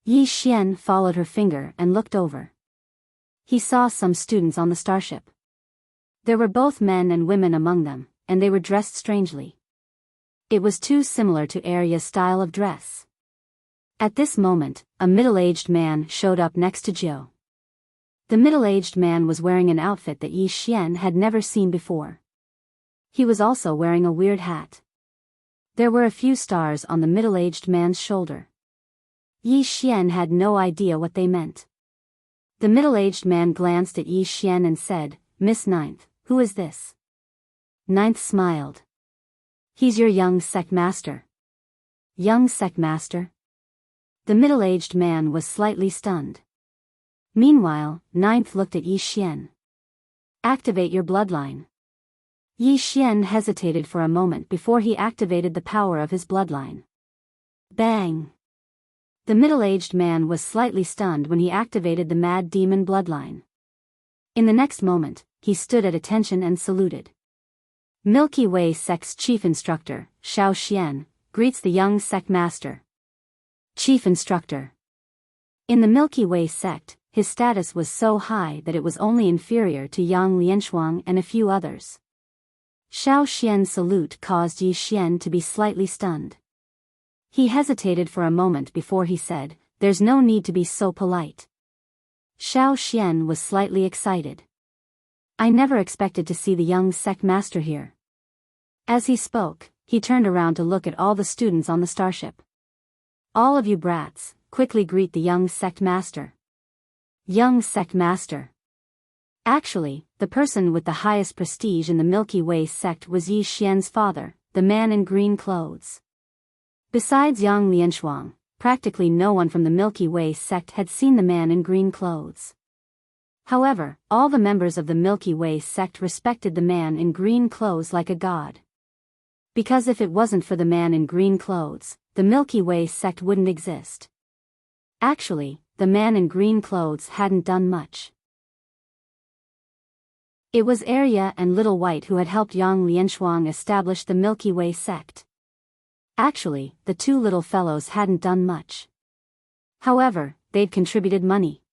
S1: Yi Xian followed her finger and looked over. He saw some students on the starship. There were both men and women among them, and they were dressed strangely. It was too similar to Arya's style of dress. At this moment, a middle-aged man showed up next to Jiu. The middle-aged man was wearing an outfit that Yi Xian had never seen before. He was also wearing a weird hat. There were a few stars on the middle-aged man's shoulder. Yi Xian had no idea what they meant. The middle-aged man glanced at Yi Xian and said, Miss 9th, who is this? 9th smiled. He's your young sect master. Young sect master? The middle-aged man was slightly stunned. Meanwhile, 9th looked at Yi Xian. Activate your bloodline. Yi Xian hesitated for a moment before he activated the power of his bloodline. Bang! The middle-aged man was slightly stunned when he activated the mad demon bloodline. In the next moment, he stood at attention and saluted. Milky Way Sect's Chief Instructor, Xiao Xian, greets the young sect master. Chief Instructor. In the Milky Way sect, his status was so high that it was only inferior to Yang Lianshuang and a few others. Xiao Xian's salute caused Yi Xian to be slightly stunned. He hesitated for a moment before he said, There's no need to be so polite. Xiao Xian was slightly excited. I never expected to see the young sect master here. As he spoke, he turned around to look at all the students on the starship. All of you brats, quickly greet the young sect master. Young sect master. Actually, the person with the highest prestige in the Milky Way sect was Yi Xian's father, the man in green clothes. Besides Yang Lianshuang, practically no one from the Milky Way sect had seen the man in green clothes. However, all the members of the Milky Way sect respected the man in green clothes like a god. Because if it wasn't for the man in green clothes, the Milky Way sect wouldn't exist. Actually, the man in green clothes hadn't done much. It was Arya and Little White who had helped Yang Lianshuang establish the Milky Way sect. Actually, the two little fellows hadn't done much. However, they'd contributed money.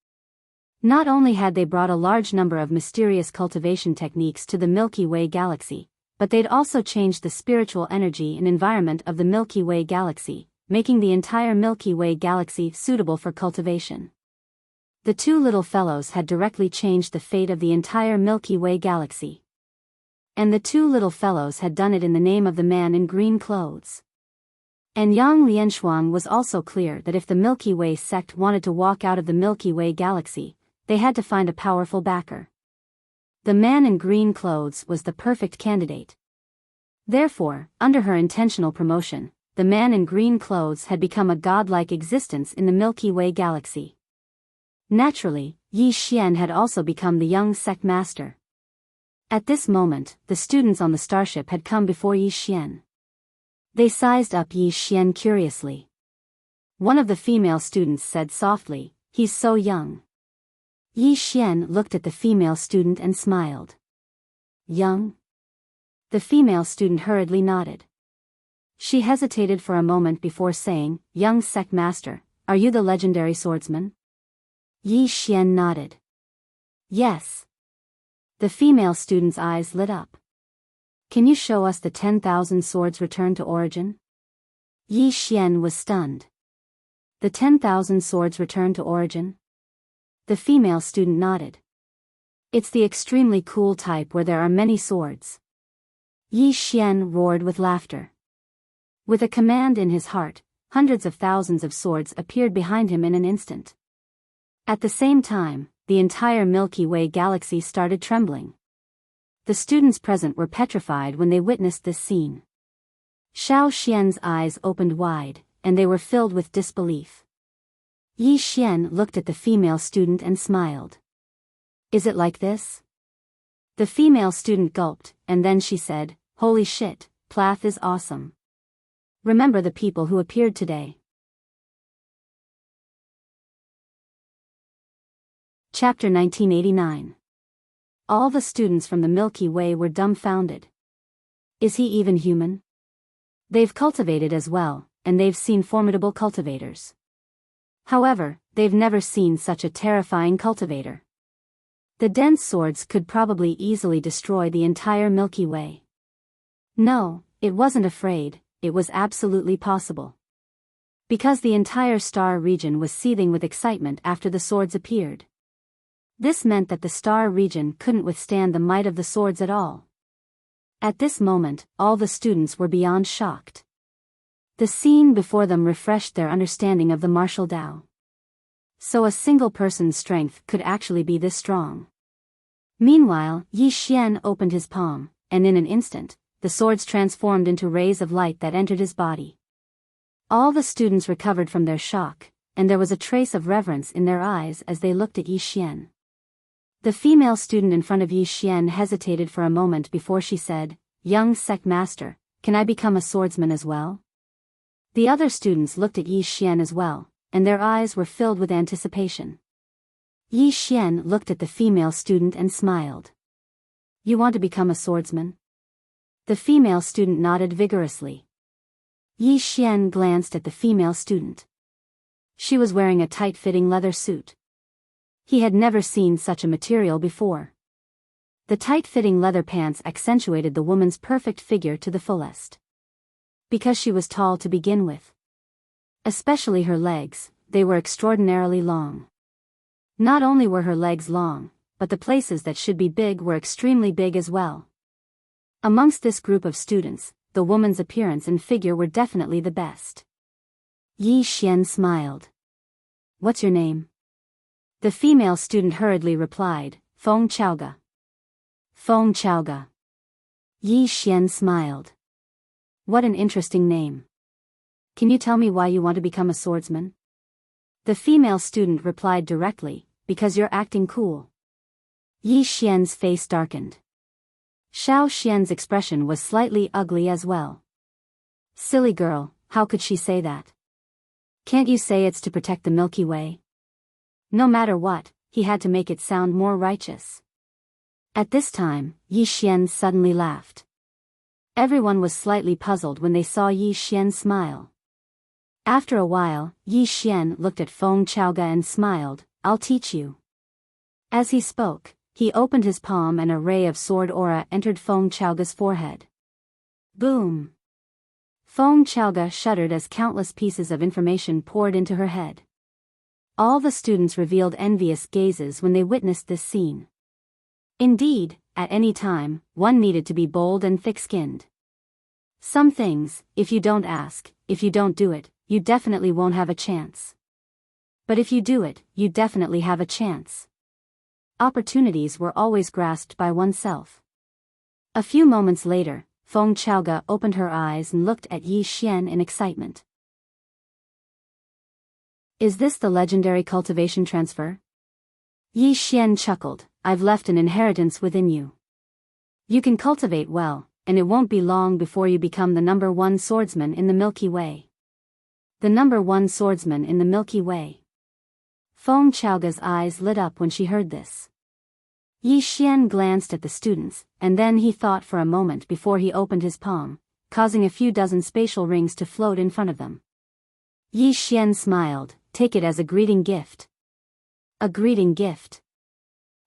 S1: Not only had they brought a large number of mysterious cultivation techniques to the Milky Way galaxy, but they'd also changed the spiritual energy and environment of the Milky Way galaxy, making the entire Milky Way galaxy suitable for cultivation. The two little fellows had directly changed the fate of the entire Milky Way galaxy. And the two little fellows had done it in the name of the man in green clothes. And Yang Lianshuang was also clear that if the Milky Way sect wanted to walk out of the Milky Way galaxy, they had to find a powerful backer. The man in green clothes was the perfect candidate. Therefore, under her intentional promotion, the man in green clothes had become a godlike existence in the Milky Way galaxy. Naturally, Yi Xian had also become the young sect master. At this moment, the students on the starship had come before Yi Xian. They sized up Yi Xian curiously. One of the female students said softly, "He's so young." Yi Xian looked at the female student and smiled. "Young?" The female student hurriedly nodded. She hesitated for a moment before saying, "Young sect master, are you the legendary swordsman?" Yi Xian nodded. "Yes." The female student's eyes lit up. "Can you show us the 10,000 swords returned to origin?" Yi Xian was stunned. "The 10,000 swords returned to origin?" The female student nodded. "It's the extremely cool type where there are many swords." Yi Xian roared with laughter. With a command in his heart, hundreds of thousands of swords appeared behind him in an instant. At the same time, the entire Milky Way galaxy started trembling. The students present were petrified when they witnessed this scene. Xiao Xian's eyes opened wide, and they were filled with disbelief. Yi Xian looked at the female student and smiled. "Is it like this?" The female student gulped, and then she said, "Holy shit, Plath is awesome. Remember the people who appeared today." Chapter 1989. All the students from the Milky Way were dumbfounded. Is he even human? They've cultivated as well, and they've seen formidable cultivators. However, they've never seen such a terrifying cultivator. The dense swords could probably easily destroy the entire Milky Way. No, it wasn't afraid, it was absolutely possible. Because the entire star region was seething with excitement after the swords appeared. This meant that the star region couldn't withstand the might of the swords at all. At this moment, all the students were beyond shocked. The scene before them refreshed their understanding of the martial Tao. So a single person's strength could actually be this strong. Meanwhile, Yi Xian opened his palm, and in an instant, the swords transformed into rays of light that entered his body. All the students recovered from their shock, and there was a trace of reverence in their eyes as they looked at Yi Xian. The female student in front of Yi Xian hesitated for a moment before she said, "Young sect master, can I become a swordsman as well?" The other students looked at Yi Xian as well, and their eyes were filled with anticipation. Yi Xian looked at the female student and smiled. "You want to become a swordsman?" The female student nodded vigorously. Yi Xian glanced at the female student. She was wearing a tight-fitting leather suit. He had never seen such a material before. The tight-fitting leather pants accentuated the woman's perfect figure to the fullest. Because she was tall to begin with. Especially her legs, they were extraordinarily long. Not only were her legs long, but the places that should be big were extremely big as well. Amongst this group of students, the woman's appearance and figure were definitely the best. Yi Xian smiled. "What's your name?" The female student hurriedly replied, "Feng Chaoga." "Feng Chaoga." Yi Xian smiled. "What an interesting name. Can you tell me why you want to become a swordsman?" The female student replied directly, "Because you're acting cool." Yi Xian's face darkened. Xiao Xian's expression was slightly ugly as well. "Silly girl, how could she say that? Can't you say it's to protect the Milky Way?" No matter what, he had to make it sound more righteous. At this time, Yi Xian suddenly laughed. Everyone was slightly puzzled when they saw Yi Xian smile. After a while, Yi Xian looked at Feng Chaoga and smiled, "I'll teach you." As he spoke, he opened his palm and a ray of sword aura entered Feng Chaoga's forehead. Boom! Feng Chaoga shuddered as countless pieces of information poured into her head. All the students revealed envious gazes when they witnessed this scene. Indeed, at any time, one needed to be bold and thick-skinned. Some things, if you don't ask, if you don't do it, you definitely won't have a chance. But if you do it, you definitely have a chance. Opportunities were always grasped by oneself. A few moments later, Feng Chaoge opened her eyes and looked at Yi Xian in excitement. Is this the legendary cultivation transfer? Yi Xian chuckled. I've left an inheritance within you. You can cultivate well, and it won't be long before you become the #1 swordsman in the Milky Way. The #1 swordsman in the Milky Way. Feng Chaoge's eyes lit up when she heard this. Yi Xian glanced at the students, and then he thought for a moment before he opened his palm, causing a few dozen spatial rings to float in front of them. Yi Xian smiled. Take it as a greeting gift. A greeting gift.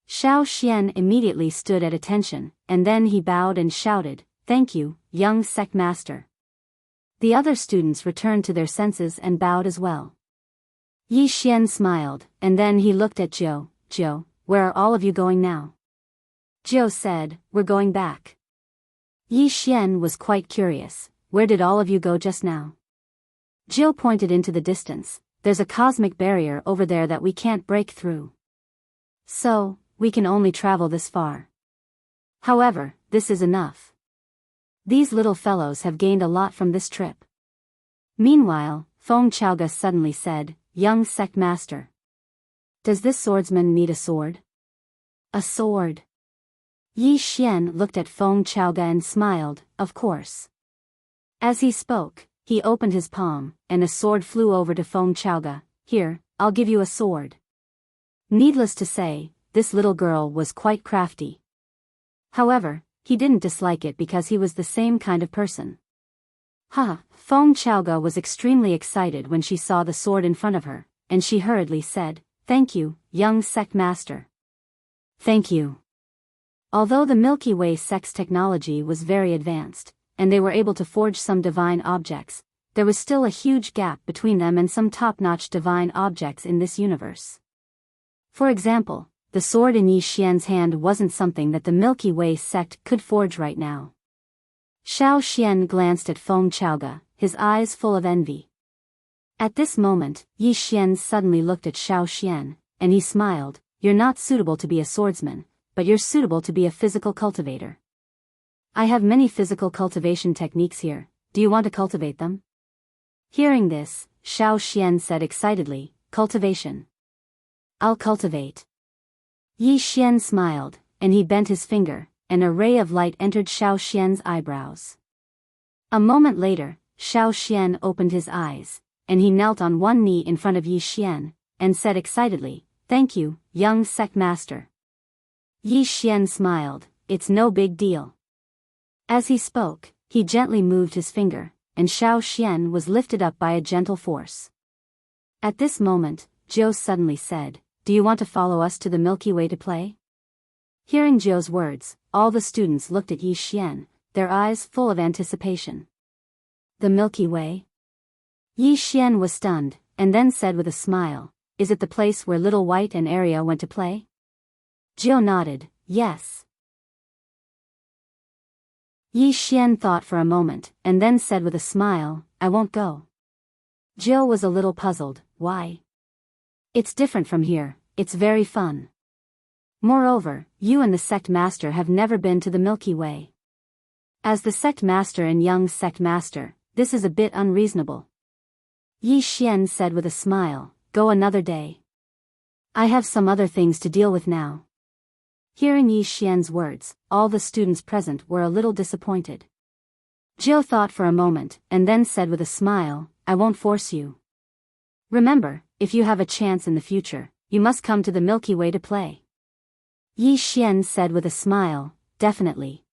S1: Xiao Xian immediately stood at attention, and then he bowed and shouted, Thank you, young sect master. The other students returned to their senses and bowed as well. Yi Xian smiled, and then he looked at Zhou. Zhou, where are all of you going now? Zhou said, We're going back. Yi Xian was quite curious. Where did all of you go just now? Zhou pointed into the distance. There's a cosmic barrier over there that we can't break through. So, we can only travel this far. However, this is enough. These little fellows have gained a lot from this trip. Meanwhile, Feng Chaoge suddenly said, Young sect master. Does this swordsman need a sword? A sword. Yi Xian looked at Feng Chaoge and smiled, of course. As he spoke, he opened his palm, and a sword flew over to Feng Chaoge. Here, I'll give you a sword. Needless to say, this little girl was quite crafty. However, he didn't dislike it because he was the same kind of person. Feng Chaoge was extremely excited when she saw the sword in front of her, and she hurriedly said, Thank you, young sect master. Thank you. Although the Milky Way sect's technology was very advanced, and they were able to forge some divine objects, there was still a huge gap between them and some top-notch divine objects in this universe. For example, the sword in Yi Xian's hand wasn't something that the Milky Way sect could forge right now. Xiao Xian glanced at Feng Chaoge, his eyes full of envy. At this moment, Yi Xian suddenly looked at Xiao Xian, and he smiled. You're not suitable to be a swordsman, but you're suitable to be a physical cultivator. I have many physical cultivation techniques here. Do you want to cultivate them? Hearing this, Xiao Xian said excitedly, Cultivation. I'll cultivate. Yi Xian smiled, and he bent his finger. An ray of light entered Xiao Xian's eyebrows. A moment later, Xiao Xian opened his eyes, and he knelt on one knee in front of Yi Xian, and said excitedly, Thank you, young sect master. Yi Xian smiled, It's no big deal. As he spoke, he gently moved his finger, and Xiao Xian was lifted up by a gentle force. At this moment, Zhou suddenly said, Do you want to follow us to the Milky Way to play? Hearing Zhou's words, all the students looked at Yi Xian, their eyes full of anticipation. The Milky Way? Yi Xian was stunned, and then said with a smile, Is it the place where Little White and Arya went to play? Zhou nodded, Yes. Yi Xian thought for a moment, and then said with a smile, I won't go. Zhou was a little puzzled. Why? It's different from here, it's very fun. Moreover, you and the sect master have never been to the Milky Way. As the sect master and young sect master, this is a bit unreasonable. Yi Xian said with a smile, Go another day. I have some other things to deal with now. Hearing Yi Xian's words, all the students present were a little disappointed. Zhou thought for a moment, and then said with a smile, I won't force you. Remember, if you have a chance in the future, you must come to the Milky Way to play. Yi Xian said with a smile, Definitely.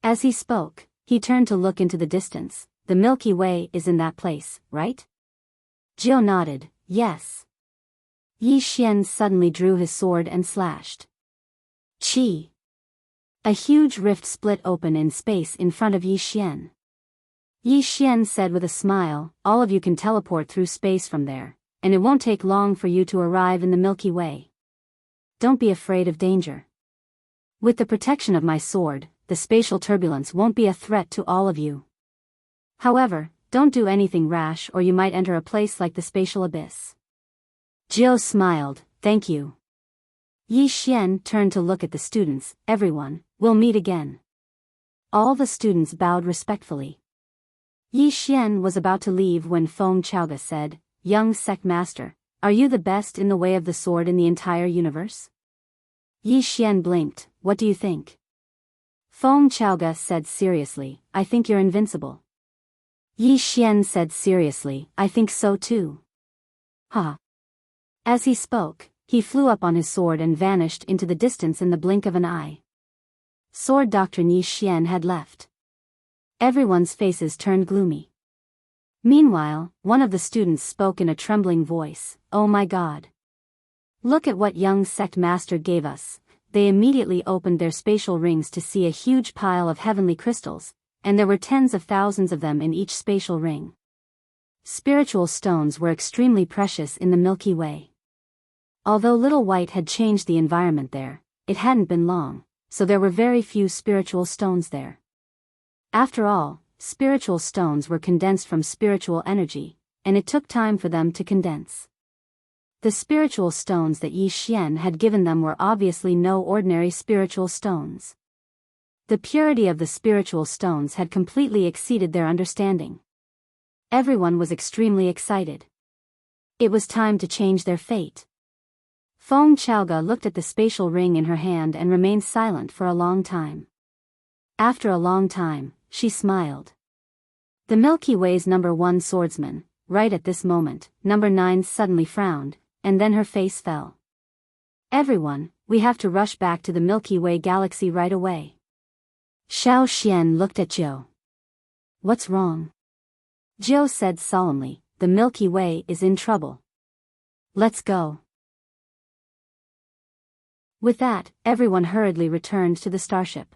S1: As he spoke, he turned to look into the distance. The Milky Way is in that place, right? Zhou nodded, Yes. Yi Xian suddenly drew his sword and slashed. Chi. A huge rift split open in space in front of Yi Xian. Yi Xian said with a smile, All of you can teleport through space from there, and it won't take long for you to arrive in the Milky Way. Don't be afraid of danger. With the protection of my sword, the spatial turbulence won't be a threat to all of you. However, don't do anything rash or you might enter a place like the spatial abyss. Zhou smiled, Thank you. Yi Xian turned to look at the students. Everyone, we'll meet again. All the students bowed respectfully. Yi Xian was about to leave when Feng Chaoga said, "Young sect master, are you the best in the way of the sword in the entire universe?" Yi Xian blinked. "What do you think?" Feng Chaoga said seriously, "I think you're invincible." Yi Xian said seriously, "I think so too." Ha! As he spoke, he flew up on his sword and vanished into the distance in the blink of an eye. Sword Doctrine Yi Xian had left. Everyone's faces turned gloomy. Meanwhile, one of the students spoke in a trembling voice, "Oh my God! Look at what young sect master gave us." They immediately opened their spatial rings to see a huge pile of heavenly crystals, and there were tens of thousands of them in each spatial ring. Spiritual stones were extremely precious in the Milky Way. Although Little White had changed the environment there, it hadn't been long, so there were very few spiritual stones there. After all, spiritual stones were condensed from spiritual energy, and it took time for them to condense. The spiritual stones that Yi Xian had given them were obviously no ordinary spiritual stones. The purity of the spiritual stones had completely exceeded their understanding. Everyone was extremely excited. It was time to change their fate. Feng Chaoga looked at the spatial ring in her hand and remained silent for a long time. After a long time, she smiled. The Milky Way's number 1 swordsman, right at this moment, number 9 suddenly frowned, and then her face fell. "Everyone, we have to rush back to the Milky Way galaxy right away." Xiao Xian looked at Zhou. "What's wrong?" Zhou said solemnly, "The Milky Way is in trouble. Let's go." With that, everyone hurriedly returned to the starship.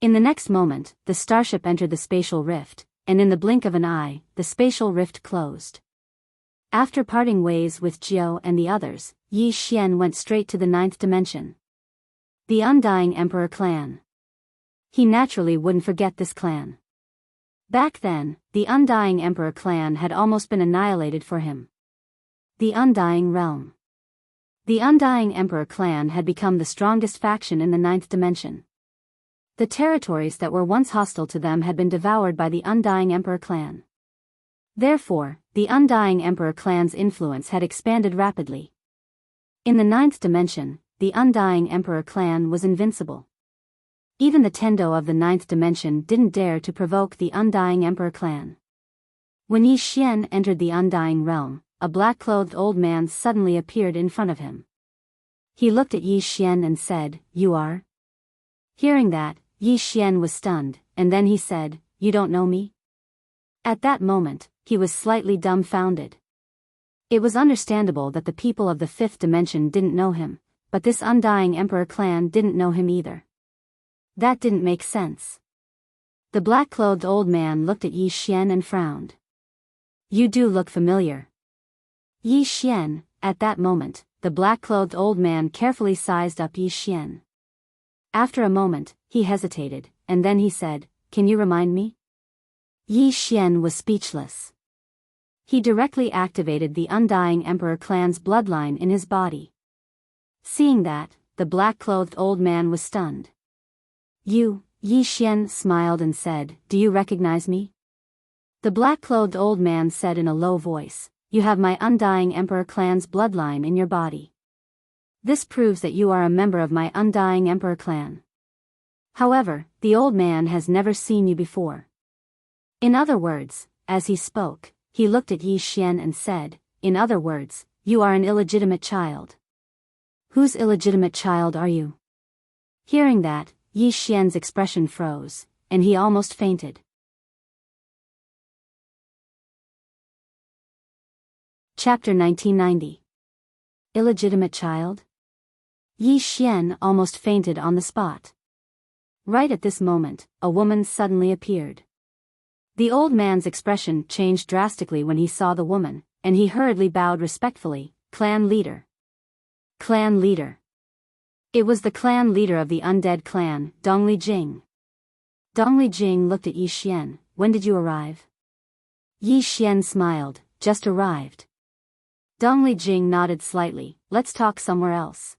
S1: In the next moment, the starship entered the spatial rift, and in the blink of an eye, the spatial rift closed. After parting ways with Zhou and the others, Yi Xian went straight to the 9th dimension. The Undying Emperor clan. He naturally wouldn't forget this clan. Back then, the Undying Emperor clan had almost been annihilated for him. The Undying Realm. The Undying Emperor clan had become the strongest faction in the 9th dimension. The territories that were once hostile to them had been devoured by the Undying Emperor clan. Therefore, the Undying Emperor clan's influence had expanded rapidly. In the 9th dimension, the Undying Emperor clan was invincible. Even the Tendo of the 9th dimension didn't dare to provoke the Undying Emperor clan. When Yi Xian entered the Undying Realm, a black-clothed old man suddenly appeared in front of him. He looked at Yi Xian and said, "You are?" Hearing that, Yi Xian was stunned, and then he said, "You don't know me?" At that moment, he was slightly dumbfounded. It was understandable that the people of the 5th dimension didn't know him, but this Undying Emperor clan didn't know him either. That didn't make sense. The black-clothed old man looked at Yi Xian and frowned. "You do look familiar." Yi Xian, at that moment, the black-clothed old man carefully sized up Yi Xian. After a moment, he hesitated, and then he said, "Can you remind me?" Yi Xian was speechless. He directly activated the Undying Emperor clan's bloodline in his body. Seeing that, the black-clothed old man was stunned. Yi Xian smiled and said, "Do you recognize me?" The black-clothed old man said in a low voice, "You have my Undying Emperor clan's bloodline in your body. This proves that you are a member of my Undying Emperor clan. However, the old man has never seen you before." In other words, as he spoke, he looked at Yi Xian and said, "In other words, you are an illegitimate child." "Whose illegitimate child are you?" Hearing that, Yi Xian's expression froze, and he almost fainted. Chapter 1990. Illegitimate child? Yi Xian almost fainted on the spot. Right at this moment, a woman suddenly appeared. The old man's expression changed drastically when he saw the woman, and he hurriedly bowed respectfully, "Clan leader." Clan leader. It was the clan leader of the undead clan, Dongli Jing. Dongli Jing looked at Yi Xian. "When did you arrive?" Yi Xian smiled, "Just arrived." Dongli Jing nodded slightly, "Let's talk somewhere else."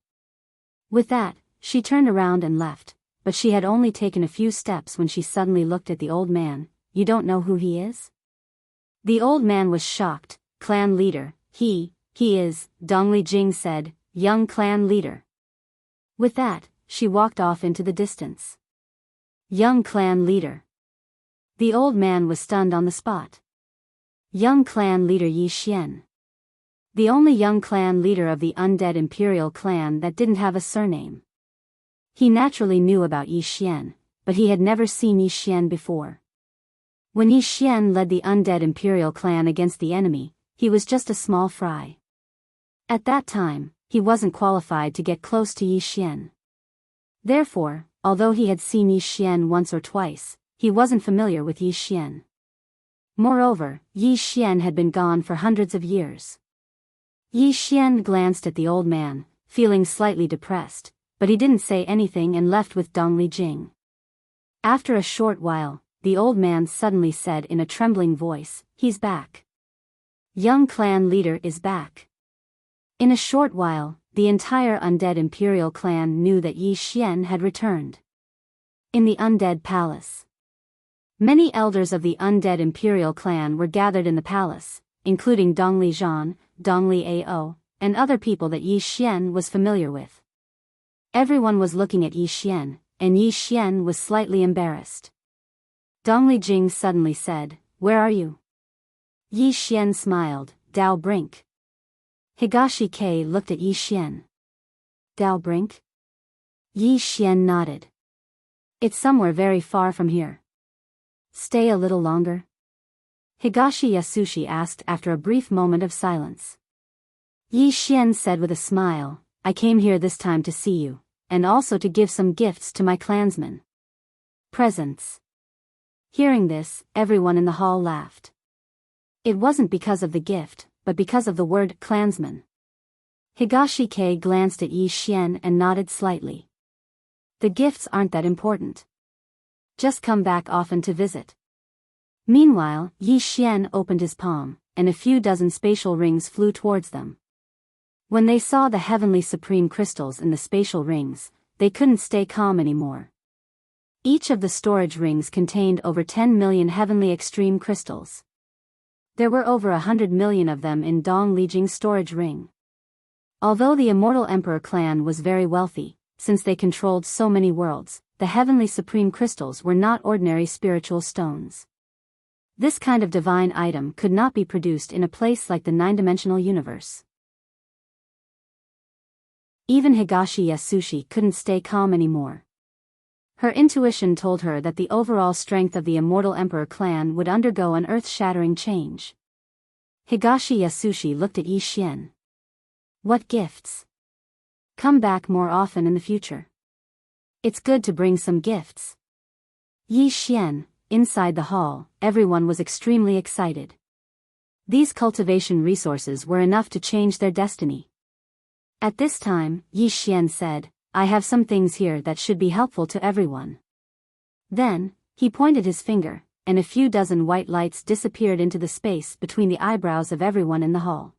S1: With that, she turned around and left, but she had only taken a few steps when she suddenly looked at the old man. You don't know who he is? The old man was shocked. Clan leader, he is, Dongli Jing said, young clan leader. With that, she walked off into the distance. Young clan leader. The old man was stunned on the spot. Young clan leader Yi Xian. The only young clan leader of the undead imperial clan that didn't have a surname. He naturally knew about Yi Xian, but he had never seen Yi Xian before. When Yi Xian led the undead imperial clan against the enemy, he was just a small fry. At that time, he wasn't qualified to get close to Yi Xian. Therefore, although he had seen Yi Xian once or twice, he wasn't familiar with Yi Xian. Moreover, Yi Xian had been gone for hundreds of years. Yi Xian glanced at the old man, feeling slightly depressed, but he didn't say anything and left with Dongli Jing. After a short while, the old man suddenly said in a trembling voice, "He's back. Young clan leader is back." In a short while, the entire undead imperial clan knew that Yi Xian had returned. In the undead palace, many elders of the undead imperial clan were gathered in the palace, including Dongli Zhan, Dongli Ao, and other people that Yi Xian was familiar with. Everyone was looking at Yi Xian, and Yi Xian was slightly embarrassed. Dongli Jing suddenly said, "Where are you?" Yi Xian smiled, "Dao Brink." Higashi Kei looked at Yi Xian. "Dao Brink?" Yi Xian nodded. "It's somewhere very far from here." "Stay a little longer?" Higashi Yasushi asked after a brief moment of silence. Yi Xian said with a smile, "I came here this time to see you, and also to give some gifts to my clansmen." Presents. Hearing this, everyone in the hall laughed. It wasn't because of the gift, but because of the word clansman. Higashi Kei glanced at Yi Xian and nodded slightly. "The gifts aren't that important. Just come back often to visit." Meanwhile, Yi Xian opened his palm, and a few dozen spatial rings flew towards them. When they saw the heavenly supreme crystals in the spatial rings, they couldn't stay calm anymore. Each of the storage rings contained over 10 million heavenly extreme crystals. There were over 100 million of them in Dong Lijing's storage ring. Although the Immortal Emperor clan was very wealthy, since they controlled so many worlds, the heavenly supreme crystals were not ordinary spiritual stones. This kind of divine item could not be produced in a place like the nine-dimensional universe. Even Higashi Yasushi couldn't stay calm anymore. Her intuition told her that the overall strength of the Immortal Emperor clan would undergo an earth-shattering change. Higashi Yasushi looked at Yi Xian. "What gifts? Come back more often in the future. It's good to bring some gifts." Yi Xian, inside the hall, everyone was extremely excited. These cultivation resources were enough to change their destiny. At this time, Yi Xian said, "I have some things here that should be helpful to everyone." Then, he pointed his finger, and a few dozen white lights disappeared into the space between the eyebrows of everyone in the hall.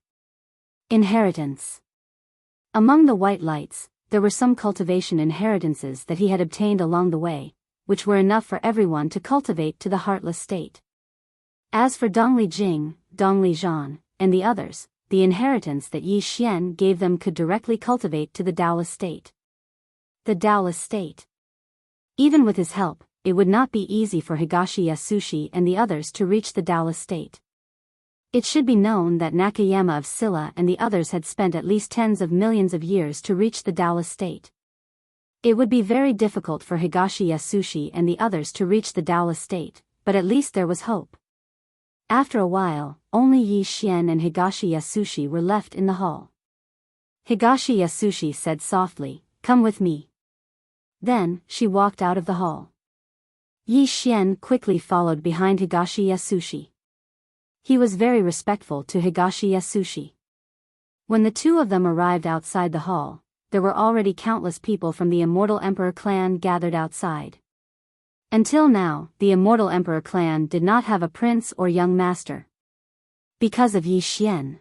S1: Inheritance. Among the white lights, there were some cultivation inheritances that he had obtained along the way, which were enough for everyone to cultivate to the heartless state. As for Dongli Jing, Dongli Zhan, and the others, the inheritance that Yi Xian gave them could directly cultivate to the Daolist state. The Daolist state. Even with his help, it would not be easy for Higashi Yasushi and the others to reach the Daolist state. It should be known that Nakayama of Silla and the others had spent at least tens of millions of years to reach the Daolist state. It would be very difficult for Higashi Yasushi and the others to reach the Daolist state, but at least there was hope. After a while, only Yi Xian and Higashi Yasushi were left in the hall. Higashi Yasushi said softly, "Come with me." Then, she walked out of the hall. Yi Xian quickly followed behind Higashi Yasushi. He was very respectful to Higashi Yasushi. When the two of them arrived outside the hall, there were already countless people from the Immortal Emperor clan gathered outside. Until now, the Immortal Emperor clan did not have a prince or young master. Because of Yi Xian.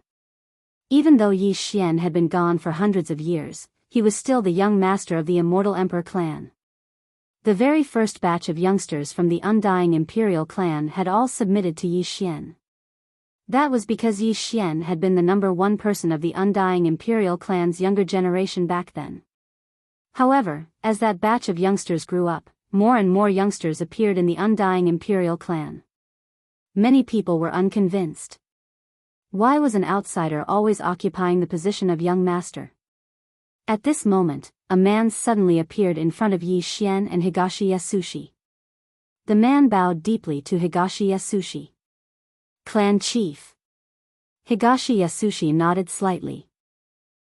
S1: Even though Yi Xian had been gone for hundreds of years, he was still the young master of the Immortal Emperor clan. The very first batch of youngsters from the undying imperial clan had all submitted to Yi Xian. That was because Yi Xian had been the #1 person of the undying imperial clan's younger generation back then. However, as that batch of youngsters grew up, more and more youngsters appeared in the undying imperial clan. Many people were unconvinced. Why was an outsider always occupying the position of young master? At this moment, a man suddenly appeared in front of Yi Xian and Higashi Yasushi. The man bowed deeply to Higashi Yasushi. Clan chief. Higashi Yasushi nodded slightly.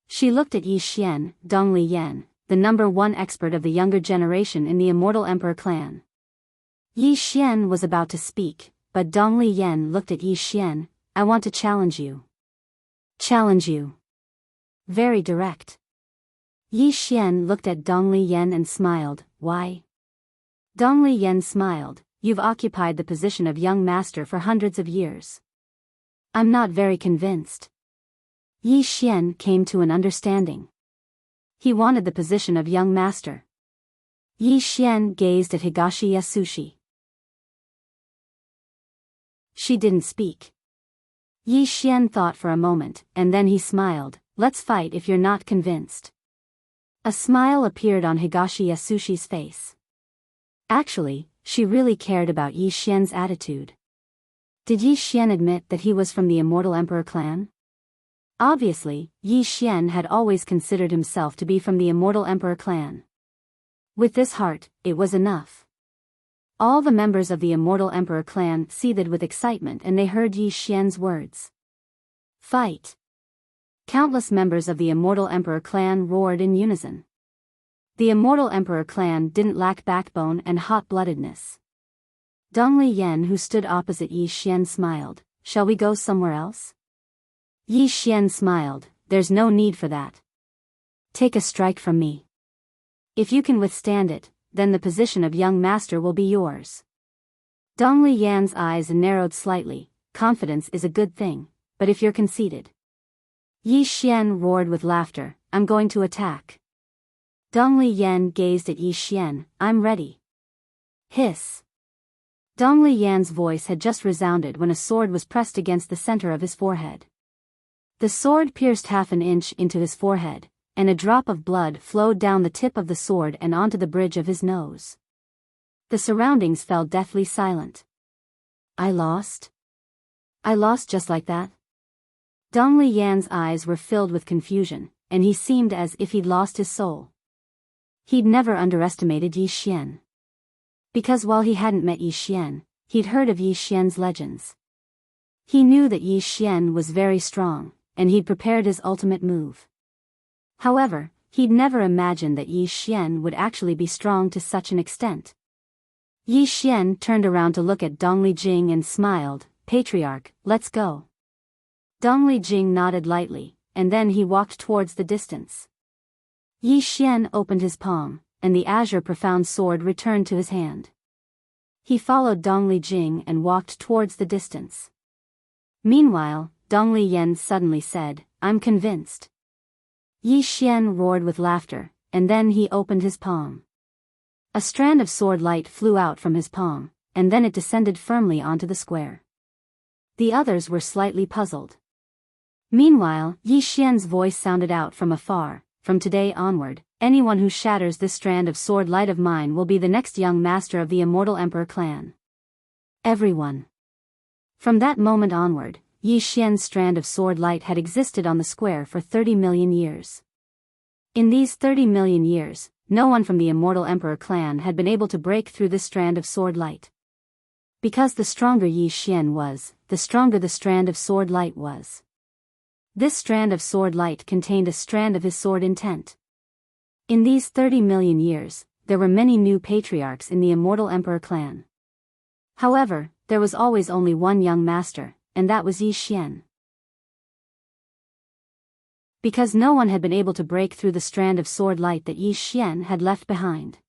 S1: She looked at Yi Xian, Dongli Yan, the #1 expert of the younger generation in the Immortal Emperor clan. Yi Xian was about to speak, but Dongli Yan looked at Yi Xian. I want to challenge you. Challenge you. Very direct. Yi Xian looked at Dongli Yan and smiled. Why? Dongli Yan smiled. You've occupied the position of young master for hundreds of years. I'm not very convinced. Yi Xian came to an understanding. He wanted the position of young master. Yi Xian gazed at Higashi Yasushi. She didn't speak. Yi Xian thought for a moment, and then he smiled. Let's fight if you're not convinced. A smile appeared on Higashi Yasushi's face. Actually, she really cared about Yi Xian's attitude. Did Yi Xian admit that he was from the Immortal Emperor clan? Obviously, Yi Xian had always considered himself to be from the Immortal Emperor clan. With this heart, it was enough. All the members of the Immortal Emperor clan seethed with excitement and they heard Yi Xian's words. Fight! Countless members of the Immortal Emperor clan roared in unison. The Immortal Emperor clan didn't lack backbone and hot-bloodedness. Dongli Yan, who stood opposite Yi Xian, smiled. Shall we go somewhere else? Yi Xian smiled. There's no need for that. Take a strike from me. If you can withstand it, then the position of young master will be yours. Dongli Yan's eyes narrowed slightly. Confidence is a good thing, but if you're conceited. Yi Xian roared with laughter. I'm going to attack. Dongli Yan gazed at Yi Xian. I'm ready. Hiss. Dongli Yan's voice had just resounded when a sword was pressed against the center of his forehead. The sword pierced half an inch into his forehead, and a drop of blood flowed down the tip of the sword and onto the bridge of his nose. The surroundings fell deathly silent. I lost? I lost just like that? Dongli Yan's eyes were filled with confusion, and he seemed as if he'd lost his soul. He'd never underestimated Yi Xian. Because while he hadn't met Yi Xian, he'd heard of Yi Xian's legends. He knew that Yi Xian was very strong, and he'd prepared his ultimate move. However, he'd never imagined that Yi Xian would actually be strong to such an extent. Yi Xian turned around to look at Dongli Jing and smiled. Patriarch, let's go. Dongli Jing nodded lightly, and then he walked towards the distance. Yi Xian opened his palm, and the azure profound sword returned to his hand. He followed Dongli Jing and walked towards the distance. Meanwhile, Dongli Yan suddenly said, I'm convinced. Yi Xian roared with laughter, and then he opened his palm. A strand of sword light flew out from his palm, and then it descended firmly onto the square. The others were slightly puzzled. Meanwhile, Yi Xian's voice sounded out from afar. From today onward, anyone who shatters this strand of sword light of mine will be the next young master of the Immortal Emperor clan. Everyone. From that moment onward, Yi Xian's strand of sword light had existed on the square for 30 million years. In these 30 million years, no one from the Immortal Emperor clan had been able to break through this strand of sword light. Because the stronger Yi Xian was, the stronger the strand of sword light was. This strand of sword light contained a strand of his sword intent. In these 30 million years, there were many new patriarchs in the Immortal Emperor clan. However, there was always only one young master, and that was Yi Xian. Because no one had been able to break through the strand of sword light that Yi Xian had left behind.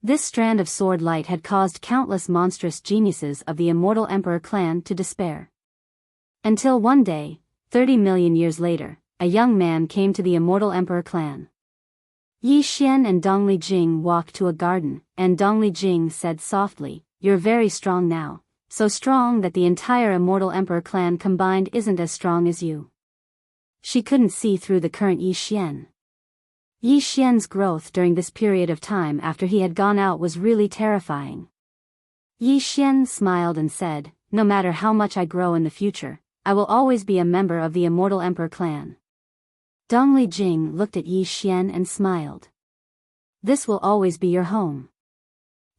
S1: This strand of sword light had caused countless monstrous geniuses of the Immortal Emperor clan to despair. Until one day, 30 million years later, a young man came to the Immortal Emperor clan. Yi Xian and Dongli Jing walked to a garden, and Dongli Jing said softly, "You're very strong now, so strong that the entire Immortal Emperor clan combined isn't as strong as you." She couldn't see through the current Yi Xian. Yi Xian's growth during this period of time after he had gone out was really terrifying. Yi Xian smiled and said, "No matter how much I grow in the future, I will always be a member of the Immortal Emperor clan." Dongli Jing looked at Yi Xian and smiled. "This will always be your home."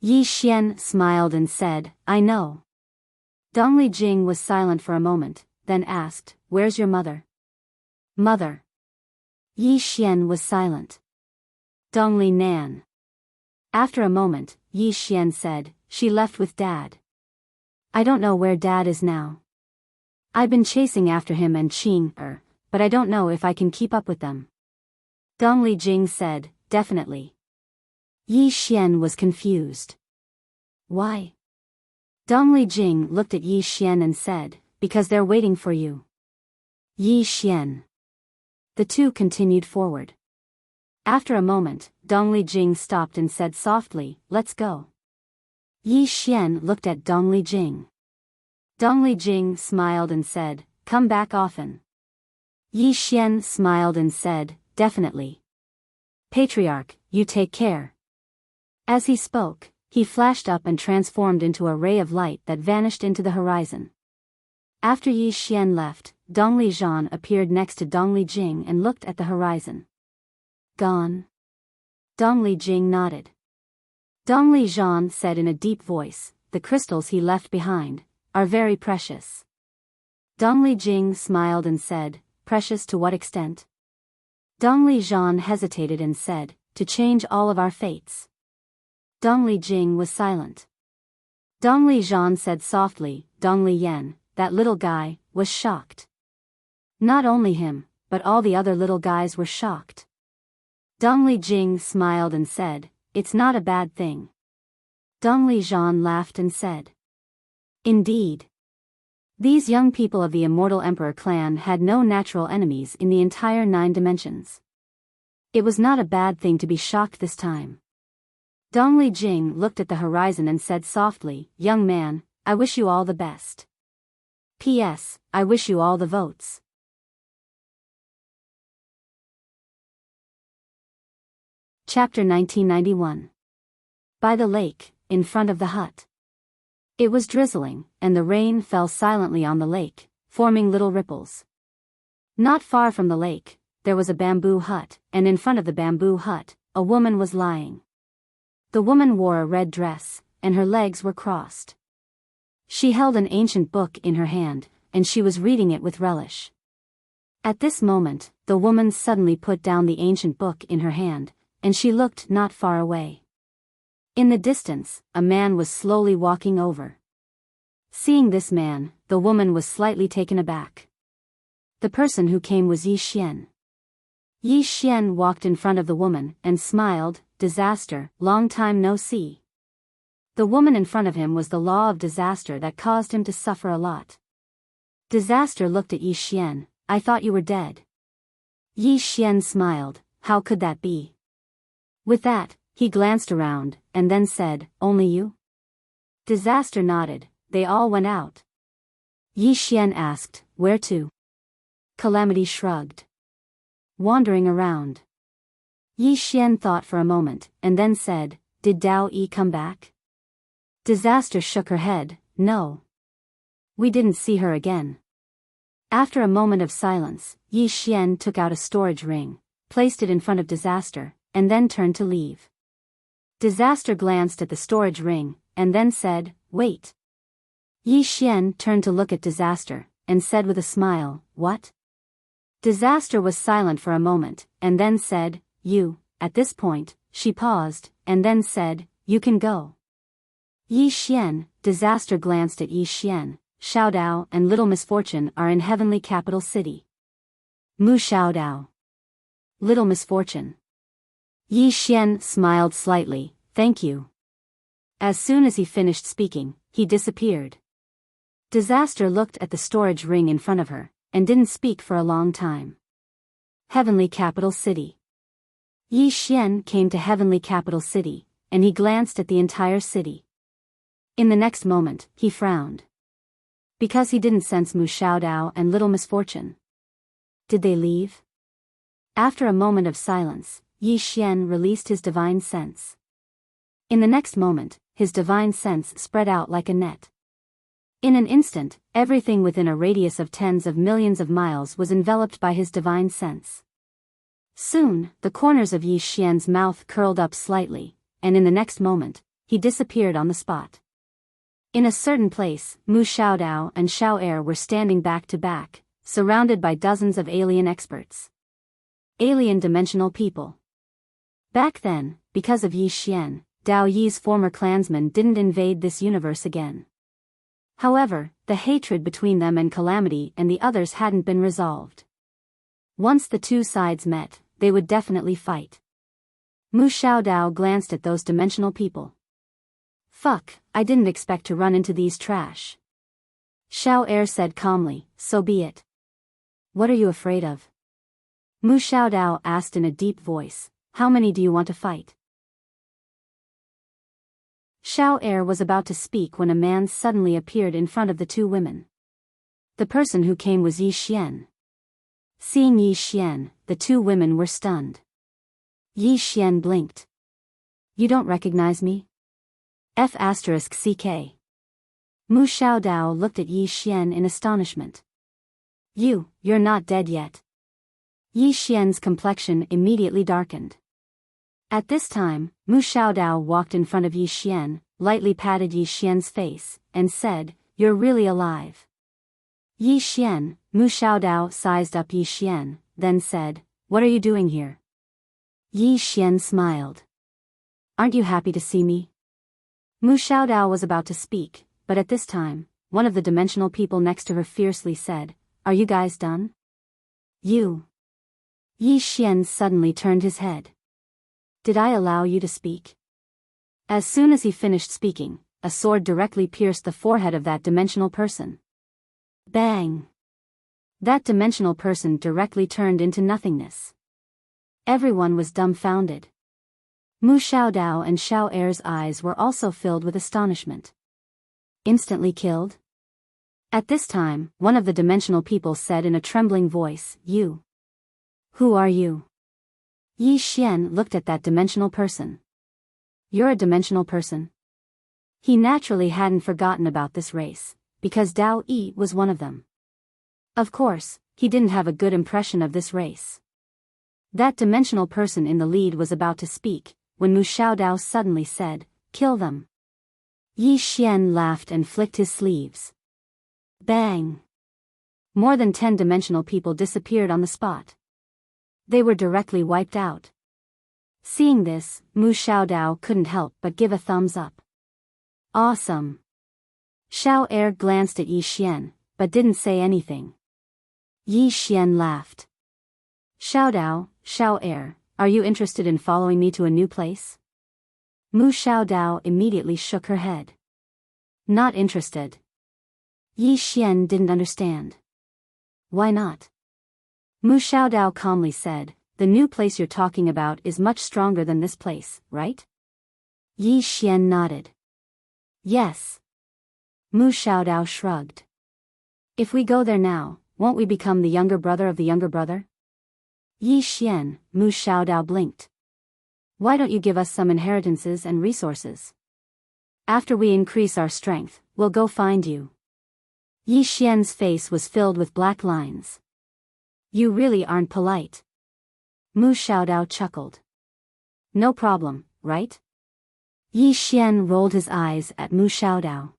S1: Yi Xian smiled and said, "I know." Dongli Jing was silent for a moment, then asked, "Where's your mother?" "Mother." Yi Xian was silent. "Dongli Nan." After a moment, Yi Xian said, "She left with Dad. I don't know where Dad is now. I've been chasing after him and Qing, but I don't know if I can keep up with them." Dongli Jing said, "Definitely." Yi Xian was confused. "Why?" Dongli Jing looked at Yi Xian and said, "Because they're waiting for you." Yi Xian. The two continued forward. After a moment, Dongli Jing stopped and said softly, "Let's go." Yi Xian looked at Dongli Jing. Dongli Jing smiled and said, "Come back often." Yi Xian smiled and said, "Definitely. Patriarch, you take care." As he spoke, he flashed up and transformed into a ray of light that vanished into the horizon. After Yi Xian left, Dongli Zhan appeared next to Dongli Jing and looked at the horizon. "Gone?" Dongli Jing nodded. Dongli Zhan said in a deep voice, "The crystals he left behind are very precious." Dongli Jing smiled and said, "Precious to what extent?" Dongli Zhan hesitated and said, "To change all of our fates." Dongli Jing was silent. Dongli Zhan said softly, "Dongli Yan, that little guy, was shocked." Not only him, but all the other little guys were shocked. Dongli Jing smiled and said, "It's not a bad thing." Dongli Zhan laughed and said, "Indeed. These young people of the Immortal Emperor clan had no natural enemies in the entire 9 dimensions. It was not a bad thing to be shocked this time." Dongli Jing looked at the horizon and said softly, "Young man, I wish you all the best. P.S. I wish you all the votes." Chapter 1991. By the lake, in front of the hut. It was drizzling, and the rain fell silently on the lake, forming little ripples. Not far from the lake, there was a bamboo hut, and in front of the bamboo hut, a woman was lying. The woman wore a red dress, and her legs were crossed. She held an ancient book in her hand, and she was reading it with relish. At this moment, the woman suddenly put down the ancient book in her hand, and she looked not far away. In the distance, a man was slowly walking over. Seeing this man, the woman was slightly taken aback. The person who came was Yi Xian. Yi Xian walked in front of the woman and smiled, "Disaster, long time no see." The woman in front of him was the law of disaster that caused him to suffer a lot. Disaster looked at Yi Xian, "I thought you were dead." Yi Xian smiled, "How could that be?" With that, he glanced around, and then said, "Only you?" Disaster nodded, "They all went out." Yi Xian asked, "Where to?" Calamity shrugged. "Wandering around." Yi Xian thought for a moment, and then said, "Did Dao Yi come back?" Disaster shook her head, "No. We didn't see her again." After a moment of silence, Yi Xian took out a storage ring, placed it in front of Disaster, and then turned to leave. Disaster glanced at the storage ring, and then said, "Wait." Yi Xian turned to look at Disaster, and said with a smile, "What?" Disaster was silent for a moment, and then said, "You." At this point, she paused, and then said, "You can go." Yi Xian, Disaster glanced at Yi Xian, Xiaodao and Little Misfortune are in Heavenly Capital City. Mu Xiaodao. Little Misfortune. Yi Xian smiled slightly, "Thank you." As soon as he finished speaking, he disappeared. Disaster looked at the storage ring in front of her, and didn't speak for a long time. Heavenly Capital City. Yi Xian came to heavenly capital city, and he glanced at the entire city. In the next moment, he frowned. Because he didn't sense Mu Xiaodao and little misfortune. Did they leave? After a moment of silence, Yi Xian released his divine sense. In the next moment, his divine sense spread out like a net. In an instant, everything within a radius of tens of millions of miles was enveloped by his divine sense. Soon, the corners of Yi Xian's mouth curled up slightly, and in the next moment, he disappeared on the spot. In a certain place, Mu Xiaodao and Xiao Er were standing back to back, surrounded by dozens of alien experts. Alien dimensional people. Back then, because of Yi Xian, Dao Yi's former clansmen didn't invade this universe again. However, the hatred between them and Calamity and the others hadn't been resolved. Once the two sides met, they would definitely fight. Mu Xiaodao glanced at those dimensional people. Fuck, I didn't expect to run into these trash. Xiao Er said calmly, so be it. What are you afraid of? Mu Xiaodao asked in a deep voice, how many do you want to fight? Xiao Er was about to speak when a man suddenly appeared in front of the two women. The person who came was Yi Xian. Seeing Yi Xian, the two women were stunned. Yi Xian blinked. You don't recognize me? F***CK. Mu Xiaodao looked at Yi Xian in astonishment. You're not dead yet. Yi Xian's complexion immediately darkened. At this time, Mu Xiaodao walked in front of Yi Xian, lightly patted Yi Xian's face, and said, you're really alive. Yi Xian, Mu Xiaodao sized up Yi Xian, then said, what are you doing here? Yi Xian smiled. Aren't you happy to see me? Mu Xiaodao was about to speak, but at this time, one of the dimensional people next to her fiercely said, are you guys done? You. Yi Xian suddenly turned his head. Did I allow you to speak? As soon as he finished speaking, a sword directly pierced the forehead of that dimensional person. Bang! That dimensional person directly turned into nothingness. Everyone was dumbfounded. Mu Xiaodao and Xiao Er's eyes were also filled with astonishment. Instantly killed? At this time, one of the dimensional people said in a trembling voice, you. Who are you? Yi Xian looked at that dimensional person. You're a dimensional person? He naturally hadn't forgotten about this race, because Dao Yi was one of them. Of course, he didn't have a good impression of this race. That dimensional person in the lead was about to speak, when Mu Xiaodao suddenly said, kill them. Yi Xian laughed and flicked his sleeves. Bang! More than 10 dimensional people disappeared on the spot. They were directly wiped out. Seeing this, Mu Xiaodao couldn't help but give a thumbs up. Awesome! Xiao Er glanced at Yi Xian, but didn't say anything. Yi Xian laughed. Xiao Er, are you interested in following me to a new place? Mu Xiaodao immediately shook her head. Not interested. Yi Xian didn't understand. Why not? Mu Xiaodao calmly said, the new place you're talking about is much stronger than this place, right? Yi Xian nodded. Yes. Mu Xiaodao shrugged. If we go there now, won't we become the younger brother of the younger brother? Yi Xian, Mu Xiaodao blinked. Why don't you give us some inheritances and resources? After we increase our strength, we'll go find you. Yi Xian's face was filled with black lines. You really aren't polite. Mu Xiaodao chuckled. No problem, right? Yi Xian rolled his eyes at Mu Xiaodao.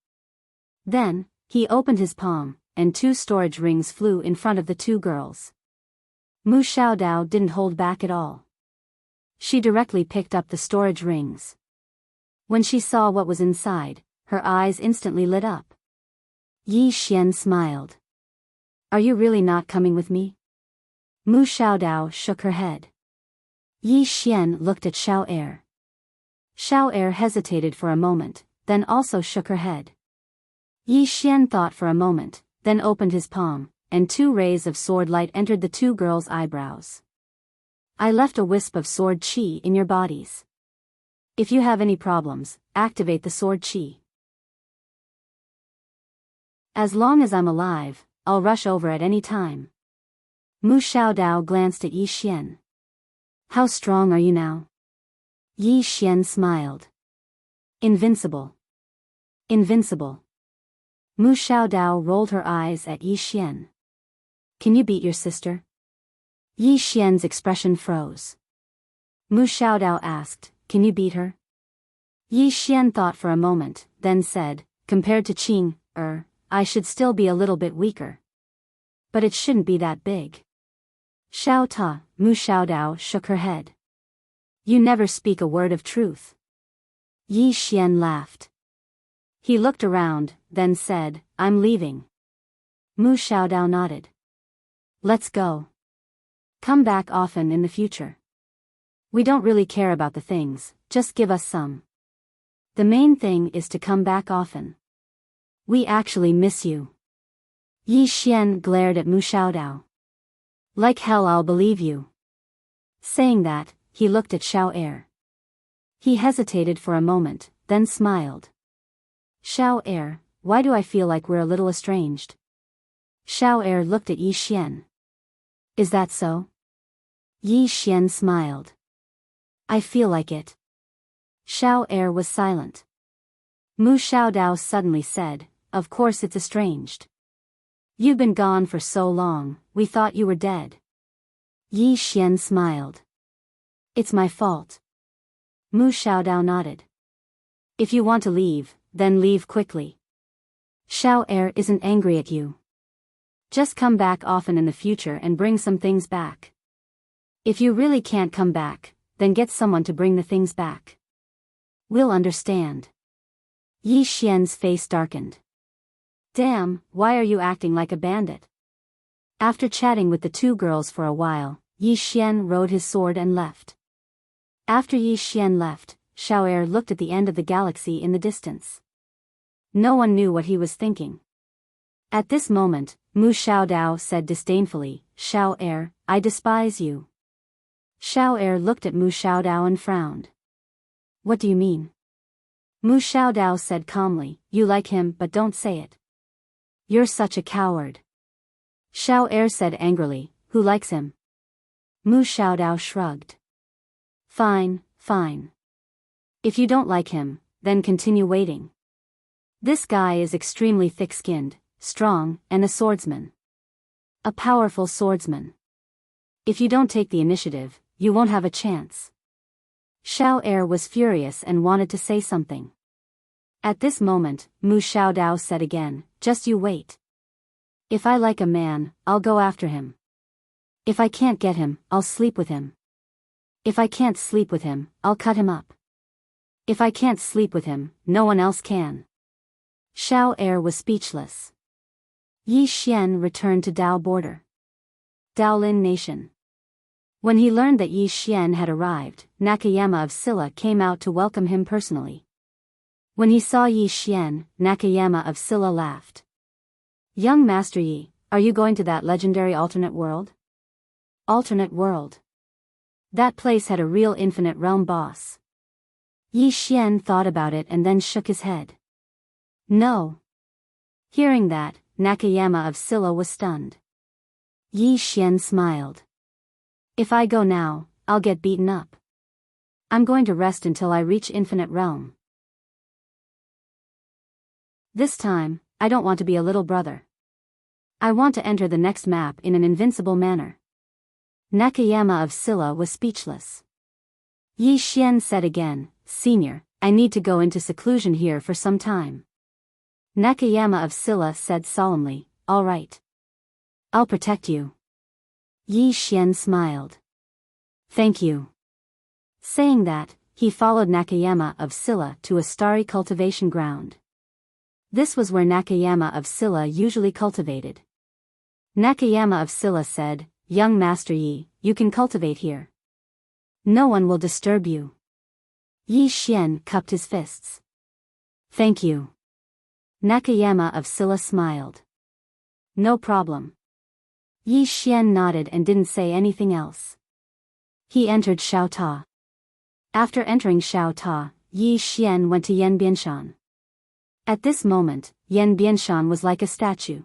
S1: Then, he opened his palm, and 2 storage rings flew in front of the 2 girls. Mu Xiaodao didn't hold back at all. She directly picked up the storage rings. When she saw what was inside, her eyes instantly lit up. Yi Xian smiled. Are you really not coming with me? Mu Xiaodao shook her head. Yi Xian looked at Xiao Er. Xiao Er hesitated for a moment, then also shook her head. Yi Xian thought for a moment, then opened his palm, and 2 rays of sword light entered the 2 girls' eyebrows. I left a wisp of sword chi in your bodies. If you have any problems, activate the sword chi. As long as I'm alive, I'll rush over at any time. Mu Xiaodao glanced at Yi Xian. How strong are you now? Yi Xian smiled. Invincible. Invincible. Mu Xiaodao rolled her eyes at Yi Xian. Can you beat your sister? Yi Xian's expression froze. Mu Xiaodao asked, can you beat her? Yi Xian thought for a moment, then said, compared to Qing, I should still be a little bit weaker. But it shouldn't be that big. Xiao Ta, Mu Xiaodao shook her head. You never speak a word of truth. Yi Xian laughed. He looked around, then said, I'm leaving. Mu Xiaodao nodded. Let's go. Come back often in the future. We don't really care about the things, just give us some. The main thing is to come back often. We actually miss you. Yi Xian glared at Mu Xiaodao. Like hell I'll believe you. Saying that, he looked at Xiao Er. He hesitated for a moment, then smiled. Xiao Er, why do I feel like we're a little estranged? Xiao Er looked at Yi Xian. Is that so? Yi Xian smiled. I feel like it. Xiao Er was silent. Mu Xiaodao suddenly said, of course it's estranged. You've been gone for so long, we thought you were dead. Yi Xian smiled. It's my fault. Mu Xiaodao nodded. If you want to leave, then leave quickly. Xiao Er isn't angry at you. Just come back often in the future and bring some things back. If you really can't come back, then get someone to bring the things back. We'll understand. Yi Xian's face darkened. Damn, why are you acting like a bandit? After chatting with the two girls for a while, Yi Xian rode his sword and left. After Yi Xian left, Xiao Er looked at the end of the galaxy in the distance. No one knew what he was thinking. At this moment, Mu Xiaodao said disdainfully, Xiao Er, I despise you. Xiao Er looked at Mu Xiaodao and frowned. What do you mean? Mu Xiaodao said calmly, you like him but don't say it. You're such a coward. Xiao Er said angrily, who likes him? Mu Xiaodao shrugged. Fine, fine. If you don't like him, then continue waiting. This guy is extremely thick-skinned, strong, and a swordsman. A powerful swordsman. If you don't take the initiative, you won't have a chance. Xiao Er was furious and wanted to say something. At this moment, Mu Xiaodao said again, just you wait. If I like a man, I'll go after him. If I can't get him, I'll sleep with him. If I can't sleep with him, I'll cut him up. If I can't sleep with him, no one else can. Xiao Er was speechless. Yi Xian returned to Dao border. Daolin Nation. When he learned that Yi Xian had arrived, Nakayama of Silla came out to welcome him personally. When he saw Yi Xian, Nakayama of Silla laughed. Young Master Yi, are you going to that legendary alternate world? Alternate world. That place had a real infinite realm boss. Yi Xian thought about it and then shook his head. No. Hearing that, Nakayama of Silla was stunned. Yi Xian smiled. If I go now, I'll get beaten up. I'm going to rest until I reach infinite realm. This time, I don't want to be a little brother. I want to enter the next map in an invincible manner. Nakayama of Silla was speechless. Yi Xian said again, Senior, I need to go into seclusion here for some time. Nakayama of Silla said solemnly, all right. I'll protect you. Yi Xian smiled. Thank you. Saying that, he followed Nakayama of Silla to a starry cultivation ground. This was where Nakayama of Silla usually cultivated. Nakayama of Silla said, Young Master Yi, you can cultivate here. No one will disturb you. Yi Xian cupped his fists. Thank you. Nakayama of Silla smiled. No problem. Yi Xian nodded and didn't say anything else. He entered Xiao Ta. After entering Xiao Ta, Yi Xian went to Yan Bianshan. At this moment, Yan Bianshan was like a statue.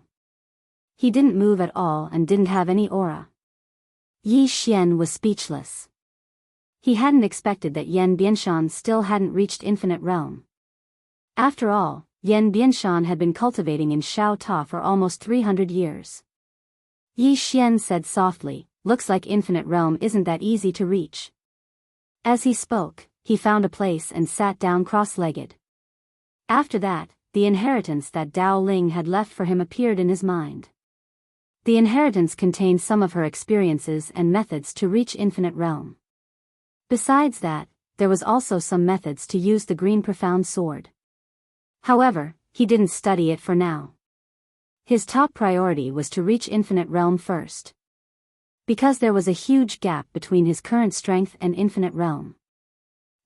S1: He didn't move at all and didn't have any aura. Yi Xian was speechless. He hadn't expected that Yan Bianshan still hadn't reached Infinite Realm. After all, Yan Bianshan had been cultivating in Xiao Ta for almost 300 years. Yi Xian said softly, "Looks like Infinite Realm isn't that easy to reach." As he spoke, he found a place and sat down cross-legged. After that, the inheritance that Dao Ling had left for him appeared in his mind. The inheritance contained some of her experiences and methods to reach Infinite Realm. Besides that, there was also some methods to use the green profound sword. However, he didn't study it for now. His top priority was to reach Infinite Realm first. Because there was a huge gap between his current strength and Infinite Realm.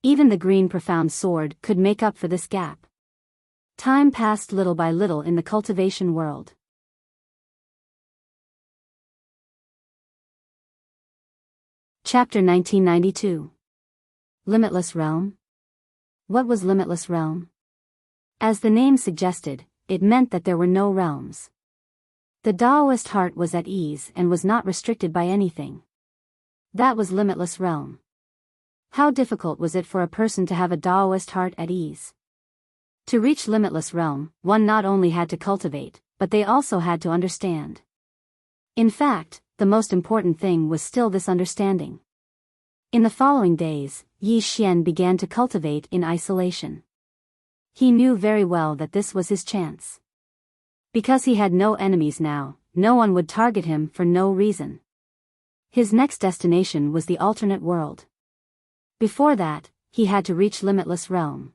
S1: Even the green profound sword could make up for this gap. Time passed little by little in the cultivation world. Chapter 1992. Limitless Realm? What was Limitless Realm? As the name suggested, it meant that there were no realms. The Taoist heart was at ease and was not restricted by anything. That was Limitless Realm. How difficult was it for a person to have a Taoist heart at ease? To reach Limitless Realm, one not only had to cultivate, but they also had to understand. In fact, the most important thing was still this understanding. In the following days, Yi Xian began to cultivate in isolation. He knew very well that this was his chance. Because he had no enemies now, no one would target him for no reason. His next destination was the alternate world. Before that, he had to reach Limitless Realm.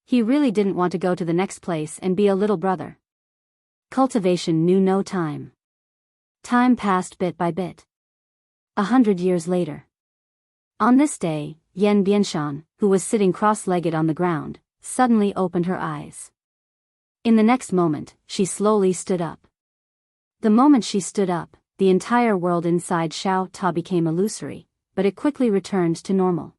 S1: He really didn't want to go to the next place and be a little brother. Cultivation knew no time. Time passed bit by bit. 100 years later. On this day, Yan Bianshan, who was sitting cross-legged on the ground, suddenly opened her eyes. In the next moment, she slowly stood up. The moment she stood up, the entire world inside Xiao Ta became illusory, but it quickly returned to normal.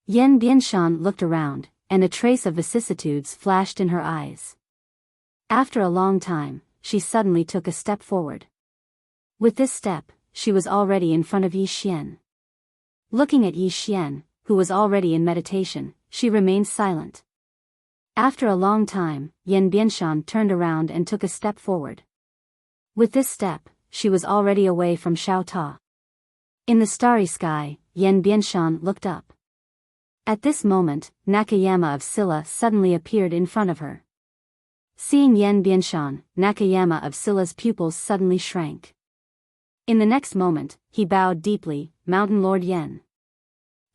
S1: Yan Bianshan looked around, and a trace of vicissitudes flashed in her eyes. After a long time, she suddenly took a step forward. With this step, she was already in front of Yi Xian. Looking at Yi Xian, who was already in meditation, she remained silent. After a long time, Yan Bianshan turned around and took a step forward. With this step, she was already away from Xiao Ta. In the starry sky, Yan Bianshan looked up. At this moment, Nakayama of Silla suddenly appeared in front of her. Seeing Yan Bianshan, Nakayama of Silla's pupils suddenly shrank. In the next moment, he bowed deeply, "Mountain Lord Yan."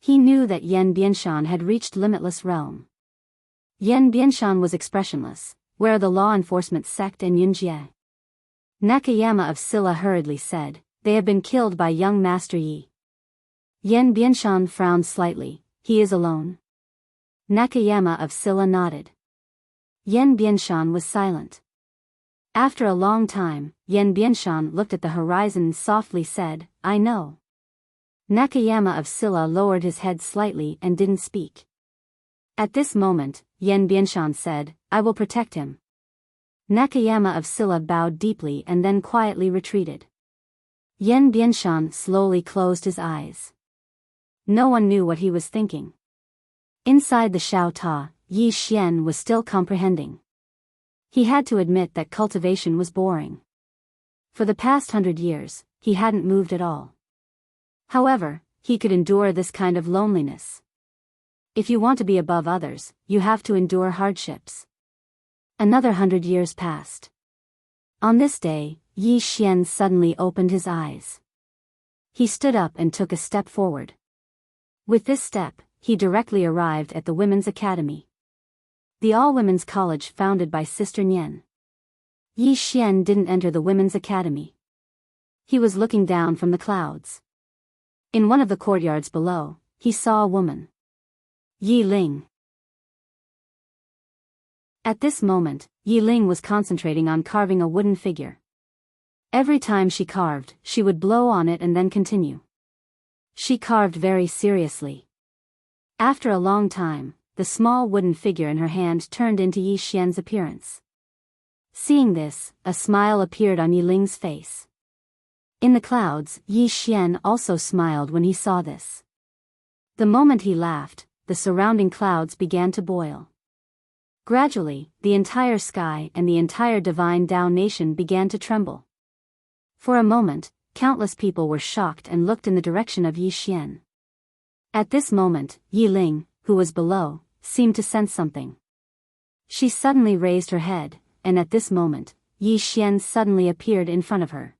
S1: He knew that Yan Bianshan had reached Limitless Realm. Yan Bianshan was expressionless. "Where are the law enforcement sect and Yunjie?" Nakayama of Silla hurriedly said, "They have been killed by young Master Yi." Yan Bianshan frowned slightly. "He is alone?" Nakayama of Silla nodded. Yan Bianshan was silent. After a long time, Yan Bianshan looked at the horizon and softly said, "I know." Nakayama of Silla lowered his head slightly and didn't speak. At this moment, Yan Bianshan said, "I will protect him." Nakayama of Silla bowed deeply and then quietly retreated. Yan Bianshan slowly closed his eyes. No one knew what he was thinking. Inside the Xiao Ta, Yi Xian was still comprehending. He had to admit that cultivation was boring. For the past 100 years, he hadn't moved at all. However, he could endure this kind of loneliness. If you want to be above others, you have to endure hardships. Another 100 years passed. On this day, Yi Xian suddenly opened his eyes. He stood up and took a step forward. With this step, he directly arrived at the Women's Academy. The all-women's college founded by Sister Nian. Yi Xian didn't enter the Women's Academy. He was looking down from the clouds. In one of the courtyards below, he saw a woman. Yi Ling. At this moment, Yi Ling was concentrating on carving a wooden figure. Every time she carved, she would blow on it and then continue. She carved very seriously. After a long time, the small wooden figure in her hand turned into Yi Xian's appearance. Seeing this, a smile appeared on Yi Ling's face. In the clouds, Yi Xian also smiled when he saw this. The moment he laughed, the surrounding clouds began to boil. Gradually, the entire sky and the entire divine Dao nation began to tremble. For a moment, countless people were shocked and looked in the direction of Yi Xian. At this moment, Yi Ling, who was below, seemed to sense something. She suddenly raised her head, and at this moment, Yi Xian suddenly appeared in front of her.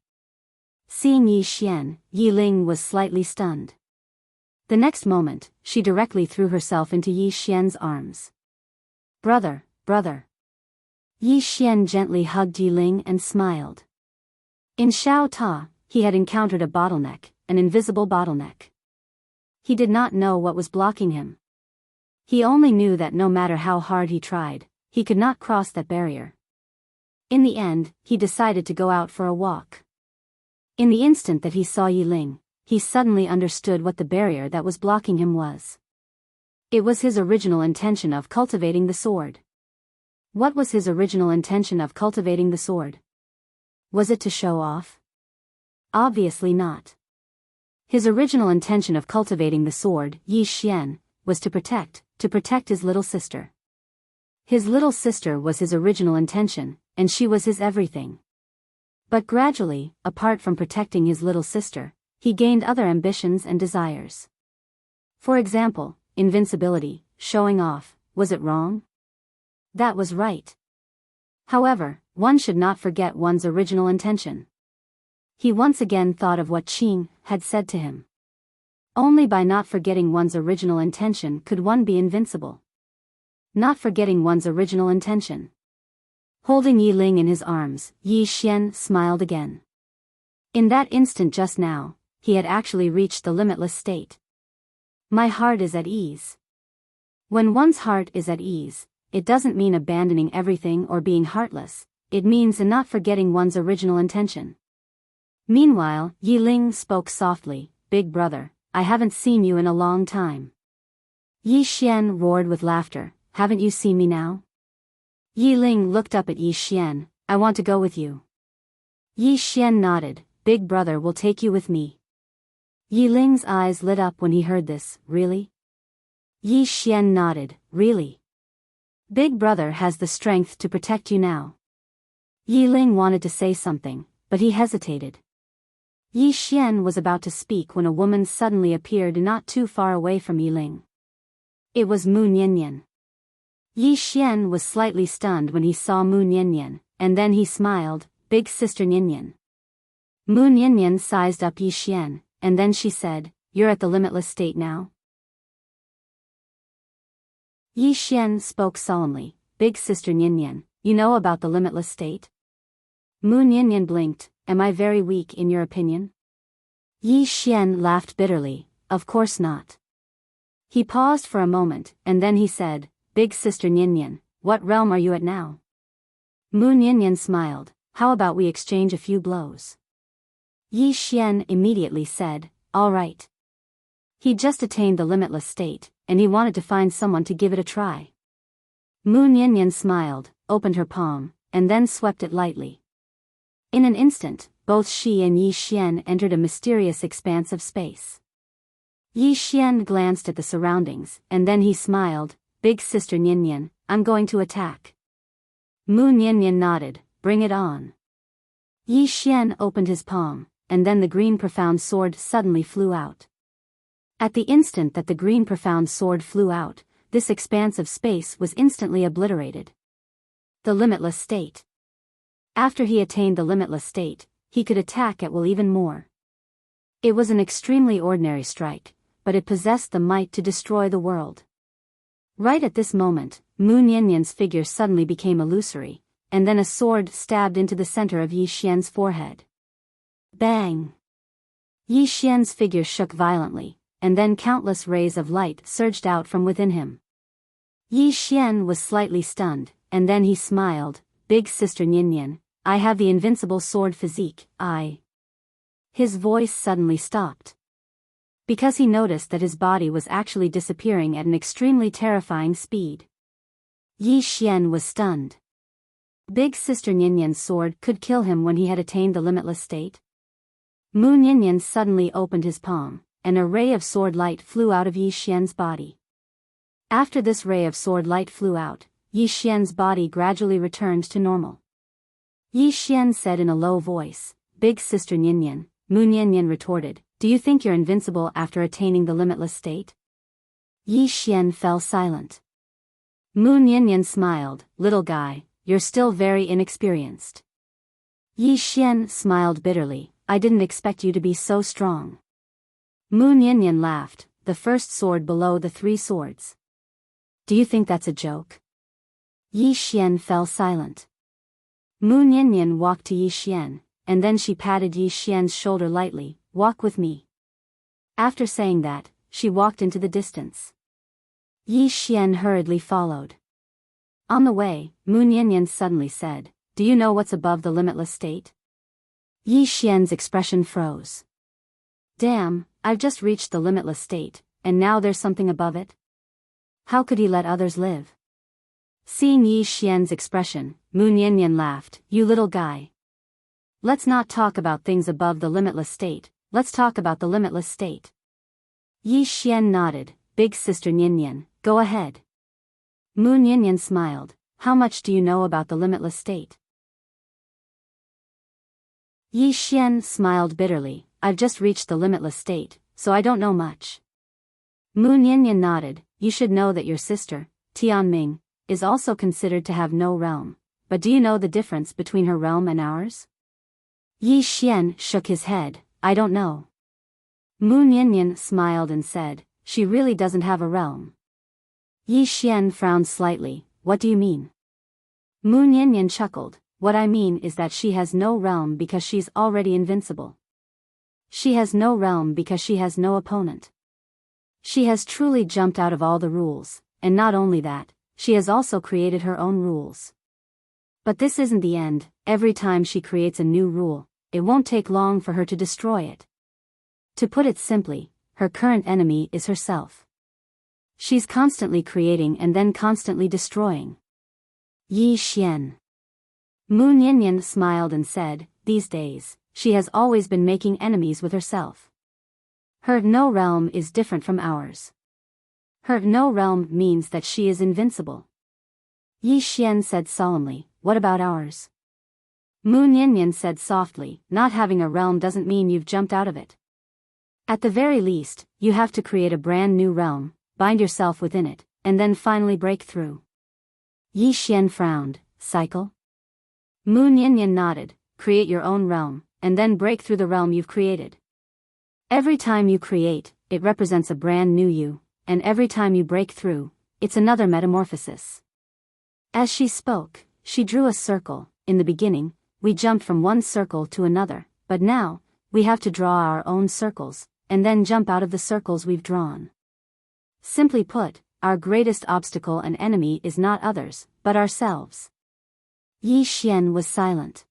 S1: Seeing Yi Xian, Yi Ling was slightly stunned. The next moment, she directly threw herself into Yi Xian's arms. "Brother, brother." Yi Xian gently hugged Yi Ling and smiled. In Xiao Ta, he had encountered a bottleneck, an invisible bottleneck. He did not know what was blocking him. He only knew that no matter how hard he tried, he could not cross that barrier. In the end, he decided to go out for a walk. In the instant that he saw Yi Ling, he suddenly understood what the barrier that was blocking him was. It was his original intention of cultivating the sword. What was his original intention of cultivating the sword? Was it to show off? Obviously not. His original intention of cultivating the sword, Yi Xian, was to protect his little sister. His little sister was his original intention, and she was his everything. But gradually, apart from protecting his little sister, he gained other ambitions and desires. For example, invincibility, showing off. Was it wrong? That was right. However, one should not forget one's original intention. He once again thought of what Qing had said to him. Only by not forgetting one's original intention could one be invincible. Not forgetting one's original intention. Holding Yi Ling in his arms, Yi Xian smiled again. In that instant just now, he had actually reached the limitless state. My heart is at ease. When one's heart is at ease, it doesn't mean abandoning everything or being heartless, it means not forgetting one's original intention. Meanwhile, Yi Ling spoke softly, "Big brother, I haven't seen you in a long time." Yi Xian roared with laughter, "Haven't you seen me now?" Yi Ling looked up at Yi Xian, "I want to go with you." Yi Xian nodded, "Big brother will take you with me." Yi Ling's eyes lit up when he heard this, "Really?" Yi Xian nodded, "Really? Big brother has the strength to protect you now." Yi Ling wanted to say something, but he hesitated. Yi Xian was about to speak when a woman suddenly appeared not too far away from Yi Ling. It was Mu Niannian. Yi Xian was slightly stunned when he saw Mu Niannian, and then he smiled, "Big sister Niannian." Mu Niannian sized up Yi Xian, and then she said, "You're at the limitless state now?" Yi Xian spoke solemnly, "Big sister Niannian, you know about the limitless state?" Mu Niannian blinked, "Am I very weak in your opinion?" Yi Xian laughed bitterly, "Of course not." He paused for a moment, and then he said, "Big sister Niannian, what realm are you at now?" Mu Niannian smiled, "How about we exchange a few blows?" Yi Xian immediately said, "All right." He just attained the limitless state, and he wanted to find someone to give it a try. Mu Niannian smiled, opened her palm, and then swept it lightly. In an instant, both she and Yi Xian entered a mysterious expanse of space. Yi Xian glanced at the surroundings, and then he smiled, "Big sister Niannian, I'm going to attack." Mu Niannian nodded, "Bring it on." Yi Xian opened his palm, and then the green profound sword suddenly flew out. At the instant that the green profound sword flew out, this expanse of space was instantly obliterated. The limitless state. After he attained the limitless state, he could attack at will even more. It was an extremely ordinary strike, but it possessed the might to destroy the world. Right at this moment, Mu Niannian's figure suddenly became illusory, and then a sword stabbed into the center of Yi Xian's forehead. Bang! Yi Xian's figure shook violently, and then countless rays of light surged out from within him. Yi Xian was slightly stunned, and then he smiled, "Big sister Niannian, I have the invincible sword physique, I..." His voice suddenly stopped. because he noticed that his body was actually disappearing at an extremely terrifying speed. Yi Xian was stunned. Big Sister Nyanyan's sword could kill him when he had attained the limitless state. Mu Nyanyan suddenly opened his palm, and a ray of sword light flew out of Yi Xian's body. After this ray of sword light flew out, Yi Xian's body gradually returned to normal. Yi Xian said in a low voice, "Big Sister Nyanyan." Mu Nyanyan retorted, "Do you think you're invincible after attaining the limitless state?" Yi Xian fell silent. Mu Nyanyan smiled, "Little guy, you're still very inexperienced." Yi Xian smiled bitterly, "I didn't expect you to be so strong." Mu Nyanyan laughed, "The first sword below the 3 swords. Do you think that's a joke?" Yi Xian fell silent. Mu Nyanyan walked to Yi Xian, and then she patted Yi Xian's shoulder lightly, "Walk with me." After saying that, she walked into the distance. Yi Xian hurriedly followed. On the way, Mu Nyanyan suddenly said, "Do you know what's above the limitless state?" Yi Xian's expression froze. "Damn, I've just reached the limitless state, and now there's something above it? How could he let others live?" Seeing Yi Xian's expression, Mu Nyanyan laughed, "You little guy. Let's not talk about things above the limitless state, let's talk about the limitless state." Yi Xian nodded, "Big Sister Nyanyan, go ahead." Mu Nyanyan smiled, "How much do you know about the limitless state?" Yi Xian smiled bitterly, "I've just reached the limitless state, so I don't know much." Mu Nyanyan nodded, "You should know that your sister, Tianming, is also considered to have no realm, but do you know the difference between her realm and ours?" Yi Xian shook his head, "I don't know." Mu Nyanyan smiled and said, "She really doesn't have a realm." Yi Xian frowned slightly, "What do you mean?" Mu Nyanyan chuckled, "What I mean is that she has no realm because she's already invincible. She has no realm because she has no opponent. She has truly jumped out of all the rules, and not only that, she has also created her own rules. But this isn't the end. Every time she creates a new rule, it won't take long for her to destroy it. To put it simply, her current enemy is herself. She's constantly creating and then constantly destroying." Yi Xian. Mu Nyanyan smiled and said, "These days, she has always been making enemies with herself. Her no realm is different from ours. Her no realm means that she is invincible." Yi Xian said solemnly, "What about ours?" Mu Nyanyan said softly, "Not having a realm doesn't mean you've jumped out of it. At the very least, you have to create a brand new realm, bind yourself within it, and then finally break through." Yi Xian frowned, "Cycle?" Mu Nyanyan nodded, "Create your own realm, and then break through the realm you've created. Every time you create, it represents a brand new you, and every time you break through, it's another metamorphosis." As she spoke, she drew a circle. "In the beginning, we jumped from one circle to another, but now, we have to draw our own circles, and then jump out of the circles we've drawn. Simply put, our greatest obstacle and enemy is not others, but ourselves." Yi Xian was silent.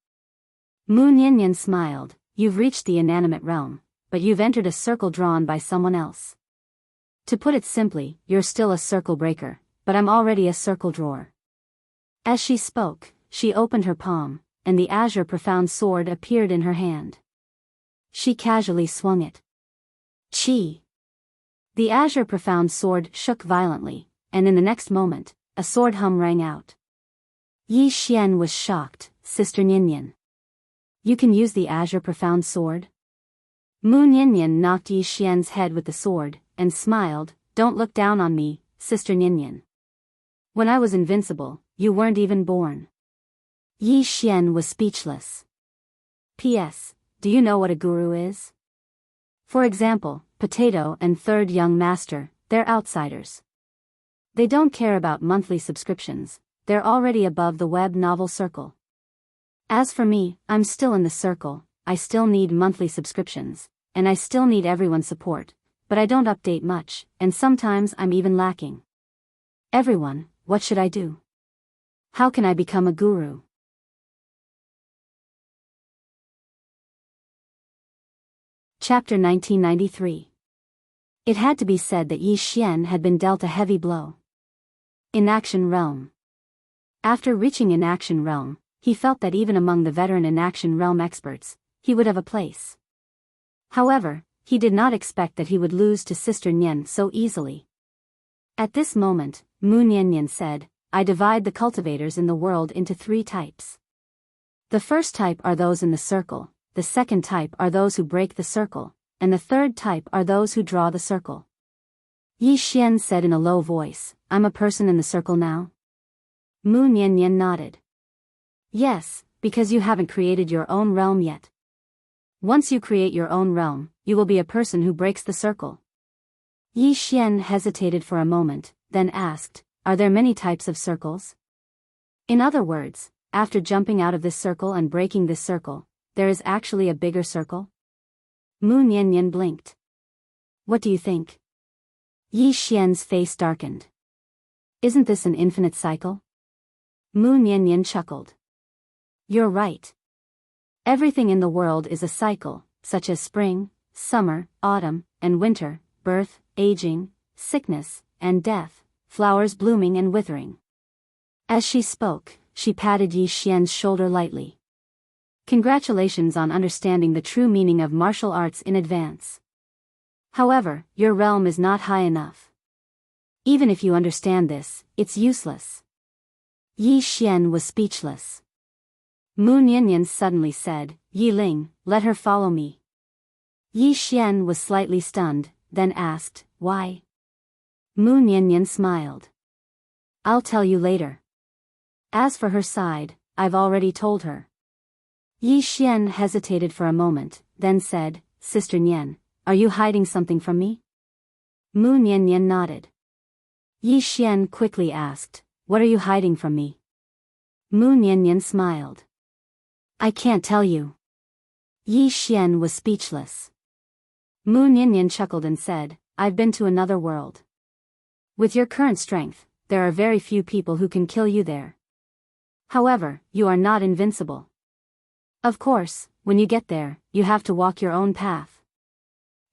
S1: Mu Nyanyan smiled, "You've reached the inanimate realm, but you've entered a circle drawn by someone else. To put it simply, you're still a circle breaker, but I'm already a circle drawer." As she spoke, she opened her palm, and the azure profound sword appeared in her hand. She casually swung it. Chi! The azure profound sword shook violently, and in the next moment, a sword hum rang out. Yi Xian was shocked, "Sister Nyanyan. You can use the azure profound sword?" Mu Nyanyan knocked Yi Xian's head with the sword, and smiled, "Don't look down on me, Sister Nyanyan. When I was invincible, you weren't even born." Yi Xian was speechless. P.S. Do you know what a guru is? For example, Potato and Third Young Master, they're outsiders. They don't care about monthly subscriptions, they're already above the web novel circle. As for me, I'm still in the circle, I still need monthly subscriptions, and I still need everyone's support, but I don't update much, and sometimes I'm even lacking. Everyone, what should I do? How can I become a guru? Chapter 1993. It had to be said that Yi Xian had been dealt a heavy blow. Inaction Realm. After reaching Inaction Realm, he felt that even among the veteran Inaction Realm experts, he would have a place. However, he did not expect that he would lose to Sister Nian so easily. At this moment, Mu Nian said, I divide the cultivators in the world into 3 types. The first type are those in the circle, the second type are those who break the circle, and the third type are those who draw the circle. Yi Xian said in a low voice, I'm a person in the circle now? Mu Nian nodded. Yes, because you haven't created your own realm yet. Once you create your own realm, you will be a person who breaks the circle. Yi Xian hesitated for a moment, then asked, are there many types of circles? In other words, after jumping out of this circle and breaking this circle, there is actually a bigger circle? Mu Nian blinked. What do you think? Yi Xian's face darkened. Isn't this an infinite cycle? Mu Nian chuckled. You're right. Everything in the world is a cycle, such as spring, summer, autumn, and winter, birth, aging, sickness, and death, flowers blooming and withering. As she spoke, she patted Yi Xian's shoulder lightly. Congratulations on understanding the true meaning of martial arts in advance. However, your realm is not high enough. Even if you understand this, it's useless. Yi Xian was speechless. Mu Nian suddenly said, Yi Ling, let her follow me. Yi Xian was slightly stunned, then asked, why? Mu Nian smiled. I'll tell you later. As for her side, I've already told her. Yi Xian hesitated for a moment, then said, Sister Nian, are you hiding something from me? Mu Nian nodded. Yi Xian quickly asked, what are you hiding from me? Mu Nian smiled. I can't tell you. Yi Xian was speechless. Mu Nian chuckled and said, I've been to another world. With your current strength, there are very few people who can kill you there. However, you are not invincible. Of course, when you get there, you have to walk your own path.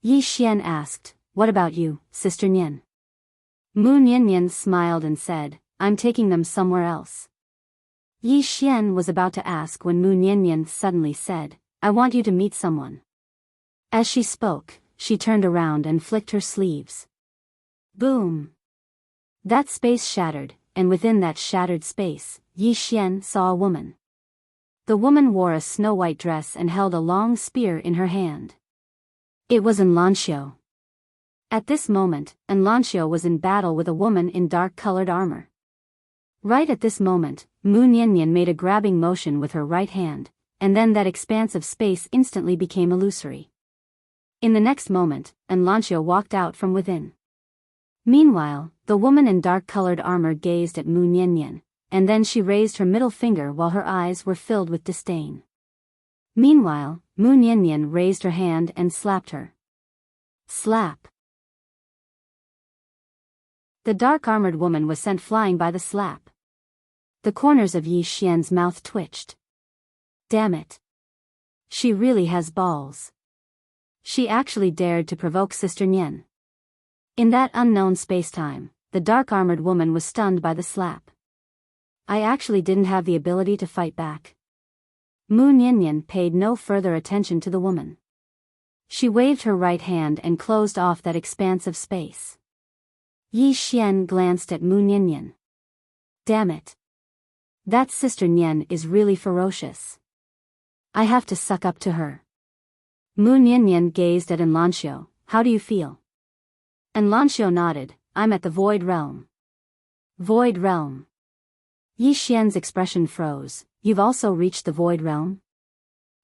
S1: Yi Xian asked, what about you, Sister Nian? Mu Nian smiled and said, I'm taking them somewhere else. Yi Xian was about to ask when Mu Nian suddenly said, I want you to meet someone. As she spoke, she turned around and flicked her sleeves. Boom! That space shattered, and within that shattered space, Yi Xian saw a woman. The woman wore a snow-white dress and held a long spear in her hand. It was Enrich. At this moment, Enrich was in battle with a woman in dark-colored armor. Right at this moment, Mu Nian made a grabbing motion with her right hand, and then that expanse of space instantly became illusory. In the next moment, Enrich walked out from within. Meanwhile, the woman in dark-colored armor gazed at Mu Nian, and then she raised her middle finger while her eyes were filled with disdain. Meanwhile, Mu Nian raised her hand and slapped her. Slap! The dark-armored woman was sent flying by the slap. The corners of Yi Xian's mouth twitched. Damn it. She really has balls. She actually dared to provoke Sister Nian. In that unknown space-time, the dark-armored woman was stunned by the slap. I actually didn't have the ability to fight back. Mu Nian paid no further attention to the woman. She waved her right hand and closed off that expanse of space. Yi Xian glanced at Mu Nian. Damn it. That Sister Nian is really ferocious. I have to suck up to her. Mu Nian gazed at Enrich. How do you feel? Enrich nodded, I'm at the Void Realm. Void Realm. Yi Xian's expression froze, you've also reached the Void Realm?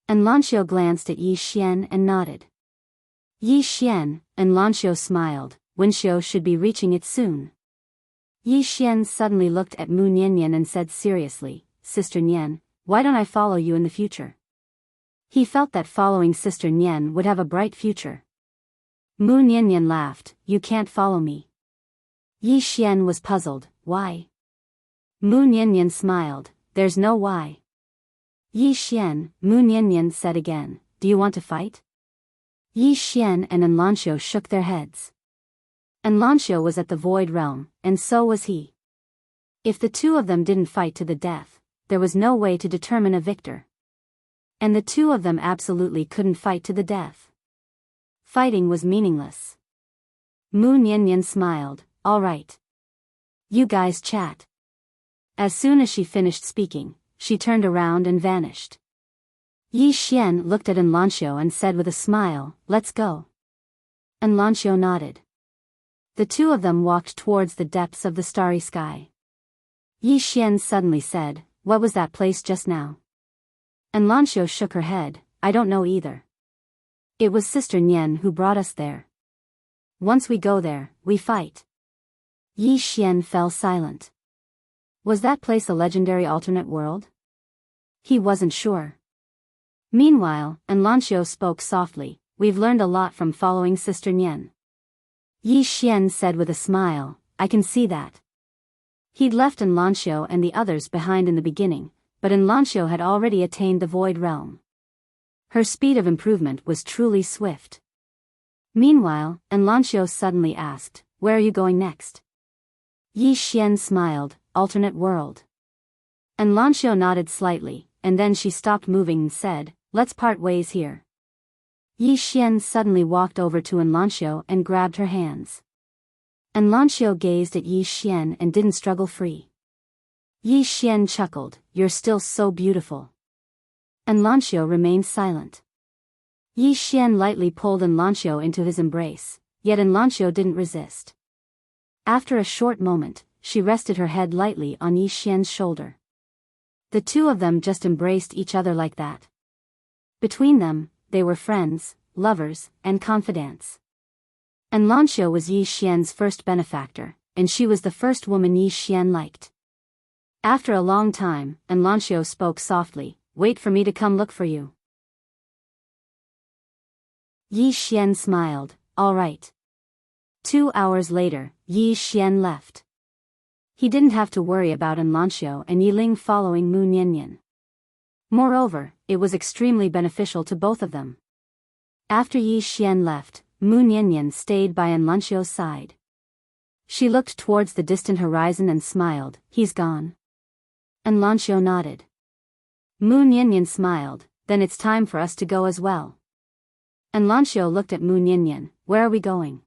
S1: Enrich glanced at Yi Xian and nodded. Yi Xian, Enrich smiled, Wenxiu should be reaching it soon. Yi Xian suddenly looked at Mu Nian and said seriously, Sister Nian, why don't I follow you in the future? He felt that following Sister Nian would have a bright future. Mu Nian laughed, you can't follow me. Yi Xian was puzzled, why? Mu Nian smiled, there's no why. Yi Xian, Mu Nian said again, do you want to fight? Yi Xian and Enrich shook their heads. And Lanxio was at the Void Realm, and so was he. If the two of them didn't fight to the death, there was no way to determine a victor. And the two of them absolutely couldn't fight to the death. Fighting was meaningless. Mu Niannian smiled, all right. You guys chat. As soon as she finished speaking, she turned around and vanished. Yi Xian looked at Lanxio and said with a smile, let's go. Lanxio nodded. The two of them walked towards the depths of the starry sky. Yi Xian suddenly said, what was that place just now? Lanxio shook her head, I don't know either. It was Sister Nian who brought us there. Once we go there, we fight. Yi Xian fell silent. Was that place a legendary alternate world? He wasn't sure. Meanwhile, Lanxio spoke softly, we've learned a lot from following Sister Nian. Yi Xian said with a smile, I can see that. He'd left Lanxio and the others behind in the beginning, but Lanxio had already attained the Void Realm. Her speed of improvement was truly swift. Meanwhile, Lanxio suddenly asked, where are you going next? Yi Xian smiled, alternate world. Lanxio nodded slightly, and then she stopped moving and said, let's part ways here. Yi Xian suddenly walked over to Lanxio and grabbed her hands. Lanxio gazed at Yi Xian and didn't struggle free. Yi Xian chuckled, you're still so beautiful. Lanxio remained silent. Yi Xian lightly pulled Lanxio into his embrace, yet Lanxio didn't resist. After a short moment, she rested her head lightly on Yi Xian's shoulder. The two of them just embraced each other like that. Between them, they were friends, lovers, and confidants. Lanxio was Yi Xian's first benefactor, and she was the first woman Yi Xian liked. After a long time, Lanxio spoke softly, wait for me to come look for you. Yi Xian smiled, all right. 2 hours later, Yi Xian left. He didn't have to worry about Lanxio and Yiling following Mu Niannian. Moreover, it was extremely beneficial to both of them. After Yi Xian left, Mu Niannian stayed by Lanxio's side. She looked towards the distant horizon and smiled, he's gone. Lanxio nodded. Mu Niannian smiled, then it's time for us to go as well. Lanxio looked at Mu Niannian, where are we going?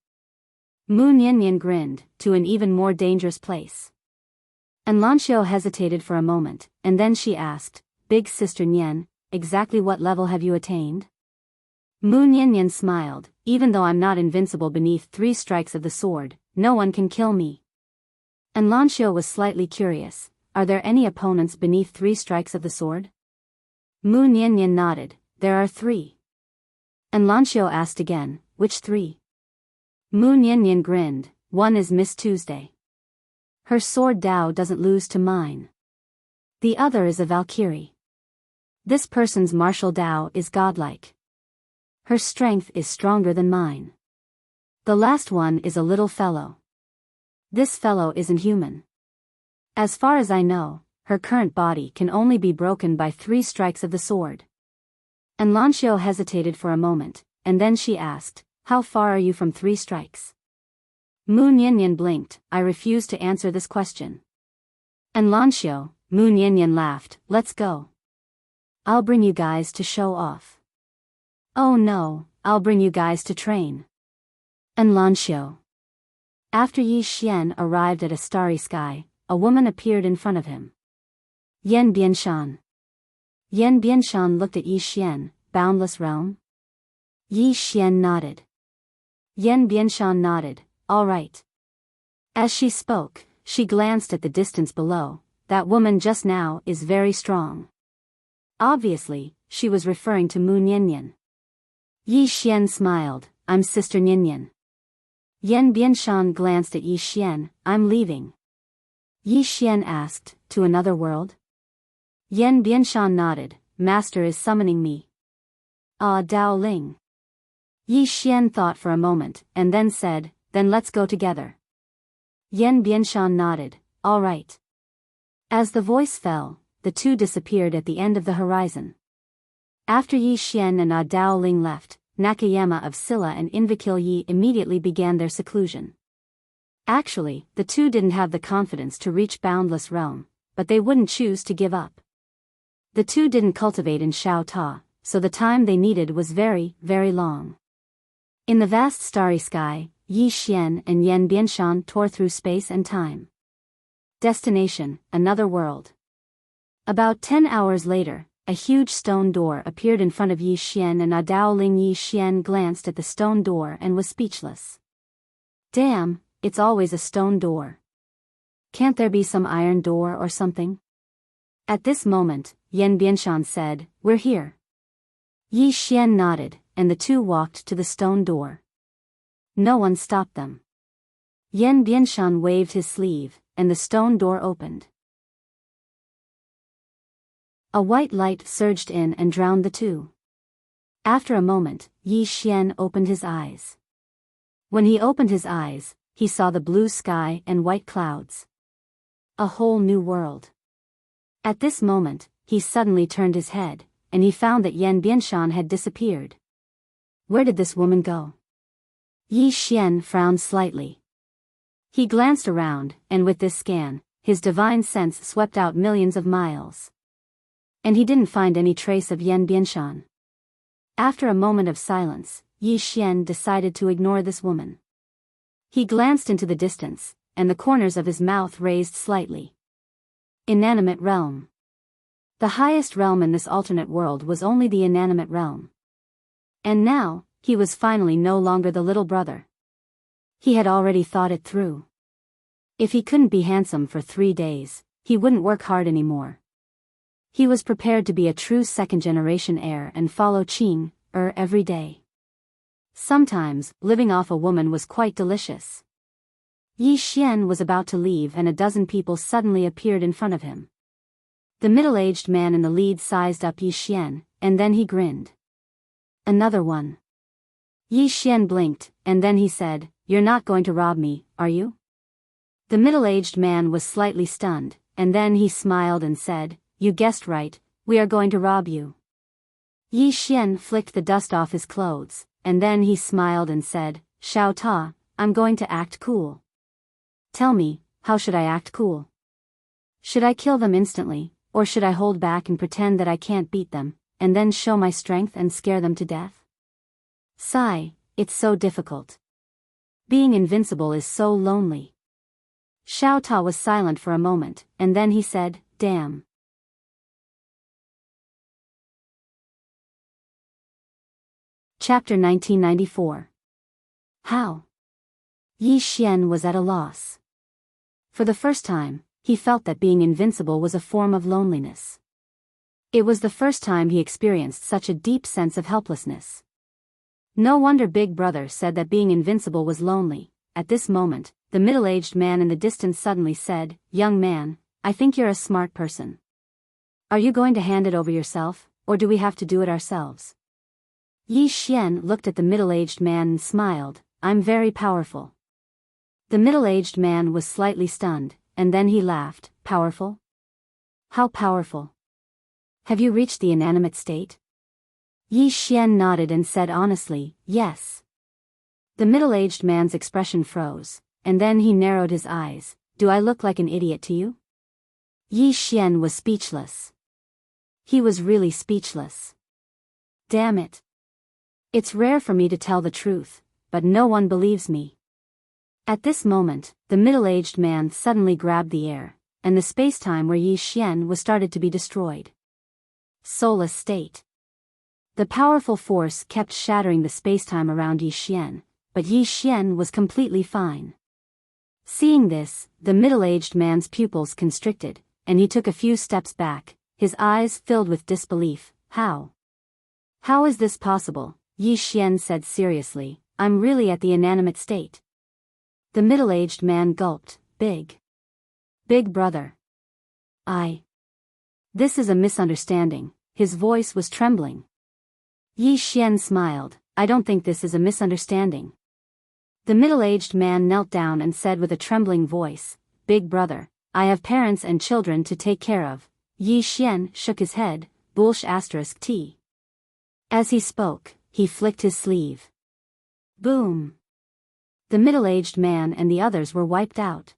S1: Mu Niannian grinned, to an even more dangerous place. Lanxio hesitated for a moment, and then she asked, Big Sister Nian, exactly what level have you attained? Mu Niannian smiled, even though I'm not invincible beneath 3 strikes of the sword, no one can kill me. Lanxio was slightly curious, are there any opponents beneath 3 strikes of the sword? Mu Niannian nodded, there are 3. Lanxio asked again, which 3? Mu Niannian grinned, one is Miss Tuesday. Her sword Dao doesn't lose to mine. The other is a Valkyrie. This person's martial Dao is godlike. Her strength is stronger than mine. The last one is a little fellow. This fellow isn't human. As far as I know, her current body can only be broken by 3 strikes of the sword. Lanxio hesitated for a moment, and then she asked, how far are you from 3 strikes? Mu Niannian blinked, I refuse to answer this question. Lanxio, Mu Niannian laughed, let's go. I'll bring you guys to show off. Oh no, I'll bring you guys to train. Lanxio. After Yi Xian arrived at a starry sky, a woman appeared in front of him. Yan Bianshan. Yan Bianshan looked at Yi Xian, boundless realm? Yi Xian nodded. Yan Bianshan nodded, all right. As she spoke, she glanced at the distance below, that woman just now is very strong. Obviously, she was referring to Mu Niannian. Yi Xian smiled, I'm Sister Niannian. Yan Bianshan glanced at Yi Xian, I'm leaving. Yi Xian asked, to another world? Yan Bianshan nodded, Master is summoning me. Ah Dao Ling. Yi Xian thought for a moment, and then said, then let's go together. Yan Bianshan nodded, all right. As the voice fell, the two disappeared at the end of the horizon. After Yi Xian and Dao Ling left, Nakayama of Scylla and Invicil Yi immediately began their seclusion. Actually, the two didn't have the confidence to reach boundless realm, but they wouldn't choose to give up. The two didn't cultivate in Xiao Ta, so the time they needed was very, very long. In the vast starry sky, Yi Xian and Yan Bianshan tore through space and time. Destination, another world. About 10 hours later, a huge stone door appeared in front of Yi Xian and Daoling. Yi Xian glanced at the stone door and was speechless. Damn, it's always a stone door. Can't there be some iron door or something? At this moment, Yan Bianshan said, "We're here." Yi Xian nodded, and the two walked to the stone door. No one stopped them. Yan Bianshan waved his sleeve, and the stone door opened. A white light surged in and drowned the two. After a moment, Yi Xian opened his eyes. When he opened his eyes, he saw the blue sky and white clouds. A whole new world. At this moment, he suddenly turned his head, and he found that Yan Bianshan had disappeared. Where did this woman go? Yi Xian frowned slightly. He glanced around, and with this scan, his divine sense swept out millions of miles. And he didn't find any trace of Yan Bianshan. After a moment of silence, Yi Xian decided to ignore this woman. He glanced into the distance, and the corners of his mouth raised slightly. Inanimate realm. The highest realm in this alternate world was only the inanimate realm. And now, he was finally no longer the little brother. He had already thought it through. If he couldn't be handsome for 3 days, he wouldn't work hard anymore. He was prepared to be a true second-generation heir and follow Qing, every day. Sometimes, living off a woman was quite delicious. Yi Xian was about to leave and a dozen people suddenly appeared in front of him. The middle-aged man in the lead sized up Yi Xian, and then he grinned. Another one. Yi Xian blinked, and then he said, "You're not going to rob me, are you?" The middle-aged man was slightly stunned, and then he smiled and said, "You guessed right, we are going to rob you." Yi Xian flicked the dust off his clothes, and then he smiled and said, "Xiao Ta, I'm going to act cool." Tell me, how should I act cool? Should I kill them instantly, or should I hold back and pretend that I can't beat them, and then show my strength and scare them to death? Sigh, it's so difficult. Being invincible is so lonely. Xiao Ta was silent for a moment, and then he said, "Damn." Chapter 1994. How? Yi Xian was at a loss. For the first time, he felt that being invincible was a form of loneliness. It was the first time he experienced such a deep sense of helplessness. No wonder Big Brother said that being invincible was lonely. At this moment, the middle-aged man in the distance suddenly said, "Young man, I think you're a smart person. Are you going to hand it over yourself, or do we have to do it ourselves?" Yi Xian looked at the middle-aged man and smiled, "I'm very powerful." The middle-aged man was slightly stunned, and then he laughed, "Powerful? How powerful? Have you reached the inanimate state?" Yi Xian nodded and said honestly, "Yes." The middle-aged man's expression froze, and then he narrowed his eyes, "Do I look like an idiot to you?" Yi Xian was speechless. He was really speechless. Damn it. It's rare for me to tell the truth, but no one believes me. At this moment, the middle-aged man suddenly grabbed the air, and the space-time where Yi Xian was started to be destroyed. Soulless state. The powerful force kept shattering the space-time around Yi Xian, but Yi Xian was completely fine. Seeing this, the middle-aged man's pupils constricted, and he took a few steps back, his eyes filled with disbelief. How? How is this possible? Yi Xian said seriously, "I'm really at the inanimate state." The middle-aged man gulped, Big Brother. This is a misunderstanding." His voice was trembling. Yi Xian smiled, "I don't think this is a misunderstanding." The middle-aged man knelt down and said with a trembling voice, "Big Brother, I have parents and children to take care of." Yi Xian shook his head, **T. As he spoke, he flicked his sleeve. Boom! The middle-aged man and the others were wiped out.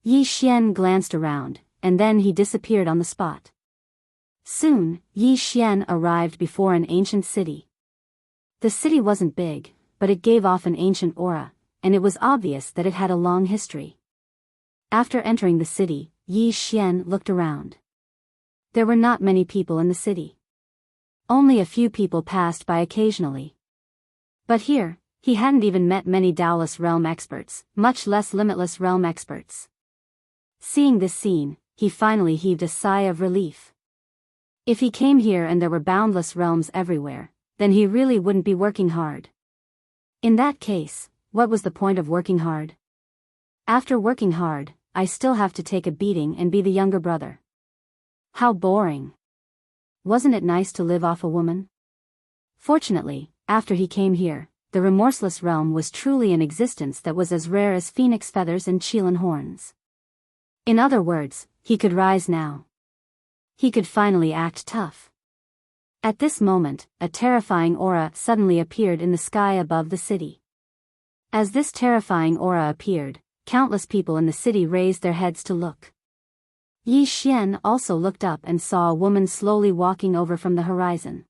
S1: Yi Xian glanced around, and then he disappeared on the spot. Soon, Yi Xian arrived before an ancient city. The city wasn't big, but it gave off an ancient aura, and it was obvious that it had a long history. After entering the city, Yi Xian looked around. There were not many people in the city. Only a few people passed by occasionally. But here, he hadn't even met many Daoless realm experts, much less limitless realm experts. Seeing this scene, he finally heaved a sigh of relief. If he came here and there were boundless realms everywhere, then he really wouldn't be working hard. In that case, what was the point of working hard? After working hard, I still have to take a beating and be the younger brother. How boring. Wasn't it nice to live off a woman? Fortunately, after he came here, the remorseless realm was truly an existence that was as rare as phoenix feathers and Qilin horns. In other words, he could rise now. He could finally act tough. At this moment, a terrifying aura suddenly appeared in the sky above the city. As this terrifying aura appeared, countless people in the city raised their heads to look. Yi Xian also looked up and saw a woman slowly walking over from the horizon.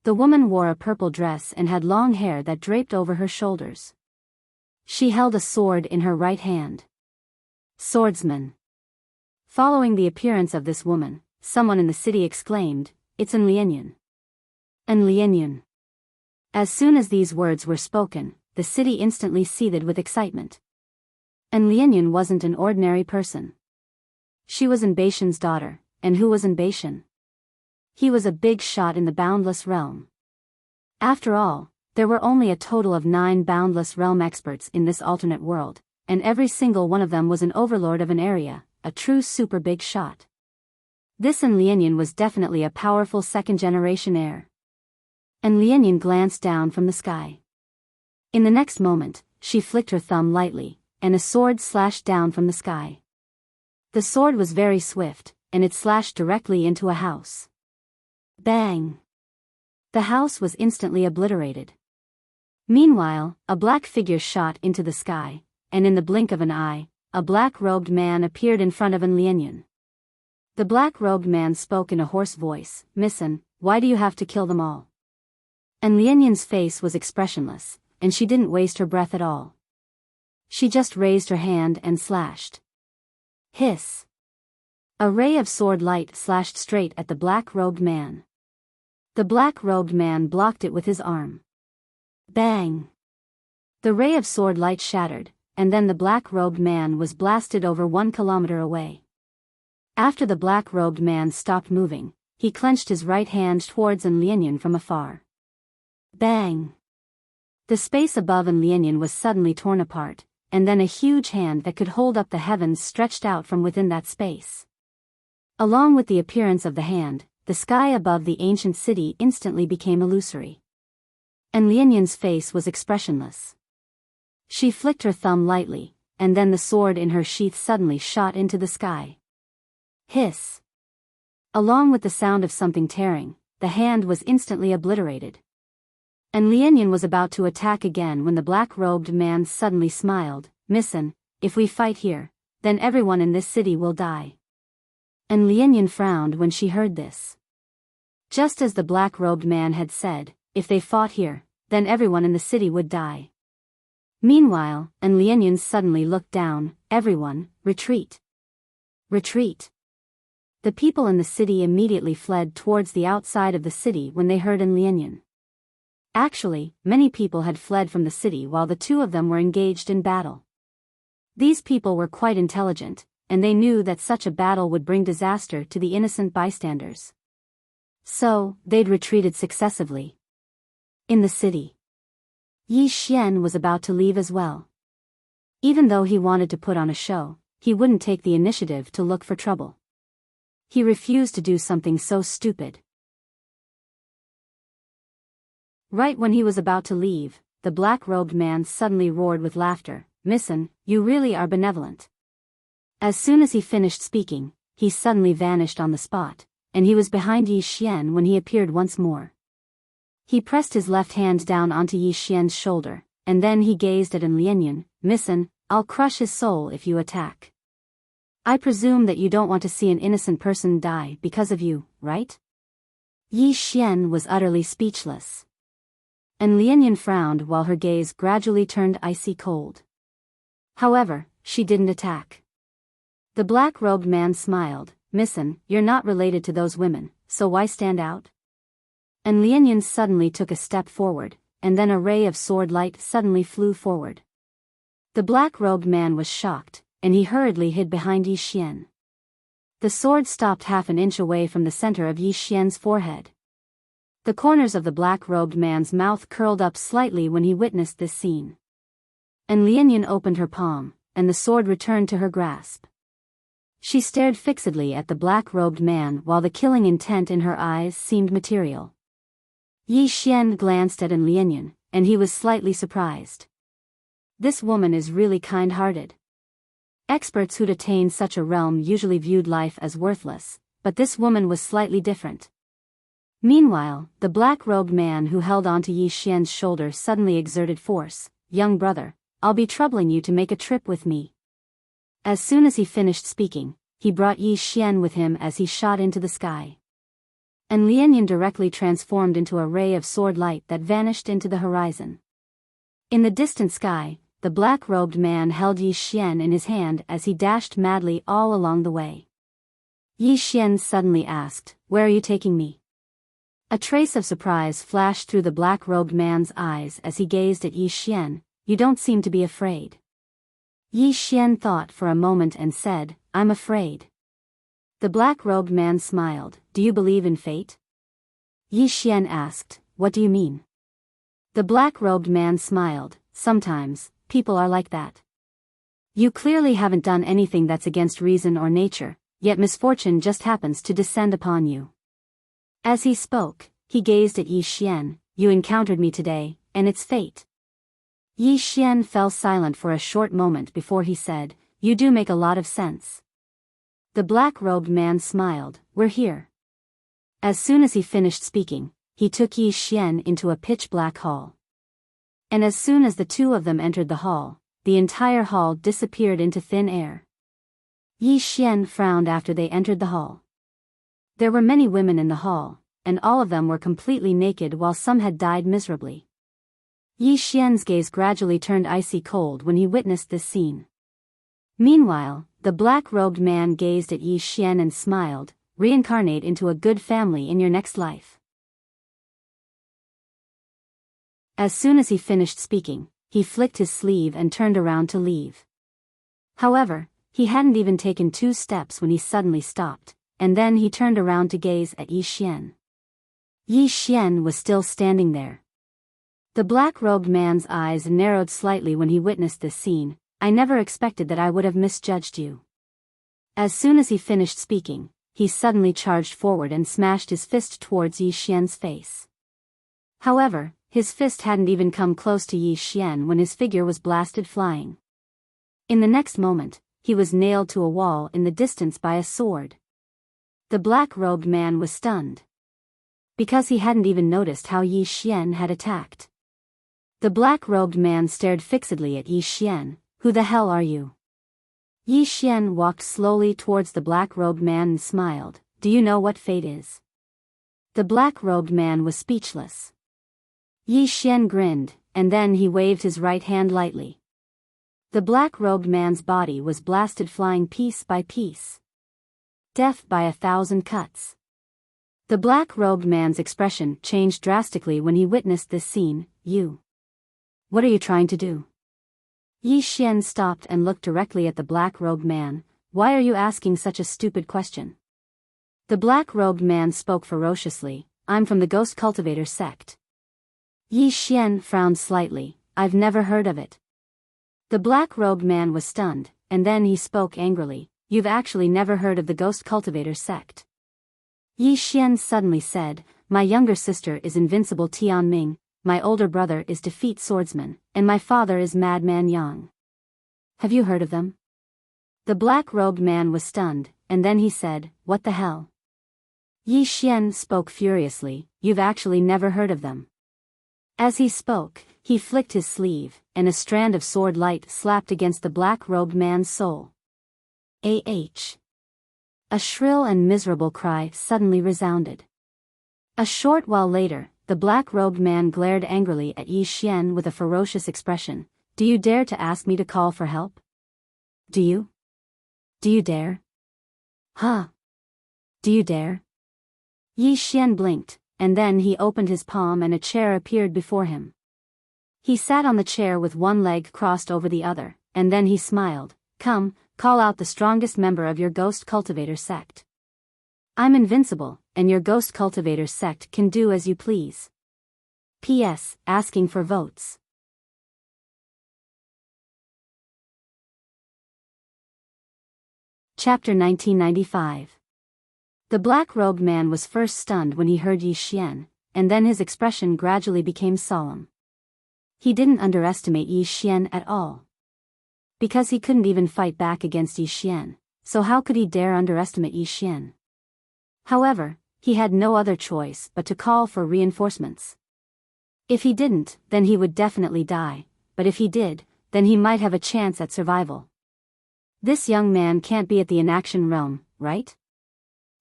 S1: The woman wore a purple dress and had long hair that draped over her shoulders. She held a sword in her right hand. Swordsman. Following the appearance of this woman, someone in the city exclaimed, "It's Enrich." Enrich. As soon as these words were spoken, the city instantly seethed with excitement. Enrich wasn't an ordinary person. She was Bashan's daughter, and who was Bashan? He was a big shot in the boundless realm. After all, there were only a total of 9 boundless realm experts in this alternate world, and every single one of them was an overlord of an area, a true super big shot. This Enrich was definitely a powerful second-generation heir. Enrich glanced down from the sky. In the next moment, she flicked her thumb lightly, and a sword slashed down from the sky. The sword was very swift, and it slashed directly into a house. Bang! The house was instantly obliterated. Meanwhile, a black figure shot into the sky, and in the blink of an eye, a black-robed man appeared in front of Enrich. The black-robed man spoke in a hoarse voice, "Missin, why do you have to kill them all?" Enrich's face was expressionless, and she didn't waste her breath at all. She just raised her hand and slashed. Hiss! A ray of sword light slashed straight at the black-robed man. The black-robed man blocked it with his arm. Bang! The ray of sword light shattered, and then the black-robed man was blasted over 1 kilometer away. After the black-robed man stopped moving, he clenched his right hand towards Enrich from afar. Bang! The space above Enrich was suddenly torn apart, and then a huge hand that could hold up the heavens stretched out from within that space. Along with the appearance of the hand, the sky above the ancient city instantly became illusory. Enrich's face was expressionless. She flicked her thumb lightly, and then the sword in her sheath suddenly shot into the sky. Hiss! Along with the sound of something tearing, the hand was instantly obliterated. Enrich was about to attack again when the black-robed man suddenly smiled, "Missin, if we fight here, then everyone in this city will die." Enrich frowned when she heard this. Just as the black-robed man had said, if they fought here, then everyone in the city would die. Meanwhile, Enrich suddenly looked down, "Everyone, retreat! Retreat!" The people in the city immediately fled towards the outside of the city when they heard Enrich. Actually, many people had fled from the city while the two of them were engaged in battle. These people were quite intelligent, and they knew that such a battle would bring disaster to the innocent bystanders. So, they'd retreated successively. In the city, Yi Xian was about to leave as well. Even though he wanted to put on a show, he wouldn't take the initiative to look for trouble. He refused to do something so stupid. Right when he was about to leave, the black-robed man suddenly roared with laughter, "Missin, you really are benevolent." As soon as he finished speaking, he suddenly vanished on the spot, and he was behind Yi Xian when he appeared once more. He pressed his left hand down onto Yi Xian's shoulder, and then he gazed at An Lianyan. Listen, I'll crush his soul if you attack. I presume that you don't want to see an innocent person die because of you, right? Yi Xian was utterly speechless. An Lianyan frowned while her gaze gradually turned icy cold. However, she didn't attack. The black-robed man smiled. Listen, you're not related to those women, so why stand out? An Lianyan suddenly took a step forward, and then a ray of sword light suddenly flew forward. The black-robed man was shocked, and he hurriedly hid behind Yi Xian. The sword stopped half an inch away from the center of Yi Xian's forehead. The corners of the black-robed man's mouth curled up slightly when he witnessed this scene. An Lianyan opened her palm, and the sword returned to her grasp. She stared fixedly at the black-robed man while the killing intent in her eyes seemed material. Yi Xian glanced at An Lianyan, and he was slightly surprised. This woman is really kind-hearted. Experts who'd attained such a realm usually viewed life as worthless, but this woman was slightly different. Meanwhile, the black-robed man who held onto Yi Xian's shoulder suddenly exerted force. Young brother, I'll be troubling you to make a trip with me. As soon as he finished speaking, he brought Yi Xian with him as he shot into the sky. An Lianyan directly transformed into a ray of sword light that vanished into the horizon. In the distant sky, the black-robed man held Yi Xian in his hand as he dashed madly all along the way. Yi Xian suddenly asked, "Where are you taking me?" A trace of surprise flashed through the black-robed man's eyes as he gazed at Yi Xian. "You don't seem to be afraid." Yi Xian thought for a moment and said, "I'm afraid." The black-robed man smiled. "Do you believe in fate?" Yi Xian asked, "What do you mean?" The black-robed man smiled. "Sometimes, people are like that. You clearly haven't done anything that's against reason or nature, yet misfortune just happens to descend upon you." As he spoke, he gazed at Yi Xian. "You encountered me today, and it's fate." Yi Xian fell silent for a short moment before he said, "You do make a lot of sense." The black-robed man smiled. "We're here." As soon as he finished speaking, he took Yi Xian into a pitch-black hall. And as soon as the two of them entered the hall, the entire hall disappeared into thin air. Yi Xian frowned after they entered the hall. There were many women in the hall, and all of them were completely naked while some had died miserably. Yi Xian's gaze gradually turned icy cold when he witnessed this scene. Meanwhile, the black-robed man gazed at Yi Xian and smiled. "Reincarnate into a good family in your next life." As soon as he finished speaking, he flicked his sleeve and turned around to leave. However, he hadn't even taken 2 steps when he suddenly stopped, and then he turned around to gaze at Yi Xian. Yi Xian was still standing there. The black-robed man's eyes narrowed slightly when he witnessed this scene. "I never expected that I would have misjudged you." As soon as he finished speaking, he suddenly charged forward and smashed his fist towards Yi Xian's face. However, his fist hadn't even come close to Yi Xian when his figure was blasted flying. In the next moment, he was nailed to a wall in the distance by a sword. The black-robed man was stunned, because he hadn't even noticed how Yi Xian had attacked. The black-robed man stared fixedly at Yi Xian. "Who the hell are you?" Yi Xian walked slowly towards the black-robed man and smiled. "Do you know what fate is?" The black-robed man was speechless. Yi Xian grinned, and then he waved his right hand lightly. The black-robed man's body was blasted flying piece by piece. Death by 1,000 cuts. The black-robed man's expression changed drastically when he witnessed this scene. What are you trying to do?" Yi Xian stopped and looked directly at the black-robed man. "Why are you asking such a stupid question?" The black-robed man spoke ferociously. "I'm from the Ghost Cultivator sect." Yi Xian frowned slightly. "I've never heard of it." The black-robed man was stunned, and then he spoke angrily. "You've actually never heard of the Ghost Cultivator sect?" Yi Xian suddenly said, "My younger sister is Invincible Tianming, my older brother is Defeat Swordsman, and my father is Madman Yang. Have you heard of them?" The black-robed man was stunned, and then he said, "What the hell?" Yi Xian spoke furiously. "You've actually never heard of them. As he spoke, he flicked his sleeve, and a strand of sword light slapped against the black-robed man's soul. A shrill and miserable cry suddenly resounded. A short while later, the black-robed man glared angrily at Yi Xian with a ferocious expression. Do you dare to ask me to call for help? Do you? Do you dare? Huh? Do you dare? Yi Xian blinked, and then he opened his palm and a chair appeared before him. He sat on the chair with one leg crossed over the other, and then he smiled. Come, call out the strongest member of your ghost cultivator sect. I'm invincible, and your ghost cultivator sect can do as you please. P.S. Asking for votes. Chapter 1995. The black-robed man was first stunned when he heard Yi Xian, and then his expression gradually became solemn. He didn't underestimate Yi Xian at all. Because he couldn't even fight back against Yi Xian, so how could he dare underestimate Yi Xian? However, he had no other choice but to call for reinforcements. If he didn't, then he would definitely die, but if he did, then he might have a chance at survival. This young man can't be at the inaction realm, right?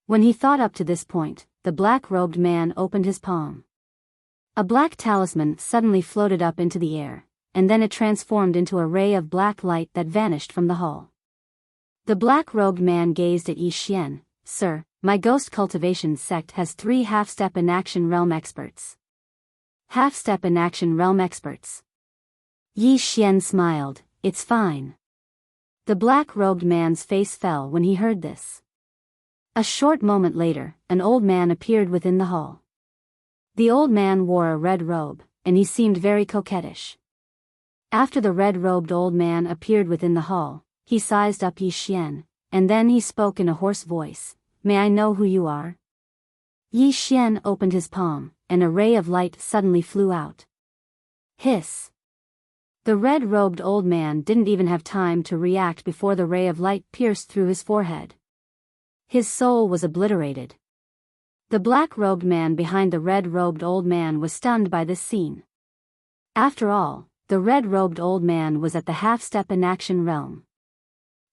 S1: When he thought up to this point, the black-robed man opened his palm. A black talisman suddenly floated up into the air, and then it transformed into a ray of black light that vanished from the hall. The black-robed man gazed at Yi Xian. Sir, my ghost cultivation sect has 3 half-step inaction realm experts. Half-step inaction realm experts. Yi Xian smiled. It's fine. The black-robed man's face fell when he heard this. A short moment later, an old man appeared within the hall. The old man wore a red robe, and he seemed very coquettish. After the red-robed old man appeared within the hall, he sized up Yi Xian, and then he spoke in a hoarse voice. May I know who you are? Yi Xian opened his palm, and a ray of light suddenly flew out. Hiss! The red-robed old man didn't even have time to react before the ray of light pierced through his forehead. His soul was obliterated. The black-robed man behind the red-robed old man was stunned by this scene. After all, the red-robed old man was at the half-step inaction realm.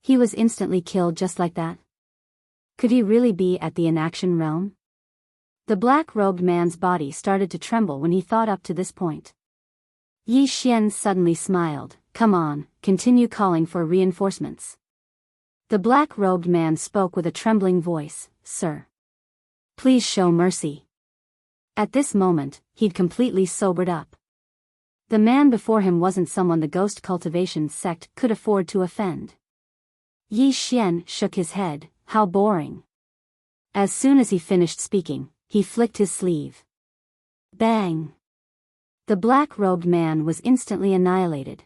S1: He was instantly killed just like that. Could he really be at the inaction realm? The black-robed man's body started to tremble when he thought up to this point. Yi Xian suddenly smiled. Come on, continue calling for reinforcements. The black-robed man spoke with a trembling voice. Sir, please show mercy. At this moment, he'd completely sobered up. The man before him wasn't someone the ghost cultivation sect could afford to offend. Yi Xian shook his head. How boring. As soon as he finished speaking, he flicked his sleeve. Bang! The black-robed man was instantly annihilated.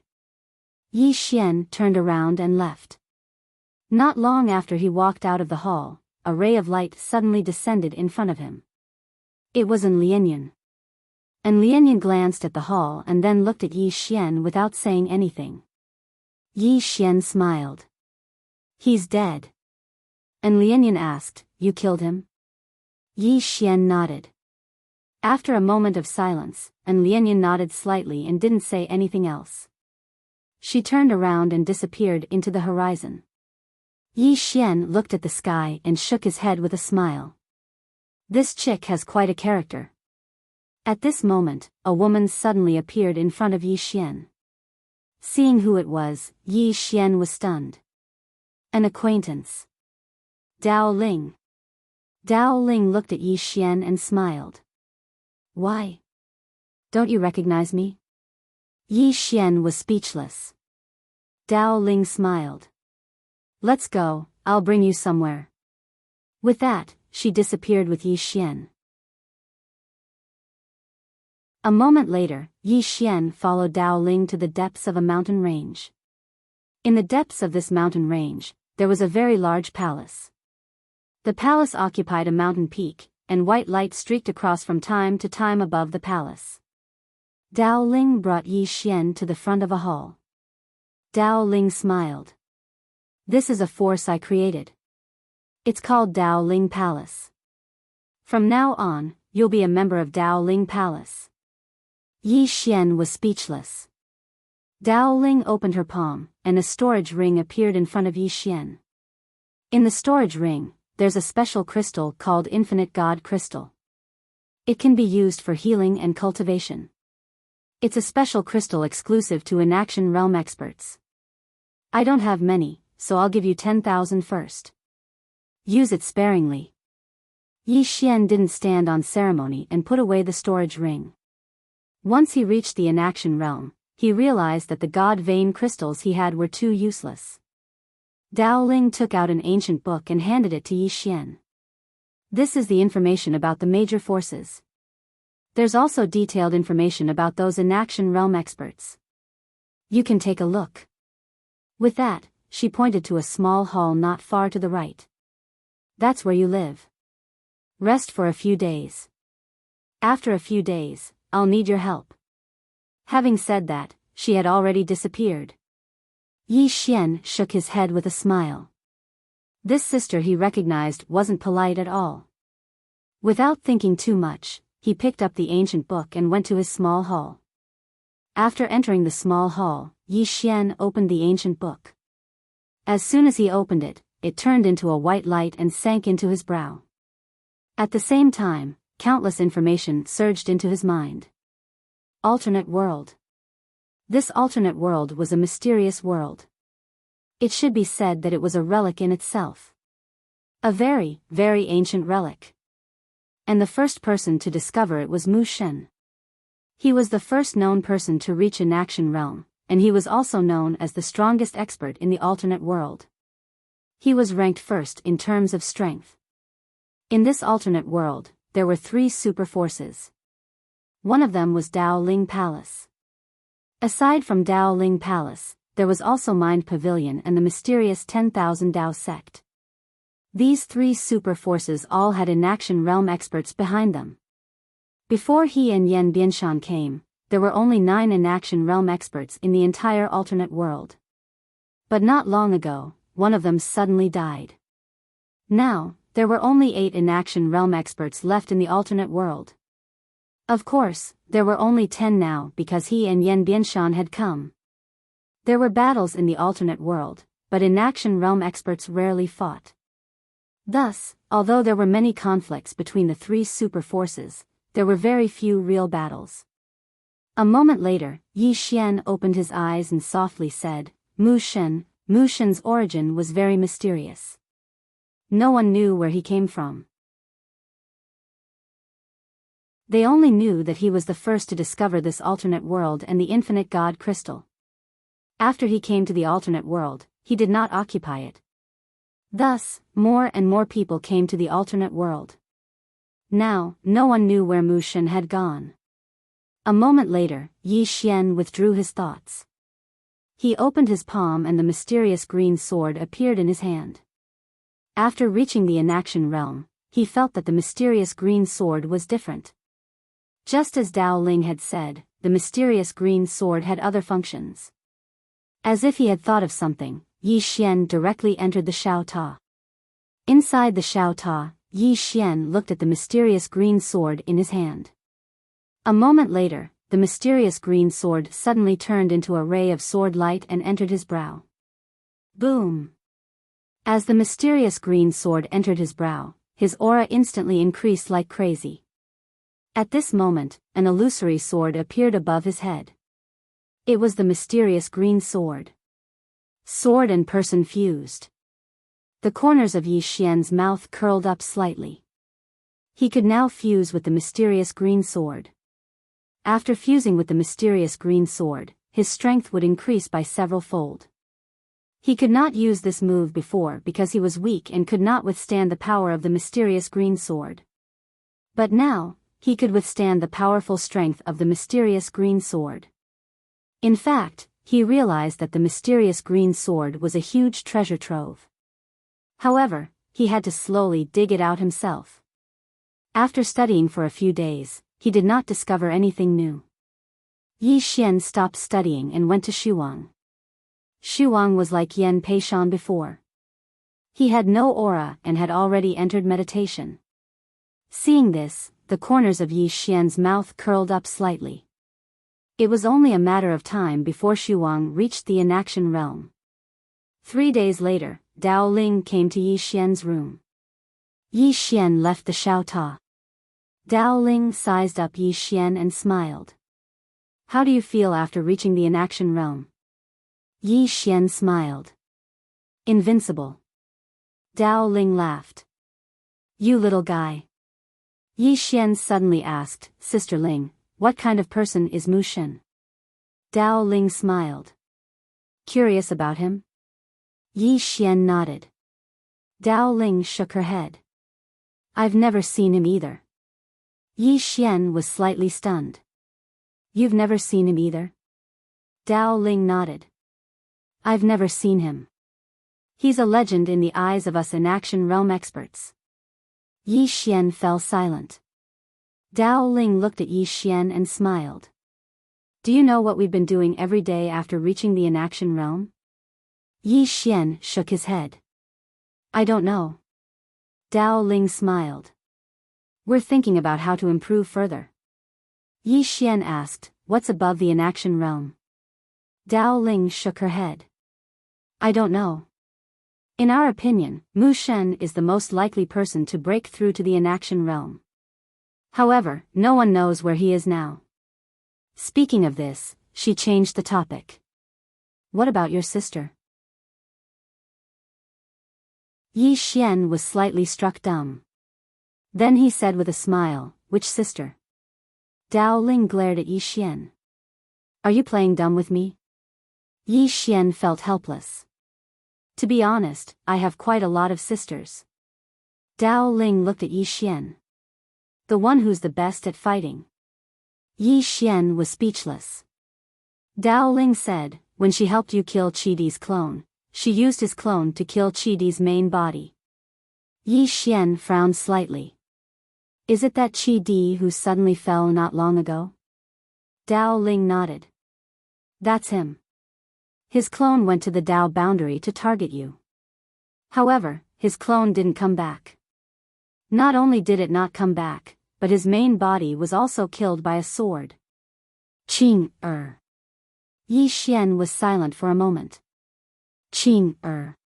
S1: Yi Xian turned around and left. Not long after he walked out of the hall, a ray of light suddenly descended in front of him. It was Lianyan. Lianyan glanced at the hall and then looked at Yi Xian without saying anything. Yi Xian smiled. He's dead. Lianyan asked, You killed him? Yi Xian nodded. After a moment of silence, Lianyan nodded slightly and didn't say anything else. She turned around and disappeared into the horizon. Yi Xian looked at the sky and shook his head with a smile. This chick has quite a character. At this moment, a woman suddenly appeared in front of Yi Xian. Seeing who it was, Yi Xian was stunned. An acquaintance. Dao Ling. Dao Ling looked at Yi Xian and smiled. Why? Don't you recognize me? Yi Xian was speechless. Dao Ling smiled. Let's go, I'll bring you somewhere. With that, she disappeared with Yi Xian. A moment later, Yi Xian followed Dao Ling to the depths of a mountain range. In the depths of this mountain range, there was a very large palace. The palace occupied a mountain peak, and white light streaked across from time to time above the palace. Dao Ling brought Yi Xian to the front of a hall. Dao Ling smiled. This is a force I created. It's called Dao Ling Palace. From now on, you'll be a member of Dao Ling Palace. Yi Xian was speechless. Dao Ling opened her palm, and a storage ring appeared in front of Yi Xian. In the storage ring, there's a special crystal called Infinite God Crystal. It can be used for healing and cultivation. It's a special crystal exclusive to Inaction Realm experts. I don't have many, so I'll give you 10,000 first. Use it sparingly. Yi Xian didn't stand on ceremony and put away the storage ring. Once he reached the Inaction Realm, he realized that the God Vein crystals he had were too useless. Dao Ling took out an ancient book and handed it to Yi Xian. This is the information about the major forces. There's also detailed information about those Inaction Realm experts. You can take a look. With that, she pointed to a small hall not far to the right. That's where you live. Rest for a few days. After a few days, I'll need your help. Having said that, she had already disappeared. Yi Xian shook his head with a smile. This sister he recognized wasn't polite at all. Without thinking too much, he picked up the ancient book and went to his small hall. After entering the small hall, Yi Xian opened the ancient book. As soon as he opened it, it turned into a white light and sank into his brow. At the same time, countless information surged into his mind. Alternate world. This alternate world was a mysterious world. It should be said that it was a relic in itself. A very, very ancient relic. And the first person to discover it was Mu Shen. He was the first known person to reach Inaction Realm, and he was also known as the strongest expert in the alternate world. He was ranked first in terms of strength. In this alternate world, there were 3 super forces. One of them was Dao Ling Palace. Aside from Dao Ling Palace, there was also Mind Pavilion and the mysterious 10,000 Dao sect. These 3 super forces all had Inaction Realm experts behind them. Before he and Yan Bianshan came, there were only 9 Inaction Realm experts in the entire alternate world. But not long ago, one of them suddenly died. Now, there were only 8 Inaction Realm experts left in the alternate world. Of course, there were only 10 now because he and Yan Bianshan had come. There were battles in the alternate world, but Inaction Realm experts rarely fought. Thus, although there were many conflicts between the 3 super forces, there were very few real battles. A moment later, Yi Xian opened his eyes and softly said, Mu Shen. Mu Shen's origin was very mysterious. No one knew where he came from. They only knew that he was the first to discover this alternate world and the Infinite God Crystal. After he came to the alternate world, he did not occupy it. Thus, more and more people came to the alternate world. Now, no one knew where Mu Shen had gone. A moment later, Yi Xian withdrew his thoughts. He opened his palm and the mysterious green sword appeared in his hand. After reaching the Inaction Realm, he felt that the mysterious green sword was different. Just as Dao Ling had said, the mysterious green sword had other functions. As if he had thought of something, Yi Xian directly entered the Xiao Ta. Inside the Xiao Ta, Yi Xian looked at the mysterious green sword in his hand. A moment later, the mysterious green sword suddenly turned into a ray of sword light and entered his brow. Boom! As the mysterious green sword entered his brow, his aura instantly increased like crazy. At this moment, an illusory sword appeared above his head. It was the mysterious green sword. Sword and person fused. The corners of Yi Xian's mouth curled up slightly. He could now fuse with the mysterious green sword. After fusing with the mysterious green sword, his strength would increase by several fold. He could not use this move before because he was weak and could not withstand the power of the mysterious green sword. But now, he could withstand the powerful strength of the mysterious green sword. In fact, he realized that the mysterious green sword was a huge treasure trove. However, he had to slowly dig it out himself. After studying for a few days, he did not discover anything new. Yi Xian stopped studying and went to Shuang. Shuang was like Yan Peishan before. He had no aura and had already entered meditation. Seeing this, the corners of Yi Xian's mouth curled up slightly. It was only a matter of time before Shuang reached the inaction realm. 3 days later, Dao Ling came to Yi Xian's room. Yi Xian left the Shao Ta. Dao Ling sized up Yi Xian and smiled. How do you feel after reaching the inaction realm? Yi Xian smiled. Invincible. Dao Ling laughed. You little guy. Yi Xian suddenly asked, Sister Ling, what kind of person is Mu Shen? Dao Ling smiled. Curious about him? Yi Xian nodded. Dao Ling shook her head. I've never seen him either. Yi Xian was slightly stunned. You've never seen him either? Dao Ling nodded. I've never seen him. He's a legend in the eyes of us inaction realm experts. Yi Xian fell silent. Dao Ling looked at Yi Xian and smiled. Do you know what we've been doing every day after reaching the inaction realm? Yi Xian shook his head. I don't know. Dao Ling smiled. We're thinking about how to improve further. Yi Xian asked, what's above the inaction realm? Dao Ling shook her head. I don't know. In our opinion, Mu Shen is the most likely person to break through to the inaction realm. However, no one knows where he is now. Speaking of this, she changed the topic. What about your sister? Yi Xian was slightly struck dumb. Then he said with a smile, which sister? Dao Ling glared at Yi Xian. Are you playing dumb with me? Yi Xian felt helpless. To be honest, I have quite a lot of sisters. Dao Ling looked at Yi Xian. The one who's the best at fighting. Yi Xian was speechless. Dao Ling said, when she helped you kill Qi Di's clone, she used his clone to kill Qi Di's main body. Yi Xian frowned slightly. Is it that Qi Di who suddenly fell not long ago? Dao Ling nodded. That's him. His clone went to the Dao boundary to target you. However, his clone didn't come back. Not only did it not come back, but his main body was also killed by a sword. Qing-er. Yi Xian was silent for a moment. Qing-er.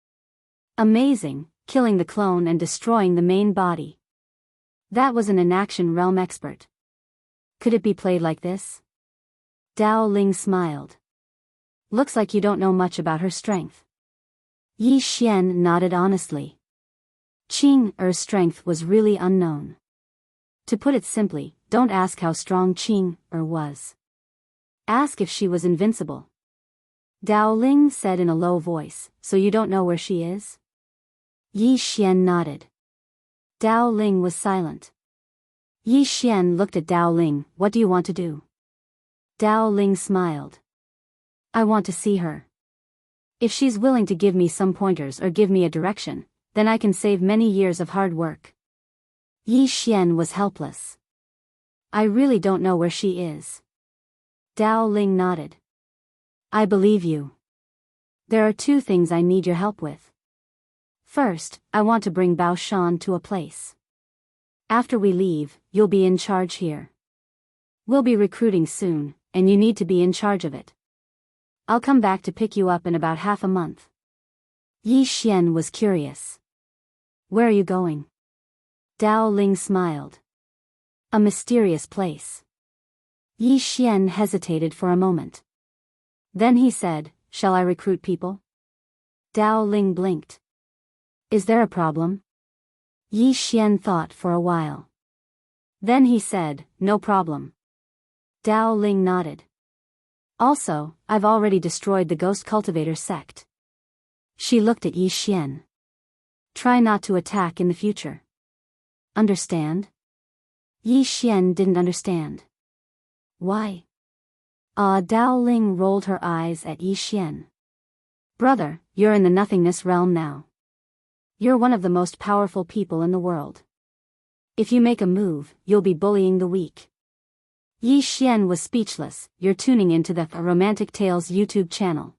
S1: Amazing, killing the clone and destroying the main body. That was an inaction realm expert. Could it be played like this? Dao Ling smiled. Looks like you don't know much about her strength. Yi Xian nodded honestly. Qing-er's strength was really unknown. To put it simply, don't ask how strong Qing-er was. Ask if she was invincible. Dao Ling said in a low voice, so you don't know where she is? Yi Xian nodded. Dao Ling was silent. Yi Xian looked at Dao Ling, what do you want to do? Dao Ling smiled. I want to see her. If she's willing to give me some pointers or give me a direction, then I can save many years of hard work. Yi Xian was helpless. I really don't know where she is. Dao Ling nodded. I believe you. There are 2 things I need your help with. First, I want to bring Bao Shan to a place. After we leave, you'll be in charge here. We'll be recruiting soon, and you need to be in charge of it. I'll come back to pick you up in about half a month. Yi Xian was curious. Where are you going? Dao Ling smiled. A mysterious place. Yi Xian hesitated for a moment. Then he said, shall I recruit people? Dao Ling blinked. Is there a problem? Yi Xian thought for a while. Then he said, no problem. Dao Ling nodded. Also, I've already destroyed the Ghost Cultivator sect. She looked at Yi Xian. Try not to attack in the future. Understand? Yi Xian didn't understand. Why? Dao Ling rolled her eyes at Yi Xian. Brother, you're in the nothingness realm now. You're one of the most powerful people in the world. If you make a move, you'll be bullying the weak. Yi Xian was speechless. You're tuning into the Romantic Tales YouTube channel.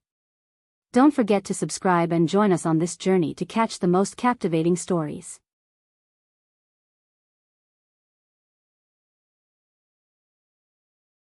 S1: Don't forget to subscribe and join us on this journey to catch the most captivating stories.